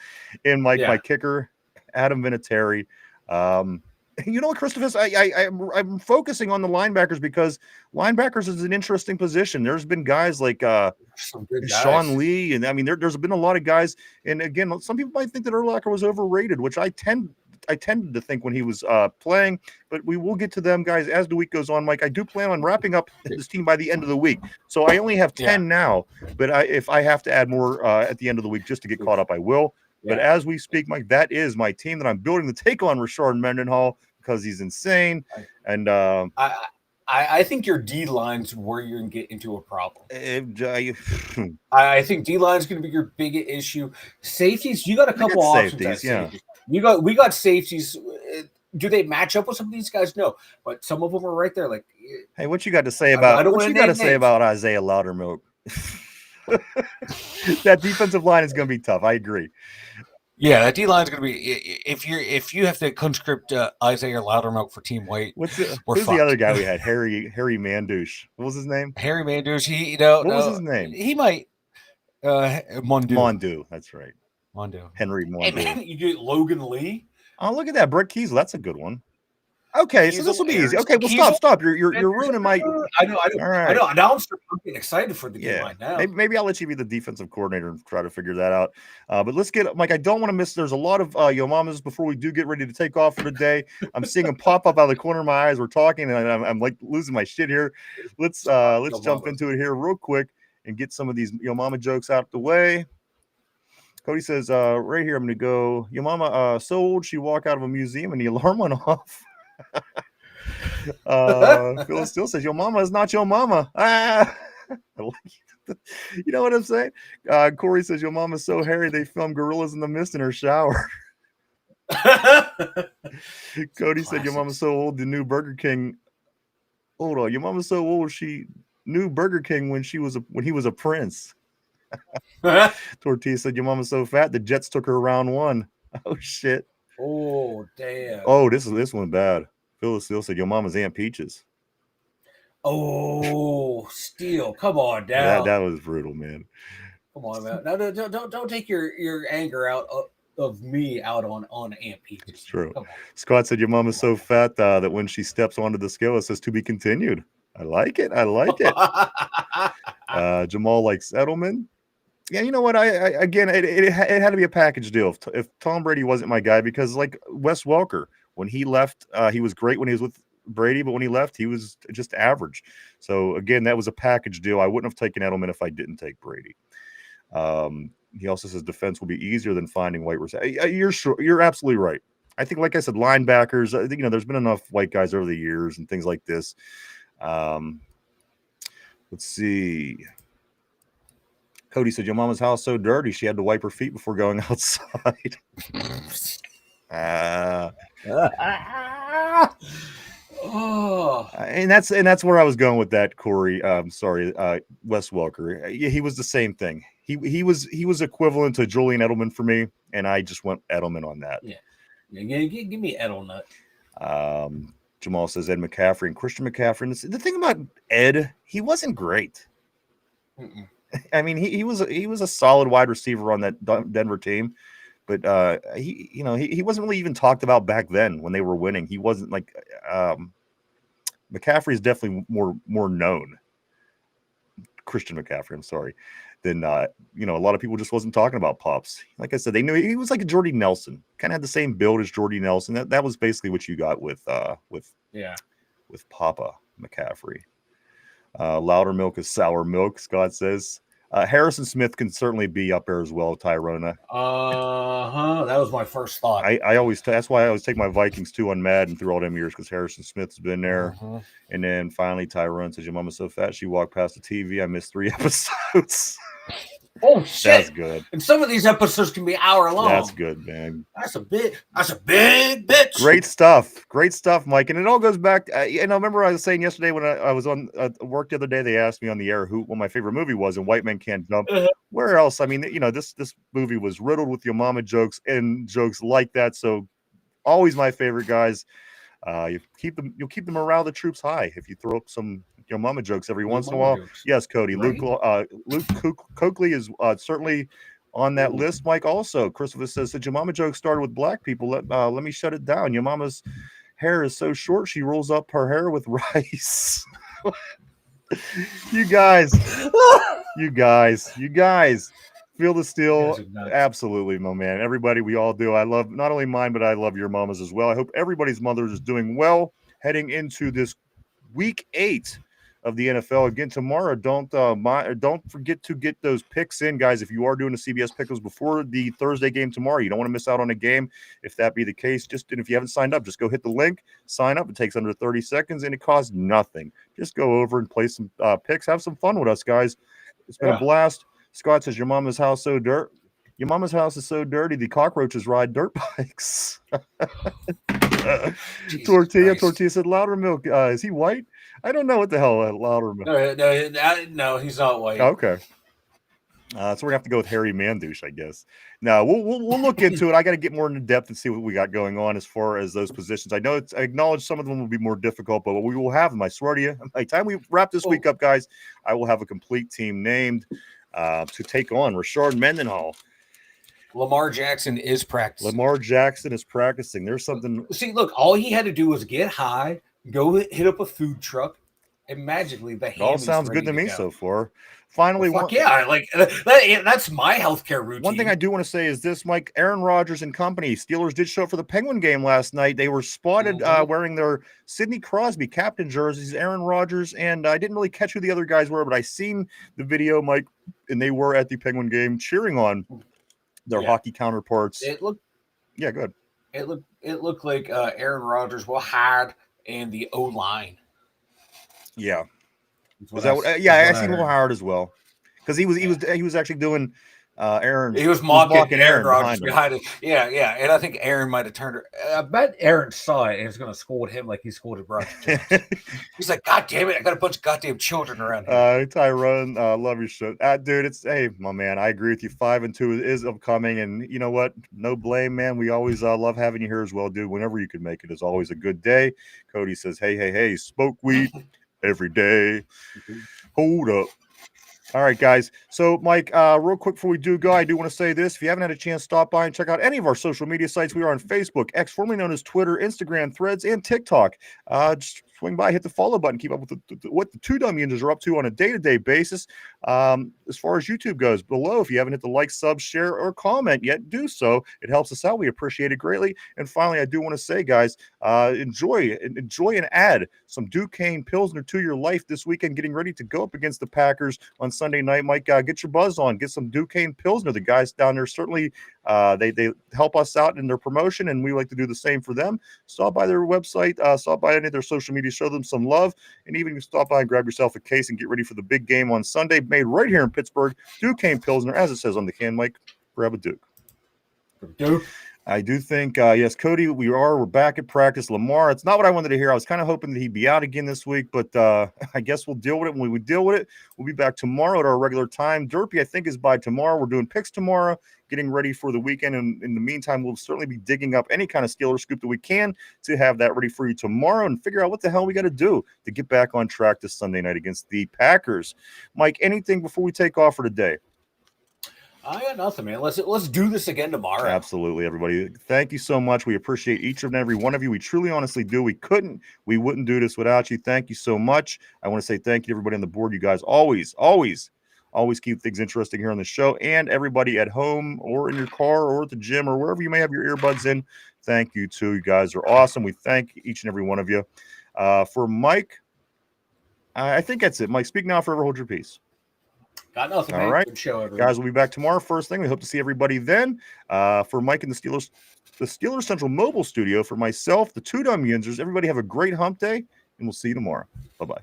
And my kicker, Adam Vinatieri. You know what, Christopher? I'm focusing on the linebackers because linebackers is an interesting position. There's been guys like Sean Lee, and I mean there's been a lot of guys. And again, some people might think that Urlacher was overrated, which I tended to think when he was playing. But we will get to them guys as the week goes on. Mike, I do plan on wrapping up this team by the end of the week, so I only have 10 now. But if I have to add more at the end of the week just to get caught up, I will. But as we speak, Mike, that is my team that I'm building to take on Rashard Mendenhall because he's insane. And I think your D line's where you're going to get into a problem. I think D line's going to be your biggest issue. Safeties, you got a couple options. Safeties. We got safeties. Do they match up with some of these guys? No, but some of them are right there. Like, hey, what you got to say about Isaiah Loudermilk? That defensive line is going to be tough. I agree. Yeah, that D line is going to be if you have to conscript Isaiah Loudermilk for Team White. Who's the other guy we had? Harry Mandouche. What was his name? Harry Mandouche. What was his name? He might Mondu. That's right. Mondu. Henry Mondu. Hey man, you get Logan Lee. Oh, look at that, Brett Keisel. That's a good one. Okay, so this will be easy. Okay, well, stop. You're ruining my. I know. All right. I know. Now I'm getting excited for the game right now. Maybe I'll let you be the defensive coordinator and try to figure that out. But let's get, Mike. I don't want to miss. There's a lot of Yo Mamas before we do get ready to take off for the day. I'm seeing them pop up out of the corner of my eyes. We're talking, and I'm like losing my shit here. Let's jump into it here real quick and get some of these Yo Mama jokes out the way. Cody says, right here, I'm going to go, Yo Mama, so old she walked out of a museum and the alarm went off. Phyllis still says, Yo Mama is not your mama. You know what I'm saying? Corey says, Yo Mama's so hairy they filmed Gorillas in the Mist in her shower. Cody said, Your mama's so old, the new Burger King. Hold on, your mama's so old she knew Burger King when he was a prince. Tortilla said, Your mama's so fat the Jets took her round 1. Oh shit. Oh damn. Oh, this one bad. Phyllis still said, Your mama's Aunt Peaches. Oh, Steele, come on down. That was brutal, man. Come on, man. No, don't take your anger out of me out on Aunt Peaches. It's true. Scott said, Your mama's so fat that when she steps onto the scale, it says to be continued. I like it. Jamal likes Edelman. Yeah, you know what? It had to be a package deal. If Tom Brady wasn't my guy, because like Wes Welker, when he left, he was great when he was with Brady, but when he left, he was just average. So again, that was a package deal. I wouldn't have taken Edelman if I didn't take Brady. He also says defense will be easier than finding white receivers. You're absolutely right. I think, like I said, linebackers. I think there's been enough white guys over the years and things like this. Let's see. Cody said, Your mama's house so dirty she had to wipe her feet before going outside. And that's where I was going with that, Corey. Wes Welker. He was the same thing. He was equivalent to Julian Edelman for me, and I just went Edelman on that. Yeah. Give me Edelnut. Jamal says Ed McCaffrey and Christian McCaffrey. The thing about Ed, he wasn't great. Mm-mm. I mean, he was a solid wide receiver on that Denver team, but he wasn't really even talked about back then when they were winning. He wasn't like McCaffrey is definitely more known. Christian McCaffrey, I'm sorry, than a lot of people just wasn't talking about Pops. Like I said, they knew he was like a Jordy Nelson, kind of had the same build as Jordy Nelson. That was basically what you got with Papa McCaffrey. Loudermilk is sour milk, Scott says. Harrison Smith can certainly be up there as well, Tyrona. That was my first thought. That's why I always take my Vikings too on Madden through all them years, because Harrison Smith's been there. And then finally Tyrone says, Your mama's so fat she walked past the TV. I missed 3 episodes. Oh shit! That's good. And some of these episodes can be hour long. That's good, man. That's a big bitch. Great stuff, Mike. And it all goes back. And I remember I was saying yesterday when I was on work the other day, they asked me on the air what my favorite movie was, and White Men Can't Jump. Where else? I mean, this movie was riddled with your mama jokes and jokes like that. So always my favorite, guys. You'll keep the morale of the troops high if you throw up some your mama jokes every once in a while. Jokes. Yes, Cody. Right. Luke Coakley is certainly on that list. Mike also. Christopher says that your mama joke started with black people. Let me shut it down. Your mama's hair is so short she rolls up her hair with rice. you guys feel the steel. Absolutely, my man. Everybody, we all do. I love not only mine, but I love your mamas as well. I hope everybody's mother is doing well heading into this week 8 of the NFL. Again, tomorrow, don't forget to get those picks in, guys. If you are doing the CBS Pickles before the Thursday game tomorrow, you don't want to miss out on a game. If that be the case, and if you haven't signed up, just go hit the link, sign up. It takes under 30 seconds, and it costs nothing. Just go over and play some picks. Have some fun with us, guys. It's been a blast. Scott says, your mama's house so dirt. Your mama's house is so dirty, the cockroaches ride dirt bikes. Tortilla said, Loudermilk, is he white? I don't know what the hell Loudermilk. No, he's not white. Okay. So we're gonna have to go with Harry Mandouche, I guess. No, we'll look into it. I got to get more into depth and see what we got going on as far as those positions. I acknowledge some of them will be more difficult, but we will have them. I swear to you. By the time we wrap this week up, guys, I will have a complete team named to take on Rashard Mendenhall. Lamar Jackson is practicing. There's something. See, look, all he had to do was get high, go hit up a food truck, and magically the It all sounds good to me so far. Finally, that's my healthcare routine. One thing I do want to say is this, Mike. Aaron Rodgers and company, Steelers did show up for the Penguin game last night. They were spotted wearing their Sidney Crosby captain jerseys, Aaron Rodgers, and I didn't really catch who the other guys were, but I seen the video, Mike, and they were at the Penguin game cheering on their hockey counterparts. It looked good. It looked like Aaron Rodgers will hide in the O line. Yeah. Was that? I seen Will Howard as well, because he was actually doing Aaron. He was mocking Aaron Rodgers behind it. Yeah, and I think Aaron might have turned her. I bet Aaron saw it and was going to scold him like he scolded Roger Jones. He's like, God damn it! I got a bunch of goddamn children around here. Tyrone, love your show, dude. Hey, my man, I agree with you. 5-2 is upcoming, and you know what? No blame, man. We always love having you here as well, dude. Whenever you can make it is always a good day. Cody says, hey, smoke weed every day. Hold up. All right, guys. So, Mike, real quick before we do go, I do want to say this. If you haven't had a chance, stop by and check out any of our social media sites. We are on Facebook, X, formerly known as Twitter, Instagram, Threads, and TikTok. Just swing by, hit the follow button, keep up with what the two dumb Yinzers are up to on a day-to-day basis. As far as YouTube goes, below, if you haven't hit the like, sub, share, or comment yet, do so. It helps us out. We appreciate it greatly. And finally, I do want to say, guys, enjoy and add some Duquesne Pilsner to your life this weekend, getting ready to go up against the Packers on Sunday night. Mike, get your buzz on. Get some Duquesne Pilsner. The guys down there certainly they help us out in their promotion, and we like to do the same for them. Stop by their website, stop by any of their social media, show them some love, and even stop by and grab yourself a case and get ready for the big game on Sunday, made right here in Pittsburgh. Duquesne Pilsner, as it says on the can, Mike. Grab a Duke. I do think, yes, Cody, we're back at practice. Lamar, it's not what I wanted to hear. I was kind of hoping that he'd be out again this week, but I guess we'll deal with it when we deal with it. We'll be back tomorrow at our regular time. Derpy, I think, is by tomorrow. We're doing picks tomorrow, getting ready for the weekend. And in the meantime, we'll certainly be digging up any kind of Steelers scoop that we can to have that ready for you tomorrow and figure out what the hell we got to do to get back on track this Sunday night against the Packers. Mike, anything before we take off for today? I got nothing, man. Let's do this again tomorrow. Absolutely, everybody. Thank you so much. We appreciate each and every one of you. We truly, honestly do. We wouldn't do this without you. Thank you so much. I want to say thank you to everybody on the board. You guys always keep things interesting here on the show, and everybody at home or in your car or at the gym or wherever you may have your earbuds in. Thank you too. You guys are awesome. We thank each and every one of you. For Mike, I think that's it. Mike, speak now, forever hold your peace. Got nothing. All man. right, Good show, everyone. Guys, we'll be back tomorrow. First thing, we hope to see everybody then. For Mike and the Steelers Central Mobile Studio, for myself, the two dumb Yinzers, everybody have a great hump day, and we'll see you tomorrow. Bye-bye.